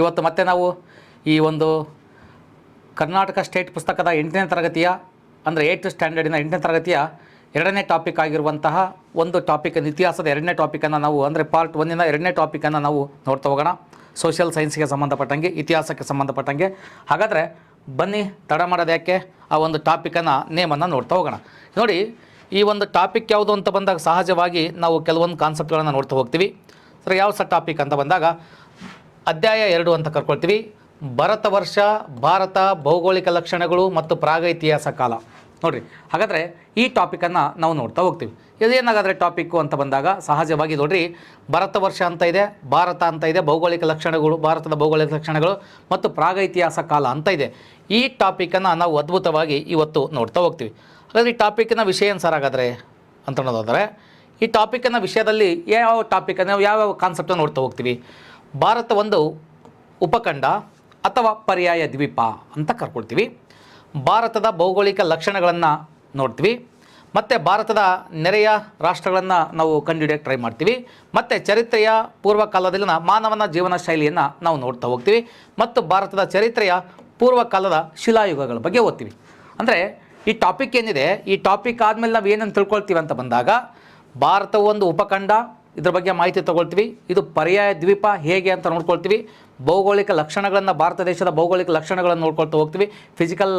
ಇವತ್ತು ಮತ್ತೆ ನಾವು ಈ ಒಂದು ಕರ್ನಾಟಕ ಸ್ಟೇಟ್ ಪುಸ್ತಕದ 8ನೇ ತರಗತಿಯ ಅಂದರೆ 8th ಸ್ಟ್ಯಾಂಡರ್ಡಿನ 8ನೇ ತರಗತಿಯ 2ನೇ ಟಾಪಿಕ್ ಆಗಿರುವಂತಹ ಒಂದು ಟಾಪಿಕನ್ನು ಇತಿಹಾಸದ 2ನೇ ಟಾಪಿಕನ್ನು ನಾವು ಅಂದರೆ ಪಾರ್ಟ್ 1ನ 2ನೇ ಟಾಪಿಕನ್ನು ನಾವು ನೋಡ್ತಾ ಹೋಗೋಣ. ಸೋಷಿಯಲ್ ಸೈನ್ಸ್ಗೆ ಸಂಬಂಧಪಟ್ಟಂಗೆ, ಇತಿಹಾಸಕ್ಕೆ ಸಂಬಂಧಪಟ್ಟಂಗೆ. ಹಾಗಾದರೆ ಬನ್ನಿ, ತಡ ಮಾಡೋದು ಯಾಕೆ, ಆ ಒಂದು ಟಾಪಿಕನ್ನು ನೇಮನ್ನು ನೋಡ್ತಾ ಹೋಗೋಣ. ನೋಡಿ, ಈ ಒಂದು ಟಾಪಿಕ್ ಯಾವುದು ಅಂತ ಬಂದಾಗ ಸಹಜವಾಗಿ ನಾವು ಕೆಲವೊಂದು ಕಾನ್ಸೆಪ್ಟ್ಗಳನ್ನು ನೋಡ್ತಾ ಹೋಗ್ತೀವಿ. ಸರ್, ಯಾವ ಸಹ ಟಾಪಿಕ್ ಅಂತ ಬಂದಾಗ ಅಧ್ಯಾಯ 2 ಅಂತ ಕರ್ಕೊಳ್ತೀವಿ. ಭರತ ವರ್ಷ, ಭಾರತ, ಭೌಗೋಳಿಕ ಲಕ್ಷಣಗಳು ಮತ್ತು ಪ್ರಾಗ ಇತಿಹಾಸ ಕಾಲ. ನೋಡಿರಿ, ಹಾಗಾದರೆ ಈ ಟಾಪಿಕನ್ನು ನಾವು ನೋಡ್ತಾ ಹೋಗ್ತೀವಿ. ಇದೇನಾಗಾದರೆ ಟಾಪಿಕ್ಕು ಅಂತ ಬಂದಾಗ ಸಹಜವಾಗಿ ನೋಡಿರಿ, ಭರತ ವರ್ಷ ಅಂತ ಇದೆ, ಭಾರತ ಅಂತ ಇದೆ, ಭೌಗೋಳಿಕ ಲಕ್ಷಣಗಳು, ಭಾರತದ ಭೌಗೋಳಿಕ ಲಕ್ಷಣಗಳು ಮತ್ತು ಪ್ರಾಗ ಇತಿಹಾಸ ಕಾಲ ಅಂತ ಇದೆ. ಈ ಟಾಪಿಕನ್ನು ನಾವು ಅದ್ಭುತವಾಗಿ ಇವತ್ತು ನೋಡ್ತಾ ಹೋಗ್ತೀವಿ. ಹಾಗಾದರೆ ಈ ಟಾಪಿಕ್ಕಿನ ವಿಷಯ ಏನು ಸರ್ ಹಾಗಾದರೆ ಅಂತ ಅನ್ನೋದಾದರೆ, ಈ ಟಾಪಿಕ್ಕಿನ ವಿಷಯದಲ್ಲಿ ಯಾವ ಟಾಪಿಕನ್ನು ಯಾವ್ಯಾವ ಕಾನ್ಸೆಪ್ಟನ್ನು ನೋಡ್ತಾ ಹೋಗ್ತೀವಿ. ಭಾರತ ಒಂದು ಉಪಖಂಡ ಅಥವಾ ಪರ್ಯಾಯ ದ್ವೀಪ ಅಂತ ಕರ್ಕೊಳ್ತೀವಿ. ಭಾರತದ ಭೌಗೋಳಿಕ ಲಕ್ಷಣಗಳನ್ನು ನೋಡ್ತೀವಿ. ಮತ್ತು ಭಾರತದ ನೆರೆಯ ರಾಷ್ಟ್ರಗಳನ್ನು ನಾವು ಕಂಡುಹಿಡಿಯೋಕ್ಕೆ ಟ್ರೈ ಮಾಡ್ತೀವಿ. ಮತ್ತು ಚರಿತ್ರೆಯ ಪೂರ್ವಕಾಲದಲ್ಲಿನ ಮಾನವನ ಜೀವನ ಶೈಲಿಯನ್ನು ನಾವು ನೋಡ್ತಾ ಹೋಗ್ತೀವಿ. ಮತ್ತು ಭಾರತದ ಚರಿತ್ರೆಯ ಪೂರ್ವಕಾಲದ ಶಿಲಾಯುಗಗಳ ಬಗ್ಗೆ ಓದ್ತೀವಿ. ಅಂದರೆ ಈ ಟಾಪಿಕ್ ಏನಿದೆ, ಈ ಟಾಪಿಕ್ ಆದಮೇಲೆ ನಾವು ಏನನ್ನು ತಿಳ್ಕೊಳ್ತೀವಿ ಅಂತ ಬಂದಾಗ, ಭಾರತ ಒಂದು ಉಪಖಂಡ, ಇದ್ರ ಬಗ್ಗೆ ಮಾಹಿತಿ ತೊಗೊಳ್ತೀವಿ. ಇದು ಪರ್ಯಾಯ ದ್ವೀಪ ಹೇಗೆ ಅಂತ ನೋಡ್ಕೊಳ್ತೀವಿ. ಭೌಗೋಳಿಕ ಲಕ್ಷಣಗಳನ್ನು, ಭಾರತ ದೇಶದ ಭೌಗೋಳಿಕ ಲಕ್ಷಣಗಳನ್ನು ನೋಡ್ಕೊಳ್ತಾ ಹೋಗ್ತೀವಿ, ಫಿಸಿಕಲ್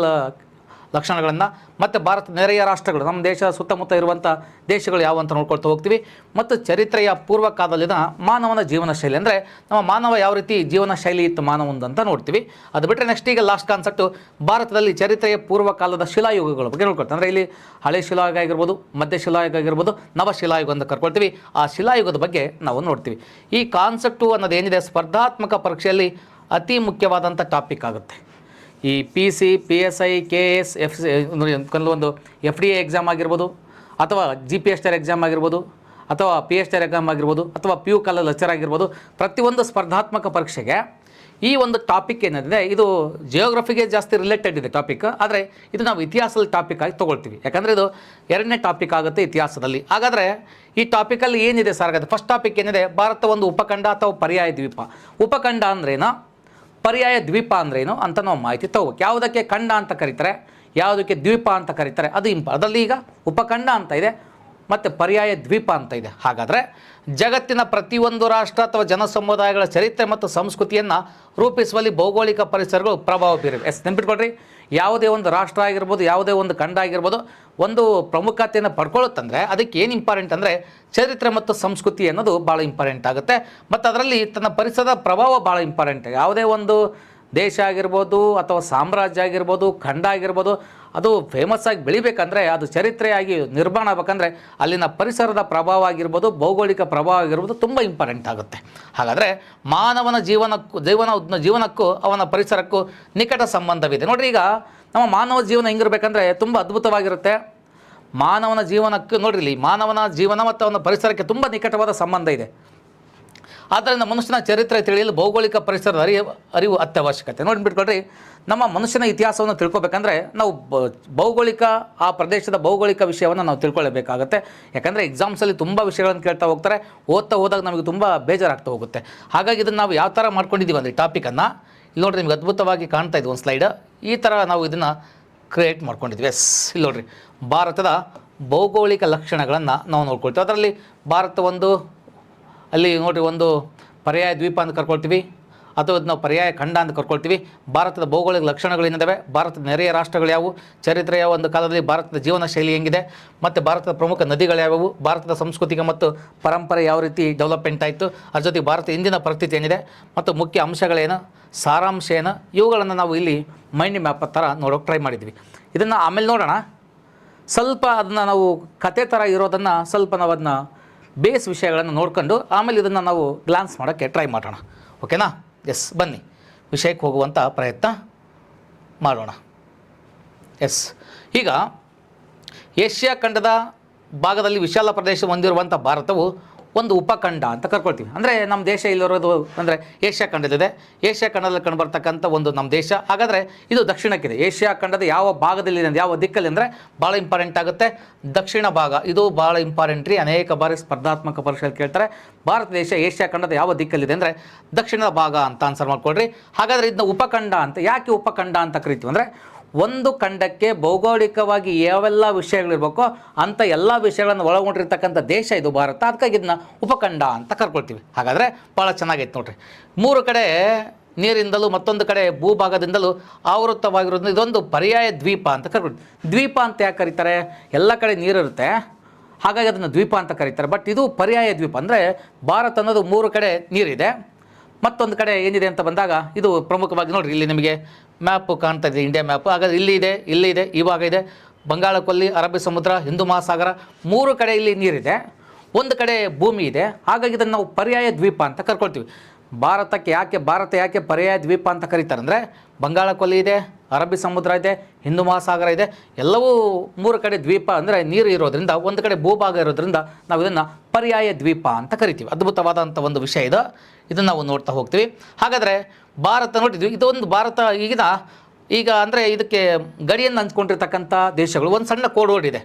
ಲಕ್ಷಣಗಳನ್ನು. ಮತ್ತು ಭಾರತ ನೆರೆಯ ರಾಷ್ಟ್ರಗಳು, ನಮ್ಮ ದೇಶದ ಸುತ್ತಮುತ್ತ ಇರುವಂಥ ದೇಶಗಳು ಯಾವ ಅಂತ ನೋಡ್ಕೊಳ್ತಾ ಹೋಗ್ತೀವಿ. ಮತ್ತು ಚರಿತ್ರೆಯ ಪೂರ್ವಕಾಲದಲ್ಲಿನ ಮಾನವನ ಜೀವನ ಶೈಲಿ, ಅಂದರೆ ನಮ್ಮ ಮಾನವ ಯಾವ ರೀತಿ ಜೀವನ ಶೈಲಿ ಇತ್ತು ಮಾನವಂದಂತ ನೋಡ್ತೀವಿ. ಅದು ಬಿಟ್ಟರೆ ನೆಕ್ಸ್ಟ್ ಈಗ ಲಾಸ್ಟ್ ಕಾನ್ಸೆಪ್ಟು ಭಾರತದಲ್ಲಿ ಚರಿತ್ರೆಯ ಪೂರ್ವಕಾಲದ ಶಿಲಾಯುಗಗಳ ಬಗ್ಗೆ ನೋಡ್ಕೊಳ್ತೀವಿ. ಅಂದರೆ ಇಲ್ಲಿ ಹಳೆ ಶಿಲಾಯುಗ ಆಗಿರ್ಬೋದು, ಮಧ್ಯ ಶಿಲಾಯುಗ ಆಗಿರ್ಬೋದು, ನವಶಿಲಾಯುಗ ಅಂತ ಕರ್ಕೊಳ್ತೀವಿ. ಆ ಶಿಲಾಯುಗದ ಬಗ್ಗೆ ನಾವು ನೋಡ್ತೀವಿ. ಈ ಕಾನ್ಸೆಪ್ಟು ಅನ್ನೋದೇನಿದೆ ಸ್ಪರ್ಧಾತ್ಮಕ ಪರೀಕ್ಷೆಯಲ್ಲಿ ಅತಿ ಮುಖ್ಯವಾದಂಥ ಟಾಪಿಕ್ ಆಗುತ್ತೆ. ಈ PC, PSI, KS, ಕೆಲವೊಂದು FDA ಎಕ್ಸಾಮ್ ಆಗಿರ್ಬೋದು, ಅಥವಾ GPSR ಎಕ್ಸಾಮ್ ಆಗಿರ್ಬೋದು, ಅಥವಾ PSR ಎಕ್ಸಾಮ್ ಆಗಿರ್ಬೋದು, ಅಥವಾ PU ಕಾಲೇಜ್ ಲೆಕ್ಚರ್ ಆಗಿರ್ಬೋದು, ಪ್ರತಿಯೊಂದು ಸ್ಪರ್ಧಾತ್ಮಕ ಪರೀಕ್ಷೆಗೆ ಈ ಒಂದು ಟಾಪಿಕ್ ಏನಿದೆ ಇದು ಜಿಯೋಗ್ರಫಿಗೆ ಜಾಸ್ತಿ ರಿಲೇಟೆಡ್ ಇದೆ ಟಾಪಿಕ್. ಆದರೆ ಇದು ನಾವು ಇತಿಹಾಸದಲ್ಲಿ ಟಾಪಿಕ್ ಆಗಿ ತೊಗೊಳ್ತೀವಿ, ಯಾಕಂದರೆ ಇದು 2ನೇ ಟಾಪಿಕ್ ಆಗುತ್ತೆ ಇತಿಹಾಸದಲ್ಲಿ. ಹಾಗಾದರೆ ಈ ಟಾಪಿಕಲ್ಲಿ ಏನಿದೆ ಸರ್ ಹಾಗಾದರೆ ಫಸ್ಟ್ ಟಾಪಿಕ್ ಏನಿದೆ, ಭಾರತ ಒಂದು ಉಪಖಂಡ ಅಥವಾ ಪರ್ಯಾಯ ದ್ವೀಪ. ಉಪಖಂಡ ಅಂದ್ರೇನು, ಪರ್ಯಾಯ ದ್ವೀಪ ಅಂದ್ರೇನು ಅಂತ ನಾವು ಮಾಹಿತಿ ತಗೋಬೇಕು. ಯಾವುದಕ್ಕೆ ಖಂಡ ಅಂತ ಕರೀತಾರೆ, ಯಾವುದಕ್ಕೆ ದ್ವೀಪ ಅಂತ ಕರೀತಾರೆ, ಅದು ಅದರಲ್ಲಿ ಈಗ ಉಪಖಂಡ ಅಂತ ಇದೆ ಮತ್ತು ಪರ್ಯಾಯ ದ್ವೀಪ ಅಂತ ಇದೆ. ಹಾಗಾದರೆ ಜಗತ್ತಿನ ಪ್ರತಿಯೊಂದು ರಾಷ್ಟ್ರ ಅಥವಾ ಜನಸಮುದಾಯಗಳ ಚರಿತ್ರೆ ಮತ್ತು ಸಂಸ್ಕೃತಿಯನ್ನು ರೂಪಿಸುವಲ್ಲಿ ಭೌಗೋಳಿಕ ಪರಿಸರಗಳು ಪ್ರಭಾವ ಬೀರಿವೆ. ನೆನ್ಪಿಟ್ಕೊಳ್ರಿ, ಯಾವುದೇ ಒಂದು ರಾಷ್ಟ್ರ ಆಗಿರ್ಬೋದು, ಯಾವುದೇ ಒಂದು ಖಂಡ ಆಗಿರ್ಬೋದು, ಒಂದು ಪ್ರಮುಖತೆಯನ್ನು ಪಡ್ಕೊಳ್ಳುತ್ತಂದರೆ ಅದಕ್ಕೆ ಏನು ಇಂಪಾರ್ಟೆಂಟ್ ಅಂದರೆ ಚರಿತ್ರೆ ಮತ್ತು ಸಂಸ್ಕೃತಿ ಅನ್ನೋದು ಭಾಳ ಇಂಪಾರ್ಟೆಂಟ್ ಆಗುತ್ತೆ. ಮತ್ತು ಅದರಲ್ಲಿ ತನ್ನ ಪರಿಸರದ ಪ್ರಭಾವ ಭಾಳ ಇಂಪಾರ್ಟೆಂಟ್. ಯಾವುದೇ ಒಂದು ದೇಶ ಆಗಿರ್ಬೋದು ಅಥವಾ ಸಾಮ್ರಾಜ್ಯ ಆಗಿರ್ಬೋದು, ಖಂಡ ಆಗಿರ್ಬೋದು, ಅದು ಫೇಮಸ್ ಆಗಿ ಬೆಳಿಬೇಕಂದ್ರೆ, ಅದು ಚರಿತ್ರೆಯಾಗಿ ನಿರ್ಮಾಣ ಆಗಬೇಕಂದ್ರೆ ಅಲ್ಲಿನ ಪರಿಸರದ ಪ್ರಭಾವ ಆಗಿರ್ಬೋದು, ಭೌಗೋಳಿಕ ಪ್ರಭಾವ ಆಗಿರ್ಬೋದು ತುಂಬ ಇಂಪಾರ್ಟೆಂಟ್ ಆಗುತ್ತೆ. ಹಾಗಾದರೆ ಮಾನವನ ಜೀವನಕ್ಕೂ ಅವನ ಪರಿಸರಕ್ಕೂ ನಿಕಟ ಸಂಬಂಧವಿದೆ. ನೋಡಿರಿ, ಈಗ ನಮ್ಮ ಮಾನವ ಜೀವನ ಹೆಂಗಿರ್ಬೇಕಂದ್ರೆ ತುಂಬ ಅದ್ಭುತವಾಗಿರುತ್ತೆ. ಮಾನವನ ಜೀವನಕ್ಕೆ ನೋಡ್ರಿ, ಇಲ್ಲಿ ಮಾನವನ ಜೀವನ ಮತ್ತು ಅವನ ಪರಿಸರಕ್ಕೆ ತುಂಬ ನಿಕಟವಾದ ಸಂಬಂಧ ಇದೆ. ಆದ್ದರಿಂದ ಮನುಷ್ಯನ ಚರಿತ್ರೆ ತಿಳಿಯಲು ಭೌಗೋಳಿಕ ಪರಿಸರದ ಅರಿವು ಅತ್ಯವಶ್ಯಕತೆ. ನೋಡಿಬಿಟ್ಕೊಳ್ರಿ, ನಮ್ಮ ಮನುಷ್ಯನ ಇತಿಹಾಸವನ್ನು ತಿಳ್ಕೊಬೇಕಂದ್ರೆ ನಾವು ಭೌಗೋಳಿಕ, ಆ ಪ್ರದೇಶದ ಭೌಗೋಳಿಕ ವಿಷಯವನ್ನು ನಾವು ತಿಳ್ಕೊಳ್ಳಬೇಕಾಗತ್ತೆ. ಯಾಕಂದರೆ ಎಕ್ಸಾಮ್ಸಲ್ಲಿ ತುಂಬ ವಿಷಯಗಳನ್ನು ಕೇಳ್ತಾ ಹೋಗ್ತಾರೆ, ಓದ್ತಾ ಹೋದಾಗ ನಮಗೆ ತುಂಬ ಬೇಜಾರಾಗ್ತಾ ಹೋಗುತ್ತೆ. ಹಾಗಾಗಿ ಇದನ್ನು ನಾವು ಯಾವ ಥರ ಮಾಡ್ಕೊಂಡಿದ್ದೀವಿ ಅಂದರೆ ಟಾಪಿಕನ್ನು ಇಲ್ಲಿ ನೋಡಿರಿ, ನಿಮ್ಗೆ ಅದ್ಭುತವಾಗಿ ಕಾಣ್ತಾ ಇದೆ ಒಂದು ಸ್ಲೈಡ್. ಈ ಥರ ನಾವು ಇದನ್ನು ಕ್ರಿಯೇಟ್ ಮಾಡ್ಕೊಂಡಿದ್ವಿ. ಇಲ್ಲಿ ನೋಡಿರಿ, ಭಾರತದ ಭೌಗೋಳಿಕ ಲಕ್ಷಣಗಳನ್ನು ನಾವು ನೋಡ್ಕೊಳ್ತೀವಿ. ಅದರಲ್ಲಿ ಭಾರತ ಒಂದು, ಅಲ್ಲಿ ನೋಡಿರಿ, ಒಂದು ಪರ್ಯಾಯ ದ್ವೀಪ ಅಂತ ಕರ್ಕೊಳ್ತೀವಿ, ಅಥವಾ ನಾವು ಪರ್ಯಾಯ ಖಂಡ ಅಂತ ಕರ್ಕೊಳ್ತೀವಿ. ಭಾರತದ ಭೌಗೋಳಿಕ ಲಕ್ಷಣಗಳೇನಿದ್ದಾವೆ, ಭಾರತದ ನೆರೆಯ ರಾಷ್ಟ್ರಗಳು ಯಾವುವು, ಚರಿತ್ರೆಯ ಒಂದು ಕಾಲದಲ್ಲಿ ಭಾರತದ ಜೀವನ ಶೈಲಿ ಹೆಂಗಿದೆ, ಮತ್ತು ಭಾರತದ ಪ್ರಮುಖ ನದಿಗಳು ಯಾವುವು, ಭಾರತದ ಸಾಂಸ್ಕೃತಿಕ ಮತ್ತು ಪರಂಪರೆ ಯಾವ ರೀತಿ ಡೆವಲಪ್ಮೆಂಟ್ ಆಯಿತು, ಅದ್ರ ಜೊತೆಗೆ ಭಾರತ ಇಂದಿನ ಪರಿಸ್ಥಿತಿ ಏನಿದೆ, ಮತ್ತು ಮುಖ್ಯ ಅಂಶಗಳೇನು, ಸಾರಾಂಶ ಏನು, ಇವುಗಳನ್ನು ನಾವು ಇಲ್ಲಿ ಮೈಂಡ್ ಮ್ಯಾಪ್ ಥರ ನೋಡೋಕೆ ಟ್ರೈ ಮಾಡಿದ್ವಿ. ಇದನ್ನು ಆಮೇಲೆ ನೋಡೋಣ. ಸ್ವಲ್ಪ ಅದನ್ನು ನಾವು ಕತೆ ಥರ ಇರೋದನ್ನು ಸ್ವಲ್ಪ ನಾವು ಅದನ್ನ ಬೇಸ್ ವಿಷಯಗಳನ್ನು ನೋಡ್ಕೊಂಡು ಆಮೇಲೆ ಇದನ್ನು ನಾವು ಗ್ಲಾನ್ಸ್ ಮಾಡೋಕ್ಕೆ ಟ್ರೈ ಮಾಡೋಣ. ಓಕೆನಾ? ಎಸ್, ಬನ್ನಿ ವಿಷಯಕ್ಕೆ ಹೋಗುವಂಥ ಪ್ರಯತ್ನ ಮಾಡೋಣ. ಎಸ್, ಈಗ ಏಷ್ಯಾ ಖಂಡದ ಭಾಗದಲ್ಲಿ ವಿಶಾಲ ಪ್ರದೇಶ ಹೊಂದಿರುವಂಥ ಭಾರತವು ಒಂದು ಉಪಖಂಡ ಅಂತ ಕರ್ಕೊಳ್ತೀವಿ. ಅಂದರೆ ನಮ್ಮ ದೇಶ ಇಲ್ಲಿರೋದು ಅಂದರೆ ಏಷ್ಯಾ ಖಂಡದಲ್ಲಿದೆ. ಏಷ್ಯಾ ಖಂಡದಲ್ಲಿ ಕಂಡುಬರ್ತಕ್ಕಂಥ ಒಂದು ನಮ್ಮ ದೇಶ. ಹಾಗಾದರೆ ಇದು ದಕ್ಷಿಣಕ್ಕಿದೆ. ಏಷ್ಯಾ ಖಂಡದ ಯಾವ ಭಾಗದಲ್ಲಿದೆ, ಯಾವ ದಿಕ್ಕಲ್ಲಿ ಅಂದರೆ ಭಾಳ ಇಂಪಾರ್ಟೆಂಟ್ ಆಗುತ್ತೆ, ದಕ್ಷಿಣ ಭಾಗ. ಇದು ಭಾಳ ಇಂಪಾರ್ಟೆಂಟ್ ರೀ, ಅನೇಕ ಬಾರಿ ಸ್ಪರ್ಧಾತ್ಮಕ ಪರೀಕ್ಷೆಯಲ್ಲಿ ಕೇಳ್ತಾರೆ. ಭಾರತ ದೇಶ ಏಷ್ಯಾ ಖಂಡದ ಯಾವ ದಿಕ್ಕಲ್ಲಿದೆ ಅಂದರೆ ದಕ್ಷಿಣದ ಭಾಗ ಅಂತ ಆನ್ಸರ್ ಮಾಡ್ಕೊಳ್ರಿ. ಹಾಗಾದರೆ ಇದನ್ನ ಉಪಖಂಡ ಅಂತ ಯಾಕೆ ಉಪಖಂಡ ಅಂತ ಕರಿತೀವಿ ಅಂದರೆ ಒಂದು ಖಂಡಕ್ಕೆ ಭೌಗೋಳಿಕವಾಗಿ ಯಾವೆಲ್ಲ ವಿಷಯಗಳಿರ್ಬೇಕೋ ಅಂಥ ಎಲ್ಲ ವಿಷಯಗಳನ್ನು ಒಳಗೊಂಡಿರ್ತಕ್ಕಂಥ ದೇಶ ಇದು ಭಾರತ. ಅದಕ್ಕಾಗಿ ಇದನ್ನ ಉಪಖಂಡ ಅಂತ ಕರ್ಕೊಳ್ತೀವಿ. ಹಾಗಾದರೆ ಭಾಳ ಚೆನ್ನಾಗೈತೆ ನೋಡ್ರಿ. 3 ಕಡೆ ನೀರಿಂದಲೂ ಮತ್ತೊಂದು ಕಡೆ ಭೂಭಾಗದಿಂದಲೂ ಆವೃತವಾಗಿರೋದ್ರಿಂದ ಇದೊಂದು ಪರ್ಯಾಯ ದ್ವೀಪ ಅಂತ ಕರ್ಕೊಳ್ತೀವಿ. ದ್ವೀಪ ಅಂತ ಯಾಕೆ ಕರೀತಾರೆ? ಎಲ್ಲ ಕಡೆ ನೀರಿರುತ್ತೆ, ಹಾಗಾಗಿ ಅದನ್ನು ದ್ವೀಪ ಅಂತ ಕರೀತಾರೆ. ಬಟ್ ಇದು ಪರ್ಯಾಯ ದ್ವೀಪ ಅಂದರೆ ಭಾರತ ಅನ್ನೋದು 3 ಕಡೆ ನೀರಿದೆ, ಮತ್ತೊಂದು ಕಡೆ ಏನಿದೆ ಅಂತ ಬಂದಾಗ ಇದು ಪ್ರಮುಖವಾಗಿ ನೋಡಿರಿ, ಇಲ್ಲಿ ನಿಮಗೆ ಮ್ಯಾಪು ಕಾಣ್ತಾ ಇದೆ, ಇಂಡಿಯಾ ಮ್ಯಾಪು. ಹಾಗಾದರೆ ಇಲ್ಲಿ ಇದೆ, ಇವಾಗ ಇದೆ ಬಂಗಾಳ ಕೊಲ್ಲಿ, ಅರಬ್ಬಿ ಸಮುದ್ರ, ಹಿಂದೂ ಮಹಾಸಾಗರ, 3 ಕಡೆ ಇಲ್ಲಿ ನೀರಿದೆ, ಒಂದು ಕಡೆ ಭೂಮಿ ಇದೆ. ಹಾಗಾಗಿ ಇದನ್ನು ನಾವು ಪರ್ಯಾಯ ದ್ವೀಪ ಅಂತ ಕರ್ಕೊಳ್ತೀವಿ. ಭಾರತ ಯಾಕೆ ಪರ್ಯಾಯ ದ್ವೀಪ ಅಂತ ಕರೀತಾರೆ ಅಂದರೆ ಬಂಗಾಳ ಕೊಲ್ಲಿ ಇದೆ, ಅರಬ್ಬಿ ಸಮುದ್ರ ಇದೆ, ಹಿಂದೂ ಮಹಾಸಾಗರ ಇದೆ, ಎಲ್ಲವೂ 3 ಕಡೆ ದ್ವೀಪ ಅಂದರೆ ನೀರು ಇರೋದ್ರಿಂದ, ಒಂದು ಕಡೆ ಭೂಭಾಗ ಇರೋದ್ರಿಂದ ನಾವು ಇದನ್ನು ಪರ್ಯಾಯ ದ್ವೀಪ ಅಂತ ಕರಿತೀವಿ. ಅದ್ಭುತವಾದಂಥ ಒಂದು ವಿಷಯ ಇದು, ಇದನ್ನು ನಾವು ನೋಡ್ತಾ ಹೋಗ್ತೀವಿ. ಹಾಗಾದರೆ ಭಾರತ ನೋಡಿದ್ವಿ, ಇದೊಂದು ಭಾರತ ಈಗ ಅಂದರೆ ಇದಕ್ಕೆ ಗಡಿಯನ್ನು ಹಂಚ್ಕೊಂಡಿರ್ತಕ್ಕಂಥ ದೇಶಗಳು ಒಂದು ಸಣ್ಣ ಕೋಡ್ ವರ್ಡ್ ಇದೆ.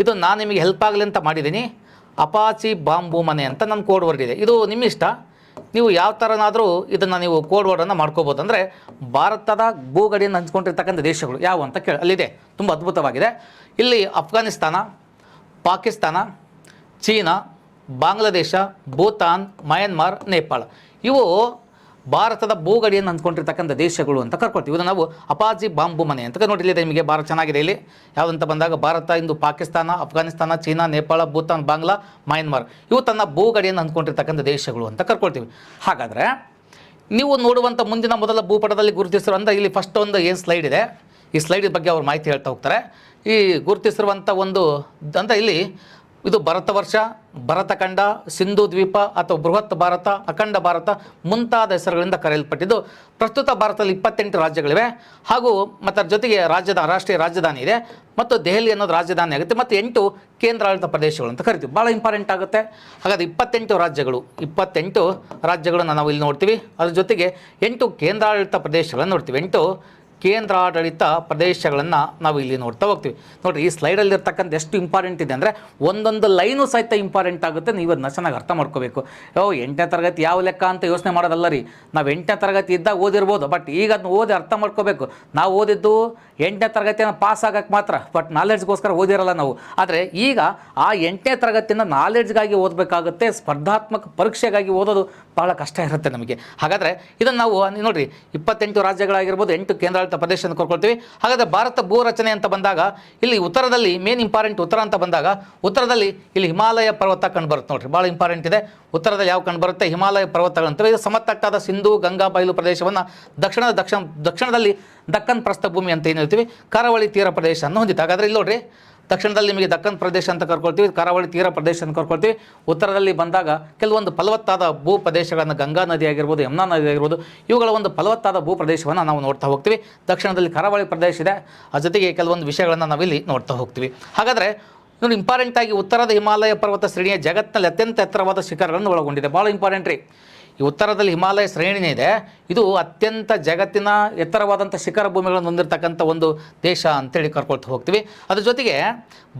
ಇದು ನಾನು ನಿಮಗೆ ಹೆಲ್ಪ್ ಆಗಲಿ ಅಂತ ಮಾಡಿದ್ದೀನಿ. ಅಪಾಚಿ ಬಾಂಬು ಮನೆ ಅಂತ ನನ್ನ ಕೋಡ್ ವರ್ಡ್ ಇದೆ. ಇದು ನಿಮ್ಮ ಇಷ್ಟ, ನೀವು ಯಾವ ಥರನಾದರೂ ಇದನ್ನು ನೀವು ಕೋಡ್ ವರ್ಡನ್ನು ಮಾಡ್ಕೋಬೋದು. ಅಂದರೆ ಭಾರತದ ಭೂಗಡಿಯನ್ನು ಹಂಚ್ಕೊಂಡಿರ್ತಕ್ಕಂಥ ದೇಶಗಳು ಯಾವ ಅಂತ ಅಲ್ಲಿದೆ, ತುಂಬ ಅದ್ಭುತವಾಗಿದೆ. ಇಲ್ಲಿ ಅಫ್ಘಾನಿಸ್ತಾನ, ಪಾಕಿಸ್ತಾನ, ಚೀನಾ, ಬಾಂಗ್ಲಾದೇಶ, ಭೂತಾನ್, ಮಯನ್ಮಾರ್, ನೇಪಾಳ, ಇವು ಭಾರತದ ಭೂಗಡಿಯನ್ನು ಹಂಚ್ಕೊಂಡಿರ್ತಕ್ಕಂಥ ದೇಶಗಳು ಅಂತ ಕರ್ಕೊಳ್ತೀವಿ. ಇದನ್ನು ನಾವು ಅಪಾಚಿ ಬಾಂಬು ಮನೆ ಅಂತ ನೋಡಿಲ್ಲಿದೆ. ನಿಮಗೆ ಭಾಳ ಚೆನ್ನಾಗಿದೆ. ಇಲ್ಲಿ ಯಾವುದಂತ ಬಂದಾಗ ಭಾರತ ಇಂದು ಪಾಕಿಸ್ತಾನ, ಅಫ್ಘಾನಿಸ್ತಾನ, ಚೀನಾ, ನೇಪಾಳ, ಭೂತಾನ್, ಬಾಂಗ್ಲಾ, ಮಯನ್ಮಾರ್ ಇವು ತನ್ನ ಭೂಗಡಿಯನ್ನು ಹಂಚ್ಕೊಂಡಿರ್ತಕ್ಕಂಥ ದೇಶಗಳು ಅಂತ ಕರ್ಕೊಳ್ತೀವಿ. ಹಾಗಾದರೆ ನೀವು ನೋಡುವಂಥ ಮುಂದಿನ ಮೊದಲ ಭೂಪಟದಲ್ಲಿ ಗುರುತಿಸಿರೋ ಅಂದರೆ ಇಲ್ಲಿ ಫಸ್ಟ್ ಒಂದು ಏನು ಸ್ಲೈಡ್ ಇದೆ, ಈ ಸ್ಲೈಡ್ ಬಗ್ಗೆ ಅವ್ರು ಮಾಹಿತಿ ಹೇಳ್ತಾ ಹೋಗ್ತಾರೆ. ಈ ಗುರುತಿಸಿರುವಂಥ ಒಂದು ಅಂದರೆ ಇಲ್ಲಿ ಇದು ಭರತ ವರ್ಷ, ಭರತಖಂಡ, ಸಿಂಧು ದ್ವೀಪ ಅಥವಾ ಬೃಹತ್ ಭಾರತ, ಅಖಂಡ ಭಾರತ ಮುಂತಾದ ಹೆಸರುಗಳಿಂದ ಕರೆಯಲ್ಪಟ್ಟಿದ್ದು. ಪ್ರಸ್ತುತ ಭಾರತದಲ್ಲಿ 28 ರಾಜ್ಯಗಳಿವೆ ಹಾಗೂ ಮತ್ತು ಅದರ ಜೊತೆಗೆ ರಾಷ್ಟ್ರೀಯ ರಾಜಧಾನಿ ಇದೆ ಮತ್ತು ದೆಹಲಿ ಅನ್ನೋದು ರಾಜಧಾನಿ ಆಗುತ್ತೆ ಮತ್ತು 8 ಕೇಂದ್ರಾಡಳಿತ ಪ್ರದೇಶಗಳು ಅಂತ ಕರಿತೀವಿ. ಭಾಳ ಇಂಪಾರ್ಟೆಂಟ್ ಆಗುತ್ತೆ. ಹಾಗಾದರೆ 28 ರಾಜ್ಯಗಳನ್ನು ನಾವು ಇಲ್ಲಿ ನೋಡ್ತೀವಿ. ಅದ್ರ ಜೊತೆಗೆ 8 ಕೇಂದ್ರಾಡಳಿತ ಪ್ರದೇಶಗಳನ್ನು ನೋಡ್ತೀವಿ. 8 ಕೇಂದ್ರಾಡಳಿತ ಪ್ರದೇಶಗಳನ್ನು ನಾವು ಇಲ್ಲಿ ನೋಡ್ತಾ ಹೋಗ್ತೀವಿ. ನೋಡಿರಿ, ಈ ಸ್ಲೈಡಲ್ಲಿರ್ತಕ್ಕಂಥ ಎಷ್ಟು ಇಂಪಾರ್ಟೆಂಟ್ ಇದೆ ಅಂದರೆ ಒಂದೊಂದು ಲೈನು ಸಹಿತ ಇಂಪಾರ್ಟೆಂಟ್ ಆಗುತ್ತೆ. ನೀವು ಅದನ್ನ ಚೆನ್ನಾಗಿ ಅರ್ಥ ಮಾಡ್ಕೋಬೇಕು. 8ನೇ ತರಗತಿ ಯಾವ ಲೆಕ್ಕ ಅಂತ ಯೋಚನೆ ಮಾಡೋದಲ್ಲ ರೀ. ನಾವು 8ನೇ ತರಗತಿ ಇದ್ದಾಗ ಓದಿರ್ಬೋದು, ಬಟ್ ಈಗ ಅದನ್ನ ಓದಿ ಅರ್ಥ ಮಾಡ್ಕೋಬೇಕು. ನಾವು ಓದಿದ್ದು 8ನೇ ತರಗತಿಯನ್ನು ಪಾಸ್ ಆಗೋಕ್ಕೆ ಮಾತ್ರ, ಬಟ್ ನಾಲೆಡ್ಜ್ಗೋಸ್ಕರ ಓದಿರಲ್ಲ ನಾವು. ಆದರೆ ಈಗ ಆ 8ನೇ ತರಗತಿಯಿಂದ ನಾಲೆಡ್ಜ್ಗಾಗಿ ಓದಬೇಕಾಗುತ್ತೆ. ಸ್ಪರ್ಧಾತ್ಮಕ ಪರೀಕ್ಷೆಗಾಗಿ ಓದೋದು ಭಾಳ ಕಷ್ಟ ಇರುತ್ತೆ ನಮಗೆ. ಹಾಗಾದರೆ ಇದನ್ನು ನಾವು ನೋಡಿರಿ, 28 ರಾಜ್ಯಗಳಾಗಿರ್ಬೋದು, 8 ಕೇಂದ್ರಾಡಳಿತ ಪ್ರದೇಶ ಅಂತ ಕರ್ಕೊಳ್ತೀವಿ. ಹಾಗಾದರೆ ಭಾರತ ಭೂ ರಚನೆ ಅಂತ ಬಂದಾಗ ಇಲ್ಲಿ ಉತ್ತರದಲ್ಲಿ ಮೇನ್ ಇಂಪಾರ್ಟೆಂಟ್ ಉತ್ತರ ಅಂತ ಬಂದಾಗ ಉತ್ತರದಲ್ಲಿ ಇಲ್ಲಿ ಹಿಮಾಲಯ ಪರ್ವತ ಕಂಡುಬರುತ್ತೆ. ನೋಡಿರಿ, ಭಾಳ ಇಂಪಾರ್ಟೆಂಟ್ ಇದೆ. ಉತ್ತರದಲ್ಲಿ ಯಾವ ಕಂಡುಬರುತ್ತೆ? ಹಿಮಾಲಯ ಪರ್ವತಗಳಂತವೆ. ಇದು ಸಮತಟ್ಟಾದ ಸಿಂಧೂ ಗಂಗಾ ಬಯಲು ಪ್ರದೇಶವನ್ನು ದಕ್ಷಿಣದಲ್ಲಿ ದಕ್ಕನ್ ಪ್ರಸ್ಥಭೂಮಿ ಅಂತ ಏನು ಹೇಳ್ತೀವಿ, ಕರಾವಳಿ ತೀರ ಪ್ರದೇಶ ಅನ್ನು ಹೊಂದಿತ್ತು. ಹಾಗಾದರೆ ಇಲ್ಲಿ ನೋಡಿರಿ, ದಕ್ಷಿಣದಲ್ಲಿ ನಿಮಗೆ ದಕ್ಕನ್ ಪ್ರದೇಶ ಅಂತ ಕರ್ಕೊಳ್ತೀವಿ, ಕರಾವಳಿ ತೀರ ಪ್ರದೇಶ ಅಂತ ಕರ್ಕೊಳ್ತೀವಿ. ಉತ್ತರದಲ್ಲಿ ಬಂದಾಗ ಕೆಲವೊಂದು ಫಲವತ್ತಾದ ಭೂ ಪ್ರದೇಶಗಳನ್ನು, ಗಂಗಾ ನದಿ ಆಗಿರ್ಬೋದು, ಯಮುನಾ ನದಿ ಆಗಿರ್ಬೋದು, ಇವುಗಳ ಒಂದು ಫಲವತ್ತಾದ ಭೂ ಪ್ರದೇಶವನ್ನು ನಾವು ನೋಡ್ತಾ ಹೋಗ್ತೀವಿ. ದಕ್ಷಿಣದಲ್ಲಿ ಕರಾವಳಿ ಪ್ರದೇಶ ಇದೆ, ಆ ಜೊತೆಗೆ ಕೆಲವೊಂದು ವಿಷಯಗಳನ್ನು ನಾವಿಲ್ಲಿ ನೋಡ್ತಾ ಹೋಗ್ತೀವಿ. ಹಾಗಾದರೆ ನೋಡಿ, ಇಂಪಾರ್ಟೆಂಟಾಗಿ ಉತ್ತರದ ಹಿಮಾಲಯ ಪರ್ವತ ಶ್ರೇಣಿಯ ಜಗತ್ತಿನಲ್ಲಿ ಅತ್ಯಂತ ಎತ್ತರವಾದ ಶಿಖರಗಳನ್ನು ಒಳಗೊಂಡಿದೆ. ಭಾಳ ಇಂಪಾರ್ಟೆಂಟ್ ರೀ. ಈ ಉತ್ತರದಲ್ಲಿ ಹಿಮಾಲಯ ಶ್ರೇಣಿನೇ ಇದೆ. ಇದು ಅತ್ಯಂತ ಜಗತ್ತಿನ ಎತ್ತರವಾದಂಥ ಶಿಖರ ಭೂಮಿಗಳನ್ನು ಹೊಂದಿರತಕ್ಕಂಥ ಒಂದು ದೇಶ ಅಂತೇಳಿ ಕರ್ಕೊಳ್ತಾ ಹೋಗ್ತೀವಿ. ಅದ್ರ ಜೊತೆಗೆ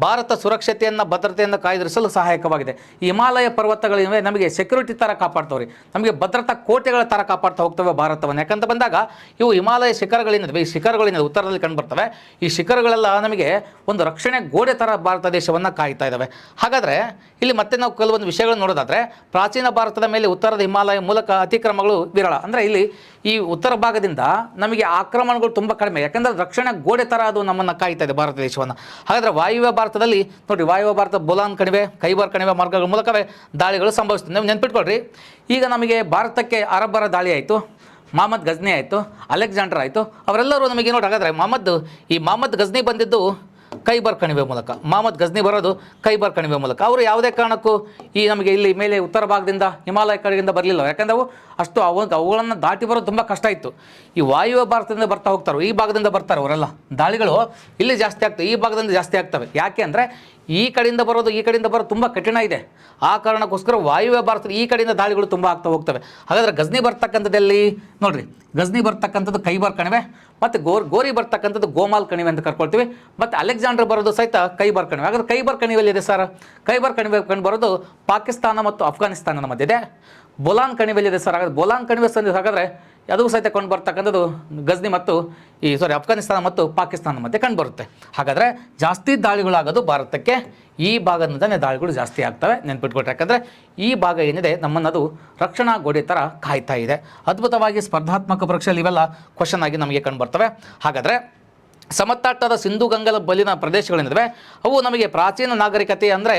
ಭಾರತ ಸುರಕ್ಷತೆಯನ್ನು, ಭದ್ರತೆಯನ್ನು ಕಾಯ್ದಿರಿಸಲು ಸಹಾಯಕವಾಗಿದೆ. ಈ ಹಿಮಾಲಯ ಪರ್ವತಗಳಿವೆ ನಮಗೆ ಸೆಕ್ಯೂರಿಟಿ ಥರ ಕಾಪಾಡ್ತವ್ರಿ, ನಮಗೆ ಭದ್ರತಾ ಕೋಟೆಗಳ ಥರ ಕಾಪಾಡ್ತಾ ಹೋಗ್ತವೆ ಭಾರತವನ್ನು. ಯಾಕಂತ ಬಂದಾಗ ಇವು ಹಿಮಾಲಯ ಶಿಖರಗಳೇನಿದೆ, ಈ ಶಿಖರಗಳಿಂದ ಉತ್ತರದಲ್ಲಿ ಕಂಡುಬರ್ತವೆ. ಈ ಶಿಖರಗಳೆಲ್ಲ ನಮಗೆ ಒಂದು ರಕ್ಷಣೆ ಗೋಡೆ ಥರ ಭಾರತ ದೇಶವನ್ನು ಕಾಯ್ತಾ ಇದ್ದಾವೆ. ಹಾಗಾದರೆ ಇಲ್ಲಿ ಮತ್ತೆ ನಾವು ಕೆಲವೊಂದು ವಿಷಯಗಳನ್ನು ನೋಡೋದಾದರೆ, ಪ್ರಾಚೀನ ಭಾರತದ ಮೇಲೆ ಉತ್ತರದ ಹಿಮಾಲಯ ಮೂಲಕ ಅತಿಕ್ರಮಗಳು ವಿರಳ. ಅಂದರೆ ಇಲ್ಲಿ ಈ ಉತ್ತರ ಭಾಗದಿಂದ ನಮಗೆ ಆಕ್ರಮಣಗಳು ತುಂಬ ಕಡಿಮೆ, ಯಾಕಂದರೆ ರಕ್ಷಣೆ ಗೋಡೆ ಥರ ಅದು ನಮ್ಮನ್ನು ಕಾಯ್ತಾ ಇದೆ ಭಾರತ ದೇಶವನ್ನು. ಹಾಗಾದರೆ ವಾಯುವ್ಯ ಭಾರತದಲ್ಲಿ ನೋಡಿ, ವಾಯುವ್ಯ ಭಾರತ ಬೋಲಾನ್ ಕಣಿವೆ, ಖೈಬರ್ ಕಣಿವೆ ಮಾರ್ಗಗಳ ಮೂಲಕವೇ ದಾಳಿಗಳು ಸಂಭವಿಸ್ತದೆ. ನೀವು ನೆನ್ಪಿಟ್ಕೊಳ್ರಿ, ಈಗ ನಮಗೆ ಭಾರತಕ್ಕೆ ಅರಬ್ಬರ ದಾಳಿ ಆಯಿತು, ಮೊಹಮ್ಮದ್ ಗಜ್ನಿ ಆಯಿತು, ಅಲೆಕ್ಸಾಂಡರ್ ಆಯಿತು, ಅವರೆಲ್ಲರೂ ನಮಗೆ ನೋಡಿ. ಹಾಗಾದರೆ ಮೊಹಮ್ಮದ್ ಗಜ್ನಿ ಬಂದಿದ್ದು ಖೈಬರ್ ಕಣಿವೆ ಮೂಲಕ. ಮಹಮ್ಮದ್ ಗಜ್ನಿ ಬರೋದು ಖೈಬರ್ ಕಣಿವೆ ಮೂಲಕ. ಅವರು ಯಾವುದೇ ಕಾರಣಕ್ಕೂ ಈ ನಮಗೆ ಇಲ್ಲಿ ಮೇಲೆ ಉತ್ತರ ಭಾಗದಿಂದ ಹಿಮಾಲಯ ಕಡೆಯಿಂದ ಬರಲಿಲ್ಲ, ಯಾಕಂದರೆ ಅಷ್ಟು ಅವುಗಳನ್ನು ದಾಟಿ ಬರೋದು ತುಂಬ ಕಷ್ಟ ಇತ್ತು. ಈ ವಾಯುವ್ಯ ಭಾರತದಿಂದ ಬರ್ತಾ ಹೋಗ್ತಾರೆ, ಈ ಭಾಗದಿಂದ ಬರ್ತಾರೆ ಅವರೆಲ್ಲ. ದಾಳಿಗಳು ಇಲ್ಲಿ ಜಾಸ್ತಿ ಆಗ್ತವೆ, ಈ ಭಾಗದಿಂದ ಜಾಸ್ತಿ ಆಗ್ತವೆ. ಯಾಕೆ ಅಂದರೆ ಈ ಕಡೆಯಿಂದ ಬರೋದು ತುಂಬ ಕಠಿಣ ಇದೆ. ಆ ಕಾರಣಕ್ಕೋಸ್ಕರ ವಾಯುವ್ಯ ಭಾರತದ ಈ ಕಡೆಯಿಂದ ದಾಳಿಗಳು ತುಂಬ ಆಗ್ತಾ ಹೋಗ್ತವೆ. ಹಾಗಾದರೆ ಗಜ್ನಿ ಬರ್ತಕ್ಕಂಥದ್ದಲ್ಲಿ ನೋಡಿರಿ, ಗಜ್ನಿ ಬರ್ತಕ್ಕಂಥದ್ದು ಖೈಬರ್ ಕಣಿವೆ, ಮತ್ತು ಗೋರಿ ಬರ್ತಕ್ಕಂಥದ್ದು ಗೋಮಾಲ್ ಕಣಿವೆ ಅಂತ ಕರ್ಕೊಳ್ತೀವಿ. ಮತ್ತು ಅಲೆಕ್ಸಾಂಡರ್ ಬರೋದು ಸಹಿತ ಖೈಬರ್ ಕಣಿವೆ. ಹಾಗಾದ್ರೆ ಖೈಬರ್ ಕಣಿವೆಯಲ್ಲಿ ಇದೆ ಸರ್, ಖೈಬರ್ ಕಣಿವೆ ಕಂಡು ಬರೋದು ಪಾಕಿಸ್ತಾನ ಮತ್ತು ಅಫ್ಘಾನಿಸ್ತಾನದ ಮಧ್ಯೆ ಇದೆ. ಬೋಲಾನ್ ಕಣಿವೆಯಲ್ಲಿದೆ ಸರ್. ಹಾಗಾದ್ರೆ ಬೋಲಾನ್ ಕಣಿವೆ ಸಂಧಿ ಹಾಗಾದರೆ ಅದು ಸಹಿತ ಕಂಡು ಬರ್ತಕ್ಕಂಥದ್ದು ಗಜ್ನಿ ಮತ್ತು ಅಫ್ಘಾನಿಸ್ತಾನ ಮತ್ತು ಪಾಕಿಸ್ತಾನ ಮಧ್ಯೆ ಕಂಡು ಬರುತ್ತೆ. ಹಾಗಾದರೆ ಜಾಸ್ತಿ ದಾಳಿಗಳಾಗೋದು ಭಾರತಕ್ಕೆ ಈ ಭಾಗದಿಂದಲೇ ದಾಳಿಗಳು ಜಾಸ್ತಿ ಆಗ್ತವೆ, ನೆನ್ಪಿಟ್ಕೊಟ್ರೆ. ಯಾಕಂದರೆ ಈ ಭಾಗ ಏನಿದೆ ನಮ್ಮನ್ನದು ರಕ್ಷಣಾ ಗೋಡೆ ಥರ ಕಾಯ್ತಾ ಇದೆ. ಅದ್ಭುತವಾಗಿ ಸ್ಪರ್ಧಾತ್ಮಕ ಪರೀಕ್ಷೆಯಲ್ಲಿ ಇವೆಲ್ಲ ಕ್ವಶನ್ ಆಗಿ ನಮಗೆ ಕಂಡು ಬರ್ತವೆ. ಹಾಗಾದರೆ ಸಮತಟ್ಟಾದ ಸಿಂಧು ಗಂಗಾ ಬಲಿನ ಪ್ರದೇಶಗಳೇನಿವೆ ಅವು ನಮಗೆ ಪ್ರಾಚೀನ ನಾಗರಿಕತೆ ಅಂದರೆ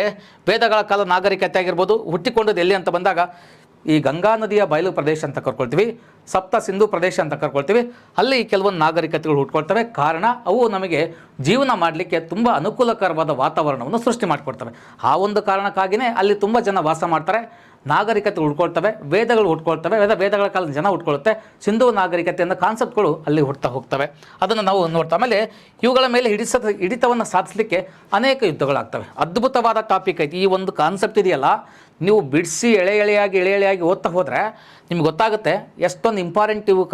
ವೇದಗಳ ಕಾಲ ನಾಗರಿಕತೆ ಆಗಿರ್ಬೋದು. ಹುಟ್ಟಿಕೊಂಡದ್ದು ಎಲ್ಲಿ ಅಂತ ಬಂದಾಗ ಈ ಗಂಗಾ ನದಿಯ ಬಯಲು ಪ್ರದೇಶ ಅಂತ ಕರ್ಕೊಳ್ತೀವಿ, ಸಪ್ತ ಸಿಂಧು ಪ್ರದೇಶ ಅಂತ ಕರ್ಕೊಳ್ತೀವಿ. ಅಲ್ಲಿ ಕೆಲವೊಂದು ನಾಗರಿಕತೆಗಳು ಹುಟ್ಕೊಳ್ತವೆ. ಕಾರಣ ಅವು ನಮಗೆ ಜೀವನ ಮಾಡಲಿಕ್ಕೆ ತುಂಬ ಅನುಕೂಲಕರವಾದ ವಾತಾವರಣವನ್ನು ಸೃಷ್ಟಿ ಮಾಡಿಕೊಡ್ತವೆ. ಆ ಒಂದು ಕಾರಣಕ್ಕಾಗಿಯೇ ಅಲ್ಲಿ ತುಂಬ ಜನ ವಾಸ ಮಾಡ್ತಾರೆ, ನಾಗರಿಕತೆ ಹುಟ್ಕೊಳ್ತವೆ, ವೇದಗಳು ಹುಟ್ಕೊಳ್ತವೆ, ವೇದಗಳ ಕಾಲದ ಜನ ಹುಟ್ಕೊಳ್ಳುತ್ತೆ. ಸಿಂಧು ನಾಗರಿಕತೆ ಅನ್ನೋ ಕಾನ್ಸೆಪ್ಟ್ಗಳು ಅಲ್ಲಿ ಹುಡ್ತಾ ಹೋಗ್ತವೆ. ಅದನ್ನು ನಾವು ನೋಡ್ತಾ ಆಮೇಲೆ ಇವುಗಳ ಮೇಲೆ ಹಿಡಿತವನ್ನು ಸಾಧಿಸಲಿಕ್ಕೆ ಅನೇಕ ಯುದ್ಧಗಳಾಗ್ತವೆ. ಅದ್ಭುತವಾದ ಟಾಪಿಕ್ ಐತಿ. ಈ ಒಂದು ಕಾನ್ಸೆಪ್ಟ್ ಇದೆಯಲ್ಲ, ನೀವು ಬಿಡಿಸಿ ಎಳೆಯಾಗಿ ಓದ್ತಾ ಹೋದರೆ ನಿಮ್ಗೆ ಗೊತ್ತಾಗುತ್ತೆ ಎಷ್ಟೊಂದು ಇಂಪಾರ್ಟೆಂಟ್ ಇವು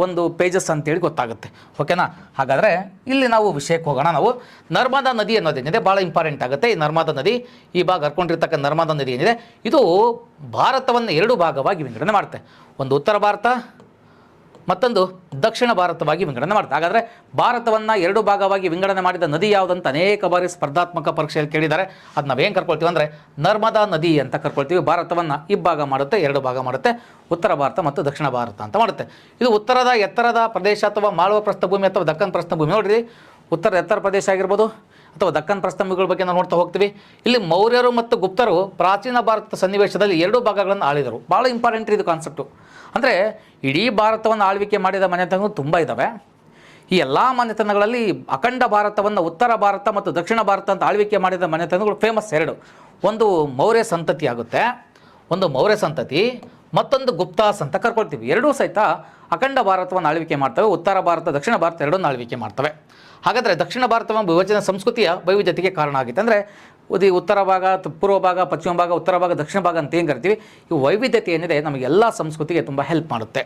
ಒಂದು ಪೇಜಸ್ ಅಂತೇಳಿ ಗೊತ್ತಾಗುತ್ತೆ. ಓಕೆನಾ? ಹಾಗಾದರೆ ಇಲ್ಲಿ ನಾವು ವಿಷಯಕ್ಕೆ ಹೋಗೋಣ. ನಾವು ನರ್ಮದಾ ನದಿ ಅನ್ನೋದೇನಿದೆ ಭಾಳ ಇಂಪಾರ್ಟೆಂಟ್ ಆಗುತ್ತೆ. ಈ ನರ್ಮದಾ ನದಿ, ಈ ಭಾಗ ಹರ್ಕೊಂಡಿರ್ತಕ್ಕಂಥ ನರ್ಮದಾ ನದಿ ಏನಿದೆ ಇದು ಭಾರತವನ್ನು 2 ಭಾಗವಾಗಿ ವಿಂಗಡಣೆ ಮಾಡುತ್ತೆ. ಒಂದು ಉತ್ತರ ಭಾರತ, ಮತ್ತೊಂದು ದಕ್ಷಿಣ ಭಾರತವಾಗಿ ವಿಂಗಡಣೆ ಮಾಡ್ತಾರೆ. ಹಾಗಾದರೆ ಭಾರತವನ್ನು 2 ಭಾಗವಾಗಿ ವಿಂಗಡಣೆ ಮಾಡಿದ ನದಿ ಯಾವುದಂತ ಅನೇಕ ಬಾರಿ ಸ್ಪರ್ಧಾತ್ಮಕ ಪರೀಕ್ಷೆಯಲ್ಲಿ ಕೇಳಿದ್ದಾರೆ. ಅದು ನಾವೇನು ಕರ್ಕೊಳ್ತೀವಿ ಅಂದರೆ ನರ್ಮದಾ ನದಿ ಅಂತ ಕರ್ಕೊಳ್ತೀವಿ. ಭಾರತವನ್ನು ಇಬ್ಬಾಗ ಮಾಡುತ್ತೆ, 2 ಭಾಗ ಮಾಡುತ್ತೆ, ಉತ್ತರ ಭಾರತ ಮತ್ತು ದಕ್ಷಿಣ ಭಾರತ ಅಂತ ಮಾಡುತ್ತೆ. ಇದು ಉತ್ತರದ ಎತ್ತರದ ಪ್ರದೇಶ ಅಥವಾ ಮಾಳವ ಪ್ರಸ್ಥಭೂಮಿ ಅಥವಾ ದಕ್ಕನ್ ಪ್ರಸ್ಥಭೂಮಿ. ನೋಡಿರಿ, ಉತ್ತರದ ಎತ್ತರ ಪ್ರದೇಶ ಆಗಿರ್ಬೋದು ಅಥವಾ ದಕ್ಕನ್ ಪ್ರಸ್ಥಭೂಮಿಗಳ ಬಗ್ಗೆ ನಾವು ನೋಡ್ತಾ ಹೋಗ್ತೀವಿ. ಇಲ್ಲಿ ಮೌರ್ಯರು ಮತ್ತು ಗುಪ್ತರು ಪ್ರಾಚೀನ ಭಾರತದ ಸನ್ನಿವೇಶದಲ್ಲಿ 2 ಭಾಗಗಳನ್ನು ಆಳಿದರು. ಭಾಳ ಇಂಪಾರ್ಟೆಂಟ್ ಇದು ಕಾನ್ಸೆಪ್ಟು. ಅಂದರೆ ಇಡೀ ಭಾರತವನ್ನು ಆಳ್ವಿಕೆ ಮಾಡಿದ ಮನೆತನಗಳು ತುಂಬ ಇದ್ದಾವೆ. ಈ ಎಲ್ಲ ಮನೆತನಗಳಲ್ಲಿ ಅಖಂಡ ಭಾರತವನ್ನು ಉತ್ತರ ಭಾರತ ಮತ್ತು ದಕ್ಷಿಣ ಭಾರತ ಅಂತ ಆಳ್ವಿಕೆ ಮಾಡಿದ ಮನೆತನಗಳು ಫೇಮಸ್ 2. ಒಂದು ಮೌರ್ಯ ಸಂತತಿ ಆಗುತ್ತೆ, ಒಂದು ಮೌರ್ಯ ಸಂತತಿ, ಮತ್ತೊಂದು ಗುಪ್ತಾಸ್ ಅಂತ ಕರ್ಕೊಳ್ತೀವಿ. 2 ಸಹಿತ ಅಖಂಡ ಭಾರತವನ್ನು ಆಳ್ವಿಕೆ ಮಾಡ್ತವೆ. ಉತ್ತರ ಭಾರತ ದಕ್ಷಿಣ ಭಾರತ 2 ಆಳ್ವಿಕೆ ಮಾಡ್ತವೆ. ಹಾಗಾದರೆ ದಕ್ಷಿಣ ಭಾರತವನ್ನು ವಿಭಜನೆ ಸಂಸ್ಕೃತಿಯ ವೈವಿಧ್ಯತೆಗೆ ಕಾರಣ ಆಗಿತ್ತು. ಅಂದರೆ ಉತ್ತರ ಭಾಗ, ಪೂರ್ವ ಭಾಗ, ಪಶ್ಚಿಮ ಭಾಗ, ಉತ್ತರ ಭಾಗ, ದಕ್ಷಿಣ ಭಾಗ ಅಂತ ಏನು ಕರಿತೀವಿ, ಈ ವೈವಿಧ್ಯತೆ ಏನಿದೆ ನಮಗೆಲ್ಲ ಸಂಸ್ಕೃತಿಗೆ ತುಂಬ ಹೆಲ್ಪ್ ಮಾಡುತ್ತೆ.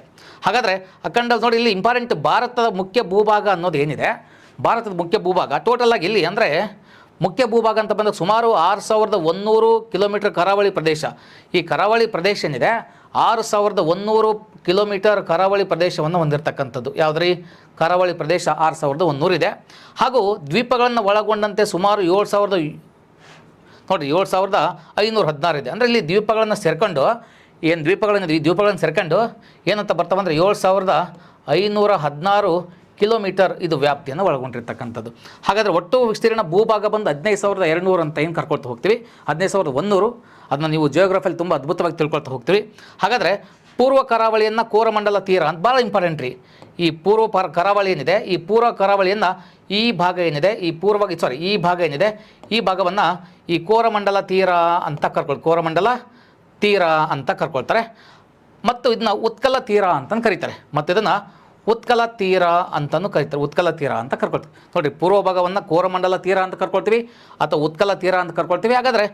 ಹಾಗಾದರೆ ಅಖಂಡ ನೋಡಿ, ಇಲ್ಲಿ ಇಂಪಾರ್ಟೆಂಟ್ ಭಾರತದ ಮುಖ್ಯ ಭೂಭಾಗ ಅನ್ನೋದು ಏನಿದೆ, ಭಾರತದ ಮುಖ್ಯ ಭೂಭಾಗ ಟೋಟಲಾಗಿ ಇಲ್ಲಿ ಅಂದರೆ ಮುಖ್ಯ ಭೂಭಾಗ ಅಂತ ಬಂದಾಗ ಸುಮಾರು 6100 ಕಿಲೋಮೀಟರ್ ಕರಾವಳಿ ಪ್ರದೇಶ. ಈ ಕರಾವಳಿ ಪ್ರದೇಶ ಏನಿದೆ 6100 ಕಿಲೋಮೀಟರ್ ಕರಾವಳಿ ಪ್ರದೇಶವನ್ನು ಹೊಂದಿರತಕ್ಕಂಥದ್ದು. ಯಾವುದ್ರಿ ಕರಾವಳಿ ಪ್ರದೇಶ 6100 ಇದೆ. ಹಾಗೂ ದ್ವೀಪಗಳನ್ನು ಒಳಗೊಂಡಂತೆ ಸುಮಾರು 7516 ಇದೆ. ಅಂದರೆ ಇಲ್ಲಿ ದ್ವೀಪಗಳನ್ನು ಸೇರ್ಕೊಂಡು ಏನು ದ್ವೀಪಗಳೇನಿದೆ, ಈ ದ್ವೀಪಗಳನ್ನು ಸೇರ್ಕೊಂಡು ಏನಂತ ಬರ್ತಾವೆ ಅಂದರೆ 7516 ಕಿಲೋಮೀಟರ್ ಇದು ವ್ಯಾಪ್ತಿಯನ್ನು ಒಳಗೊಂಡಿರ್ತಕ್ಕಂಥದ್ದು. ಹಾಗಾದರೆ ಒಟ್ಟು ವಿಸ್ತೀರ್ಣ ಭೂಭಾಗ ಬಂದು 15200 ಅಂತ ಏನು ಕರ್ಕೊಳ್ತಾ ಹೋಗ್ತೀವಿ, 15100. ಅದನ್ನು ನೀವು ಜಿಯೋಗ್ರಫಿಯಲ್ಲಿ ತುಂಬ ಅದ್ಭುತವಾಗಿ ತಿಳ್ಕೊಳ್ತಾ ಹೋಗ್ತೀವಿ. ಹಾಗಾದರೆ ಪೂರ್ವ ಕರಾವಳಿಯನ್ನು ಕೋರಮಂಡಲ ತೀರ ಅಂತ ಭಾಳ ಇಂಪಾರ್ಟೆಂಟ್ ರೀ. ಈ ಕರಾವಳಿ ಏನಿದೆ, ಈ ಪೂರ್ವ ಕರಾವಳಿಯನ್ನು ಈ ಭಾಗ ಏನಿದೆ, ಈ ಭಾಗ ಏನಿದೆ, ಈ ಭಾಗವನ್ನು ಈ ಕೋರಮಂಡಲ ತೀರ ಅಂತ ಕೋರಮಂಡಲ ತೀರ ಅಂತ ಕರ್ಕೊಳ್ತಾರೆ. ಮತ್ತು ಇದನ್ನ ಉತ್ಕಲ ತೀರ ಅಂತಲೂ ಕರೀತಾರೆ. ಮತ್ತು ಇದನ್ನು ಉತ್ಕಲ ತೀರ ಅಂತಲೂ ಕರೀತಾರೆ. ಉತ್ಕಲ ತೀರ ಅಂತ ಕರ್ಕೊಳ್ತೀವಿ. ನೋಡಿ, ಪೂರ್ವ ಭಾಗವನ್ನು ಕೋರಮಂಡಲ ತೀರ ಅಂತ ಕರ್ಕೊಳ್ತೀವಿ ಅಥವಾ ಉತ್ಕಲ ತೀರ ಅಂತ ಕರ್ಕೊಳ್ತೀವಿ. ಹಾಗಾದರೆ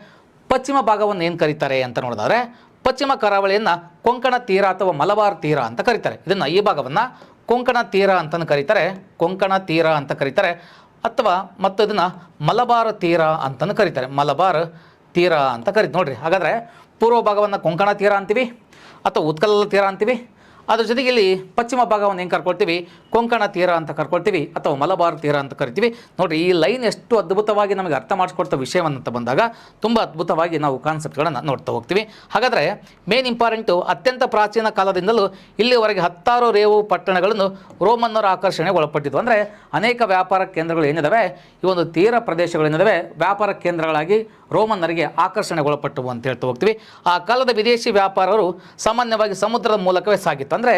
ಪಶ್ಚಿಮ ಭಾಗವನ್ನು ಏನು ಕರೀತಾರೆ ಅಂತ ನೋಡಿದ್ರೆ, ಪಶ್ಚಿಮ ಕರಾವಳಿಯನ್ನು ಕೊಂಕಣ ತೀರ ಅಥವಾ ಮಲಬಾರ್ ತೀರ ಅಂತ ಕರೀತಾರೆ. ಇದನ್ನು ಈ ಭಾಗವನ್ನು ಕೊಂಕಣ ತೀರ ಅಂತಲೂ ಕರೀತಾರೆ, ಕೊಂಕಣ ತೀರ ಅಂತ ಕರೀತಾರೆ. ಅಥವಾ ಮತ್ತು ಇದನ್ನು ಮಲಬಾರ್ ತೀರ ಅಂತಲೂ ಕರೀತಾರೆ, ಮಲಬಾರ್ ತೀರ ಅಂತ ಕರೀತಾರೆ. ನೋಡಿರಿ, ಹಾಗಾದರೆ ಪೂರ್ವ ಭಾಗವನ್ನು ಕೊಂಕಣ ತೀರ ಅಂತೀವಿ ಅಥವಾ ಉತ್ಕಲ ತೀರ ಅಂತೀವಿ. ಅದ್ರ ಜೊತೆಗೆ ಇಲ್ಲಿ ಪಶ್ಚಿಮ ಭಾಗವನ್ನು ಏನು ಕರ್ಕೊಳ್ತೀವಿ, ಕೊಂಕಣ ತೀರ ಅಂತ ಕರ್ಕೊಳ್ತೀವಿ ಅಥವಾ ಮಲಬಾರ್ ತೀರ ಅಂತ ಕರಿತೀವಿ. ನೋಡಿರಿ, ಈ ಲೈನ್ ಎಷ್ಟು ಅದ್ಭುತವಾಗಿ ನಮಗೆ ಅರ್ಥ ಮಾಡಿಸ್ಕೊಡ್ತಾ ವಿಷಯವನ್ನಂತ ಬಂದಾಗ ತುಂಬ ಅದ್ಭುತವಾಗಿ ನಾವು ಕಾನ್ಸೆಪ್ಟ್ಗಳನ್ನು ನೋಡ್ತಾ ಹೋಗ್ತೀವಿ. ಹಾಗಾದರೆ ಮೇನ್ ಇಂಪಾರ್ಟೆಂಟು, ಅತ್ಯಂತ ಪ್ರಾಚೀನ ಕಾಲದಿಂದಲೂ ಇಲ್ಲಿವರೆಗೆ 10 ರೇವು ಪಟ್ಟಣಗಳನ್ನು ರೋಮನ್ನರ ಆಕರ್ಷಣೆಗೆ ಒಳಪಟ್ಟಿದ್ವು. ಅಂದರೆ ಅನೇಕ ವ್ಯಾಪಾರ ಕೇಂದ್ರಗಳು ಏನಿದ್ದಾವೆ, ಈ ಒಂದು ತೀರ ಪ್ರದೇಶಗಳೇನಿದ್ದಾವೆ ವ್ಯಾಪಾರ ಕೇಂದ್ರಗಳಾಗಿ ರೋಮನ್ನರಿಗೆ ಆಕರ್ಷಣೆಗೊಳಪಟ್ಟವು ಅಂತ ಹೇಳ್ತಾ ಹೋಗ್ತೀವಿ. ಆ ಕಾಲದ ವಿದೇಶಿ ವ್ಯಾಪಾರರು ಸಾಮಾನ್ಯವಾಗಿ ಸಮುದ್ರದ ಮೂಲಕವೇ ಸಾಗಿತ್ತು. ಅಂದರೆ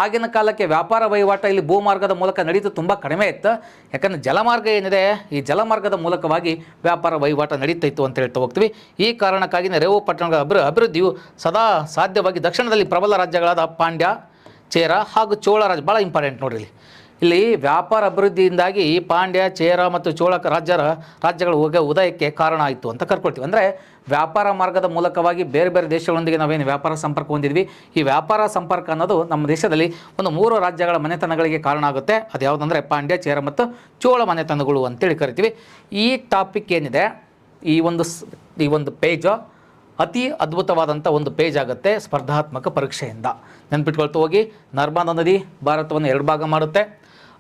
ಆಗಿನ ಕಾಲಕ್ಕೆ ವ್ಯಾಪಾರ ವಹಿವಾಟ ಇಲ್ಲಿ ಭೂಮಾರ್ಗದ ಮೂಲಕ ನಡೀತು ತುಂಬ ಕಡಿಮೆ ಇತ್ತು. ಯಾಕಂದರೆ ಜಲಮಾರ್ಗ ಏನಿದೆ, ಈ ಜಲಮಾರ್ಗದ ಮೂಲಕವಾಗಿ ವ್ಯಾಪಾರ ವಹಿವಾಟ ನಡೀತಾ ಇತ್ತು ಅಂತ ಹೇಳ್ತಾ ಹೋಗ್ತೀವಿ. ಈ ಕಾರಣಕ್ಕಾಗಿಯೇ ರೇವು ಪಟ್ಟಣಗಳ ಅಭಿವೃದ್ಧಿಯು ಸದಾ ಸಾಧ್ಯವಾಗಿ ದಕ್ಷಿಣದಲ್ಲಿ ಪ್ರಬಲ ರಾಜ್ಯಗಳಾದ ಪಾಂಡ್ಯ, ಚೇರ ಹಾಗೂ ಚೋಳ ರಾಜ್ಯ ಭಾಳ ಇಂಪಾರ್ಟೆಂಟ್ ನೋಡ್ರಿ. ಇಲ್ಲಿ ವ್ಯಾಪಾರ ಅಭಿವೃದ್ಧಿಯಿಂದಾಗಿ ಪಾಂಡ್ಯ, ಚೇರ ಮತ್ತು ಚೋಳ ರಾಜ್ಯಗಳ ಉದಯಕ್ಕೆ ಕಾರಣ ಆಯಿತು ಅಂತ ಕರ್ಕೊಳ್ತೀವಿ. ಅಂದರೆ ವ್ಯಾಪಾರ ಮಾರ್ಗದ ಮೂಲಕವಾಗಿ ಬೇರೆ ಬೇರೆ ದೇಶಗಳೊಂದಿಗೆ ನಾವೇನು ವ್ಯಾಪಾರ ಸಂಪರ್ಕ ಹೊಂದಿದ್ವಿ, ಈ ವ್ಯಾಪಾರ ಸಂಪರ್ಕ ಅನ್ನೋದು ನಮ್ಮ ದೇಶದಲ್ಲಿ ಒಂದು 3 ರಾಜ್ಯಗಳ ಮನೆತನಗಳಿಗೆ ಕಾರಣ ಆಗುತ್ತೆ. ಅದು ಯಾವುದಂದರೆ ಪಾಂಡ್ಯ, ಚೇರ ಮತ್ತು ಚೋಳ ಮನೆತನಗಳು ಅಂತೇಳಿ ಕರಿತೀವಿ. ಈ ಟಾಪಿಕ್ ಏನಿದೆ, ಈ ಒಂದು ಪೇಜು ಅತಿ ಅದ್ಭುತವಾದಂಥ ಒಂದು ಪೇಜ್ ಆಗುತ್ತೆ ಸ್ಪರ್ಧಾತ್ಮಕ ಪರೀಕ್ಷೆಯಿಂದ. ನೆನ್ಪಿಟ್ಕೊಳ್ತಾ ಹೋಗಿ. ನರ್ಮದಾ ನದಿ ಭಾರತವನ್ನು 2 ಭಾಗ ಮಾಡುತ್ತೆ.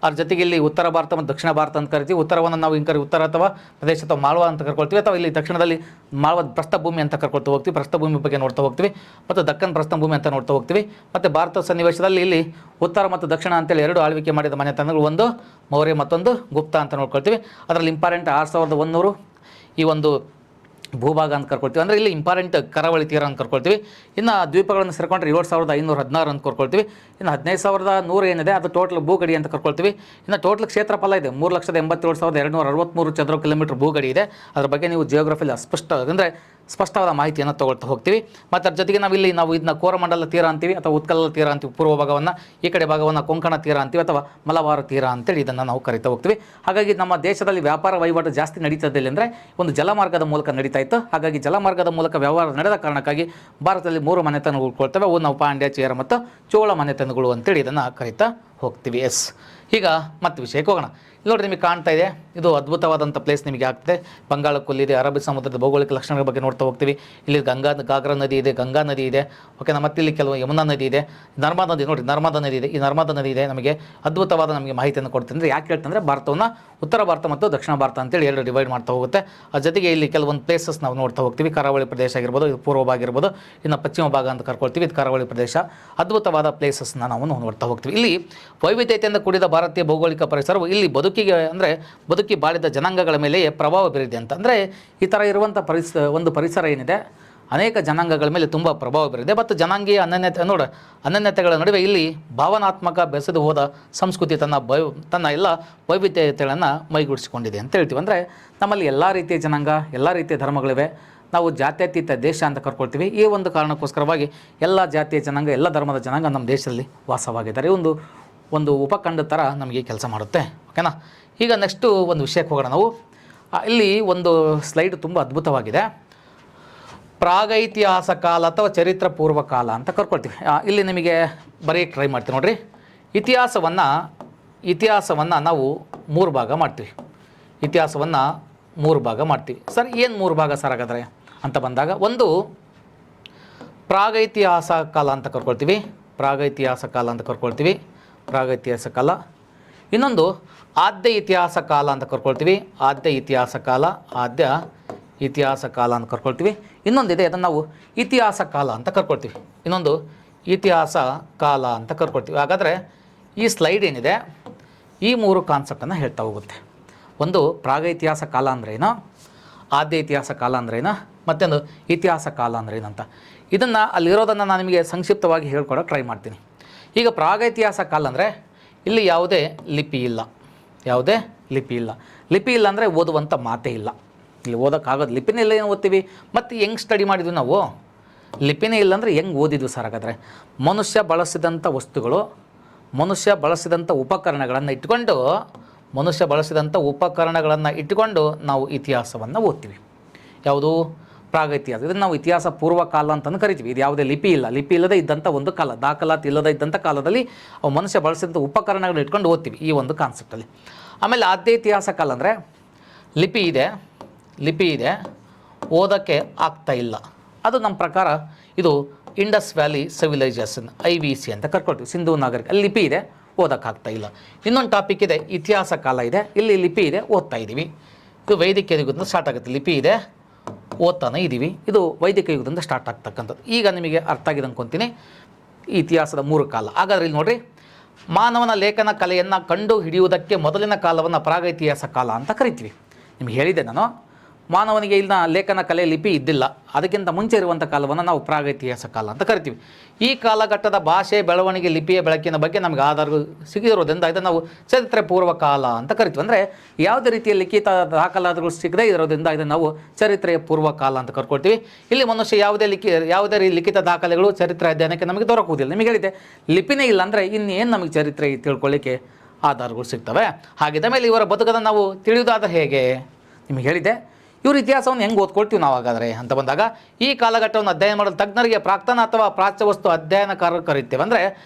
ಅದ್ರ ಜೊತೆಗೆ ಇಲ್ಲಿ ಉತ್ತರ ಭಾರತ ಮತ್ತು ದಕ್ಷಿಣ ಭಾರತ ಅಂತ ಕರಿತೀವಿ. ಉತ್ತರವನ್ನು ನಾವು ಉತ್ತರ ಅಥವಾ ಪ್ರದೇಶ ಅಥವಾ ಮಾಳ್ವಾ ಅಂತ ಕರ್ಕೊಳ್ತೀವಿ, ಅಥವಾ ಇಲ್ಲಿ ದಕ್ಷಿಣದಲ್ಲಿ ಮಾಳ್ವಾ ಪ್ರಸ್ಥಭೂಮಿ ಅಂತ ಕರ್ಕೊಳ್ತಾ ಹೋಗ್ತೀವಿ. ಪ್ರಸ್ಥಭೂಮಿ ಬಗ್ಗೆ ನೋಡ್ತಾ ಹೋಗ್ತೀವಿ, ಮತ್ತು ದಕ್ಕನ್ ಪ್ರಸ್ಥಭೂಮಿ ಅಂತ ನೋಡ್ತಾ ಹೋಗ್ತೀವಿ. ಮತ್ತು ಭಾರತ ಸನ್ನಿವೇಶದಲ್ಲಿ ಇಲ್ಲಿ ಉತ್ತರ ಮತ್ತು ದಕ್ಷಿಣ ಅಂತೇಳಿ 2 ಆಳ್ವಿಕೆ ಮಾಡಿದ ಮನೆತನಗಳು, ಒಂದು ಮೌರ್ಯ ಮತ್ತೊಂದು ಗುಪ್ತ ಅಂತ ನೋಡ್ಕೊಳ್ತೀವಿ. ಅದರಲ್ಲಿ ಇಂಪಾರ್ಟೆಂಟ್ 6100 ಈ ಒಂದು ಭೂಭಾಗ ಅಂತ ಕರ್ಕೊಳ್ತೀವಿ. ಅಂದರೆ ಇಲ್ಲಿ ಇಂಪಾರ್ಟೆಂಟ್ ಕರಾವಳಿ ತೀರ ಅಂತ ಕರ್ಕೊಳ್ತೀವಿ. ಇನ್ನು ದ್ವೀಪಗಳನ್ನು ಸೇರಿಕೊಂಡ್ರೆ 7516 ಅಂತ ಕರ್ಕೊಳ್ತೀವಿ. ಇನ್ನು 15100 ಏನಿದೆ ಅದು ಟೋಟಲ್ ಭೂಗಡಿ ಅಂತ ಕರ್ಕೊಳ್ತೀವಿ. ಇನ್ನು ಟೋಟಲ್ ಕ್ಷೇತ್ರಫಲ ಇದೆ 3,87,263 ಚದರ ಕಿಲೋಮೀಟರ್ ಭೂಗಡಿ ಇದೆ. ಅದ್ರ ಬಗ್ಗೆ ನೀವು ಜಿಯೋಗ್ರಫಿಲಿ ಸ್ಪಷ್ಟವಾದ ಮಾಹಿತಿಯನ್ನು ತೊಗೊಳ್ತಾ ಹೋಗ್ತೀವಿ. ಮತ್ತು ಅದ್ರ ಜೊತೆಗೆ ನಾವು ಇದನ್ನ ಕೋರಮಂಡಲ ತೀರ ಅಂತೀವಿ, ಅಥವಾ ಉತ್ಕಲ ತೀರ ಅಂತೀವಿ ಪೂರ್ವ ಭಾಗವನ್ನು, ಈ ಕಡೆ ಭಾಗವನ್ನು ಕೊಂಕಣ ತೀರ ಅಂತೀವಿ, ಅಥವಾ ಮಲಬಾರ ತೀರ ಅಂತೇಳಿ ಇದನ್ನು ನಾವು ಕರಿತಾ ಹೋಗ್ತೀವಿ. ಹಾಗಾಗಿ ನಮ್ಮ ದೇಶದಲ್ಲಿ ವ್ಯಾಪಾರ ವಹಿವಾಟು ಜಾಸ್ತಿ ನಡೀತದಿಲ್ಲ ಅಂದರೆ ಒಂದು ಜಲಮಾರ್ಗದ ಮೂಲಕ ನಡೀತಾ ಇತ್ತು. ಹಾಗಾಗಿ ಜಲಮಾರ್ಗದ ಮೂಲಕ ವ್ಯವಹಾರ ನಡೆದ ಕಾರಣಕ್ಕಾಗಿ ಭಾರತದಲ್ಲಿ 3 ಮನೆತನಗಳು ಉಳ್ಕೊಳ್ತವೆ. ಅವು ನಾವು ಪಾಂಡ್ಯ, ಚೇರ ಮತ್ತು ಚೋಳ ಮನೆತನಗಳು ಅಂತೇಳಿ ಇದನ್ನು ಕರಿತಾ ಹೋಗ್ತೀವಿ. ಈಗ ಮತ್ತೆ ವಿಷಯಕ್ಕೆ ಹೋಗೋಣ. ಇಲ್ಲಿ ನೋಡಿರಿ, ನಿಮಗೆ ಕಾಣ್ತಾ ಇದೆ, ಇದು ಅದ್ಭುತವಾದಂಥ ಪ್ಲೇಸ್ ನಿಮಗೆ ಆಗ್ತದೆ. ಬಂಗಾಳ ಕೊಲ್ಲಿದೆ, ಅರಬ್ಬಿ ಸಮುದ್ರದ ಭೌಗೋಳಿಕ ಲಕ್ಷಣಗಳ ಬಗ್ಗೆ ನೋಡ್ತಾ ಹೋಗ್ತೀವಿ. ಇಲ್ಲಿ ಗಾಗ್ರಾ ನದಿ ಇದೆ, ಗಂಗಾ ನದಿ ಇದೆ, ಓಕೆನಾ. ಮತ್ತು ಇಲ್ಲಿ ಕೆಲವು ಯಮುನಾ ನದಿ ಇದೆ, ನರ್ಮದಾ ನದಿ ನೋಡಿ, ನರ್ಮದಾ ನದಿ ಇದೆ. ಈ ನರ್ಮದಾ ನದಿ ಇದೆ, ನಮಗೆ ಅದ್ಭುತವಾದ ಮಾಹಿತಿಯನ್ನು ಕೊಡ್ತೀನಿ. ಅಂದರೆ ಯಾಕೆ ಹೇಳ್ತಂದರೆ ಭಾರತವನ್ನು ಉತ್ತರ ಭಾರತ ಮತ್ತು ದಕ್ಷಿಣ ಭಾರತ ಅಂತೇಳಿ 2 ಡಿವೈಡ್ ಮಾಡ್ತಾ ಹೋಗುತ್ತೆ. ಅದ್ರ ಜೊತೆಗೆ ಇಲ್ಲಿ ಕೆಲವೊಂದು ಪ್ಲೇಸಸ್ ನಾವು ನೋಡ್ತಾ ಹೋಗ್ತೀವಿ. ಕರಾವಳಿ ಪ್ರದೇಶ ಆಗಿರ್ಬೋದು, ಇದು ಪೂರ್ವ ಭಾಗ ಇರ್ಬೋದು, ಇನ್ನು ಪಶ್ಚಿಮ ಭಾಗ ಅಂತ ಕರ್ಕೊಳ್ತೀವಿ. ಇದು ಕರಾವಳಿ ಪ್ರದೇಶ. ಅದ್ಭುತವಾದ ಪ್ಲೇಸಸ್ನ ನಾವು ನೋಡ್ತಾ ಹೋಗ್ತೀವಿ. ಇಲ್ಲಿ ವೈವಿಧ್ಯತೆಯಿಂದ ಕೂಡಿದ ಭಾರತೀಯ ಭೌಗೋಳಿಕ ಪರಿಸರವು ಇಲ್ಲಿ ಬದುಕಿ ಬಾಳಿದ ಜನಾಂಗಗಳ ಮೇಲೆಯೇ ಪ್ರಭಾವ ಬೀರಿದೆ ಅಂತ. ಅಂದರೆ ಈ ಥರ ಇರುವಂಥ ಒಂದು ಪರಿಸರ ಏನಿದೆ, ಅನೇಕ ಜನಾಂಗಗಳ ಮೇಲೆ ತುಂಬ ಪ್ರಭಾವ ಬೀರಿದೆ. ಮತ್ತು ಜನಾಂಗೀಯ ಅನನ್ಯತೆಗಳ ನಡುವೆ ಇಲ್ಲಿ ಭಾವನಾತ್ಮಕ ಬೆಸೆದು ಹೋದ ಸಂಸ್ಕೃತಿ ತನ್ನ ಎಲ್ಲ ವೈವಿಧ್ಯತೆಗಳನ್ನು ಮೈಗೂಡಿಸಿಕೊಂಡಿದೆ ಅಂತ ಹೇಳ್ತೀವಿ. ಅಂದರೆ ನಮ್ಮಲ್ಲಿ ಎಲ್ಲ ರೀತಿಯ ಜನಾಂಗ, ಎಲ್ಲ ರೀತಿಯ ಧರ್ಮಗಳಿವೆ. ನಾವು ಜಾತ್ಯತೀತ ದೇಶ ಅಂತ ಕರ್ಕೊಳ್ತೀವಿ. ಈ ಒಂದು ಕಾರಣಕ್ಕೋಸ್ಕರವಾಗಿ ಎಲ್ಲ ಜಾತಿಯ ಜನಾಂಗ, ಎಲ್ಲ ಧರ್ಮದ ಜನಾಂಗ ನಮ್ಮ ದೇಶದಲ್ಲಿ ವಾಸವಾಗಿದ್ದಾರೆ. ಒಂದು ಉಪಖಂಡ ಥರ ನಮಗೆ ಕೆಲಸ ಮಾಡುತ್ತೆ, ಓಕೆನಾ. ಈಗ ನೆಕ್ಸ್ಟು ಒಂದು ವಿಷಯಕ್ಕೆ ಹೋಗೋಣ ನಾವು. ಇಲ್ಲಿ ಒಂದು ಸ್ಲೈಡ್ ತುಂಬ ಅದ್ಭುತವಾಗಿದೆ. ಪ್ರಾಗೈತಿಹಾಸ ಕಾಲ ಅಥವಾ ಚರಿತ್ರ ಪೂರ್ವ ಕಾಲ ಅಂತ ಕರ್ಕೊಳ್ತೀವಿ. ಇಲ್ಲಿ ನಿಮಗೆ ಬರೆಯೋಕ್ಕೆ ಟ್ರೈ ಮಾಡ್ತೀವಿ ನೋಡಿರಿ. ಇತಿಹಾಸವನ್ನು ನಾವು 3 ಭಾಗ ಮಾಡ್ತೀವಿ. ಇತಿಹಾಸವನ್ನು 3 ಭಾಗ ಮಾಡ್ತೀವಿ. ಸರ್, ಏನು 3 ಭಾಗ ಸರ್ ಹಾಗಾದರೆ ಅಂತ ಬಂದಾಗ, ಒಂದು ಪ್ರಾಗೈತಿಹಾಸ ಕಾಲ ಅಂತ ಕರ್ಕೊಳ್ತೀವಿ. ಪ್ರಾಗೈತಿಹಾಸ ಕಾಲ. ಇನ್ನೊಂದು ಆದ್ಯ ಇತಿಹಾಸ ಕಾಲ ಅಂತ ಕರ್ಕೊಳ್ತೀವಿ. ಆದ್ಯ ಇತಿಹಾಸ ಕಾಲ ಅಂತ ಕರ್ಕೊಳ್ತೀವಿ. ಇನ್ನೊಂದಿದೆ, ಅದನ್ನು ನಾವು ಇತಿಹಾಸ ಕಾಲ ಅಂತ ಕರ್ಕೊಳ್ತೀವಿ. ಹಾಗಾದರೆ ಈ ಸ್ಲೈಡ್ ಏನಿದೆ, ಈ 3 ಕಾನ್ಸೆಪ್ಟನ್ನು ಹೇಳ್ತಾ ಹೋಗುತ್ತೆ. ಒಂದು ಪ್ರಾಗೈತಿಹಾಸ ಕಾಲ ಅಂದ್ರೇನು, ಆದ್ಯ ಇತಿಹಾಸ ಕಾಲ ಅಂದ್ರೇನು, ಮತ್ತೊಂದು ಇತಿಹಾಸ ಕಾಲ ಅಂದ್ರೇನು ಅಂತ. ಇದನ್ನು ಅಲ್ಲಿರೋದನ್ನು ನಾನು ನಿಮಗೆ ಸಂಕ್ಷಿಪ್ತವಾಗಿ ಹೇಳ್ಕೊಡೋಕೆ ಟ್ರೈ ಮಾಡ್ತೀನಿ. ಈಗ ಪ್ರಾಗೈತಿಹಾಸ ಕಾಲ ಅಂದರೆ ಇಲ್ಲಿ ಯಾವುದೇ ಲಿಪಿ ಇಲ್ಲ. ಲಿಪಿ ಇಲ್ಲ ಅಂದರೆ ಓದುವಂಥ ಮಾತೇ ಇಲ್ಲ. ಇಲ್ಲಿ ಓದೋಕ್ಕಾಗೋದು, ಲಿಪಿನೇ ಇಲ್ಲ, ಏನು ಓದ್ತೀವಿ? ಮತ್ತು ಹೆಂಗೆ ಸ್ಟಡಿ ಮಾಡಿದ್ವಿ ನಾವು? ಲಿಪಿನೇ ಇಲ್ಲ ಅಂದರೆ ಹೆಂಗೆ ಓದಿದ್ವಿ ಸರ್ ಹಾಗಾದರೆ? ಮನುಷ್ಯ ಬಳಸಿದಂಥ ವಸ್ತುಗಳು, ಮನುಷ್ಯ ಬಳಸಿದಂಥ ಉಪಕರಣಗಳನ್ನು ಇಟ್ಟುಕೊಂಡು ನಾವು ಇತಿಹಾಸವನ್ನು ಓದ್ತೀವಿ. ಯಾವುದು? ಪ್ರಾಗೈತಿಹಾಸ. ಇದನ್ನು ನಾವು ಇತಿಹಾಸ ಪೂರ್ವ ಕಾಲ ಅಂತಲೂ ಕರಿತೀವಿ. ಇದು ಯಾವುದೇ ಲಿಪಿ ಇಲ್ಲದೇ ಇದ್ದಂಥ ಒಂದು ಕಾಲ, ದಾಖಲಾತಿ ಇಲ್ಲದೇ ಇದ್ದಂಥ ಕಾಲದಲ್ಲಿ ಅವು ಮನುಷ್ಯ ಬಳಸಿದಂಥ ಉಪಕರಣಗಳನ್ನ ಇಟ್ಕೊಂಡು ಓದ್ತೀವಿ, ಈ ಒಂದು ಕಾನ್ಸೆಪ್ಟಲ್ಲಿ. ಆಮೇಲೆ ಆದ್ಯ ಇತಿಹಾಸ ಕಾಲ ಅಂದರೆ ಲಿಪಿ ಇದೆ, ಓದೋಕ್ಕೆ ಆಗ್ತಾ ಇಲ್ಲ. ಅದು ನಮ್ಮ ಪ್ರಕಾರ ಇದು ಇಂಡಸ್ ವ್ಯಾಲಿ ಸಿವಿಲೈಸೇಷನ್, IVC ಅಂತ ಕರ್ಕೊಳ್ತೀವಿ. ಸಿಂಧೂ ನಾಗರಿಕ, ಅಲ್ಲಿ ಲಿಪಿ ಇದೆ, ಓದೋಕ್ಕಾಗ್ತಾ ಇಲ್ಲ. ಇನ್ನೊಂದು ಟಾಪಿಕ್ ಇದೆ, ಇತಿಹಾಸ ಕಾಲ ಇದೆ, ಇಲ್ಲಿ ಲಿಪಿ ಇದೆ, ಓದ್ತಾ ಇದ್ದೀವಿ. ಇದು ವೈದಿಕ ಯುಗದಿಂದ ಸ್ಟಾರ್ಟ್ ಆಗುತ್ತೆ. ಲಿಪಿ ಇದೆ, ಓದ್ತಾನೆ ಇದ್ದೀವಿ. ಇದು ವೈದಿಕ ಯುಗದಿಂದ ಸ್ಟಾರ್ಟ್ ಆಗ್ತಕ್ಕಂಥದ್ದು. ಈಗ ನಿಮಗೆ ಅರ್ಥ ಆಗಿದೆ ಅಂದ್ಕೊತೀನಿ ಈ ಇತಿಹಾಸದ 3 ಕಾಲ. ಹಾಗಾದರೆ ಇಲ್ಲಿ ನೋಡಿರಿ, ಮಾನವನ ಲೇಖನ ಕಲೆಯನ್ನು ಕಂಡು ಹಿಡಿಯುವುದಕ್ಕೆ ಮೊದಲಿನ ಕಾಲವನ್ನು ಪ್ರಾಗೈತಿಹಾಸ ಕಾಲ ಅಂತ ಕರಿತೀವಿ. ನಿಮ್ಗೆ ಹೇಳಿದೆ ನಾನು, ಮಾನವನಿಗೆ ಇಲ್ಲಿನ ಲೇಖನ ಕಲೆ ಲಿಪಿ ಇದ್ದಿಲ್ಲ. ಅದಕ್ಕಿಂತ ಮುಂಚೆ ಇರುವಂಥ ಕಾಲವನ್ನು ನಾವು ಪ್ರಾಗೈತಿಹಾಸಿಕ ಕಾಲ ಅಂತ ಕರಿತೀವಿ. ಈ ಕಾಲಘಟ್ಟದ ಭಾಷೆ ಬೆಳವಣಿಗೆ ಲಿಪಿಯ ಬೆಳಕಿನ ಬಗ್ಗೆ ನಮಗೆ ಆಧಾರಗಳು ಸಿಗಿರೋದ್ರಿಂದ ಇದನ್ನು ನಾವು ಚರಿತ್ರೆ ಪೂರ್ವ ಕಾಲ ಅಂತ ಕರಿತೀವಿ. ಅಂದರೆ ಯಾವುದೇ ರೀತಿಯ ಲಿಖಿತ ದಾಖಲಾತಿಗಳು ಸಿಗದೇ ಇರೋದ್ರಿಂದ ಇದನ್ನು ನಾವು ಚರಿತ್ರೆಯ ಪೂರ್ವ ಕಾಲ ಅಂತ ಕರ್ಕೊಳ್ತೀವಿ. ಇಲ್ಲಿ ಮನುಷ್ಯ ಯಾವುದೇ ಲಿಖಿತ ದಾಖಲೆಗಳು ಚರಿತ್ರೆ ಅಧ್ಯಯನಕ್ಕೆ ನಮಗೆ ದೊರಕುವುದಿಲ್ಲ. ನಿಮಗೆ ಹೇಳಿದೆ ಲಿಪಿನೇ ಇಲ್ಲ ಅಂದರೆ ಇನ್ನೇನು ನಮಗೆ ಚರಿತ್ರೆ ತಿಳ್ಕೊಳ್ಳಿಕ್ಕೆ ಆಧಾರಗಳು ಸಿಗ್ತವೆ. ಹಾಗಿದ್ದ ಮೇಲೆ ಇವರ ಬದುಕನ್ನು ನಾವು ತಿಳಿಯೋದಾದ್ರೆ ಹೇಗೆ? ನಿಮಗೆ ಹೇಳಿದೆ ಇವ್ರ ಇತಿಹಾಸವನ್ನು ಹೆಂಗೆ ಓದ್ಕೊಳ್ತೀವಿ ನಾವು ಹಾಗಾದರೆ ಅಂತ ಬಂದಾಗ, ಈ ಕಾಲಘಟ್ಟವನ್ನು ಅಧ್ಯಯನ ಮಾಡಲು ತಜ್ಞರಿಗೆ ಪ್ರಾಕ್ತನ ಅಥವಾ ಪ್ರಾಚ್ಯವಸ್ತು ಅಧ್ಯಯನಕಾರರು ಕರಿತೇವೆ. ಅಂದರೆ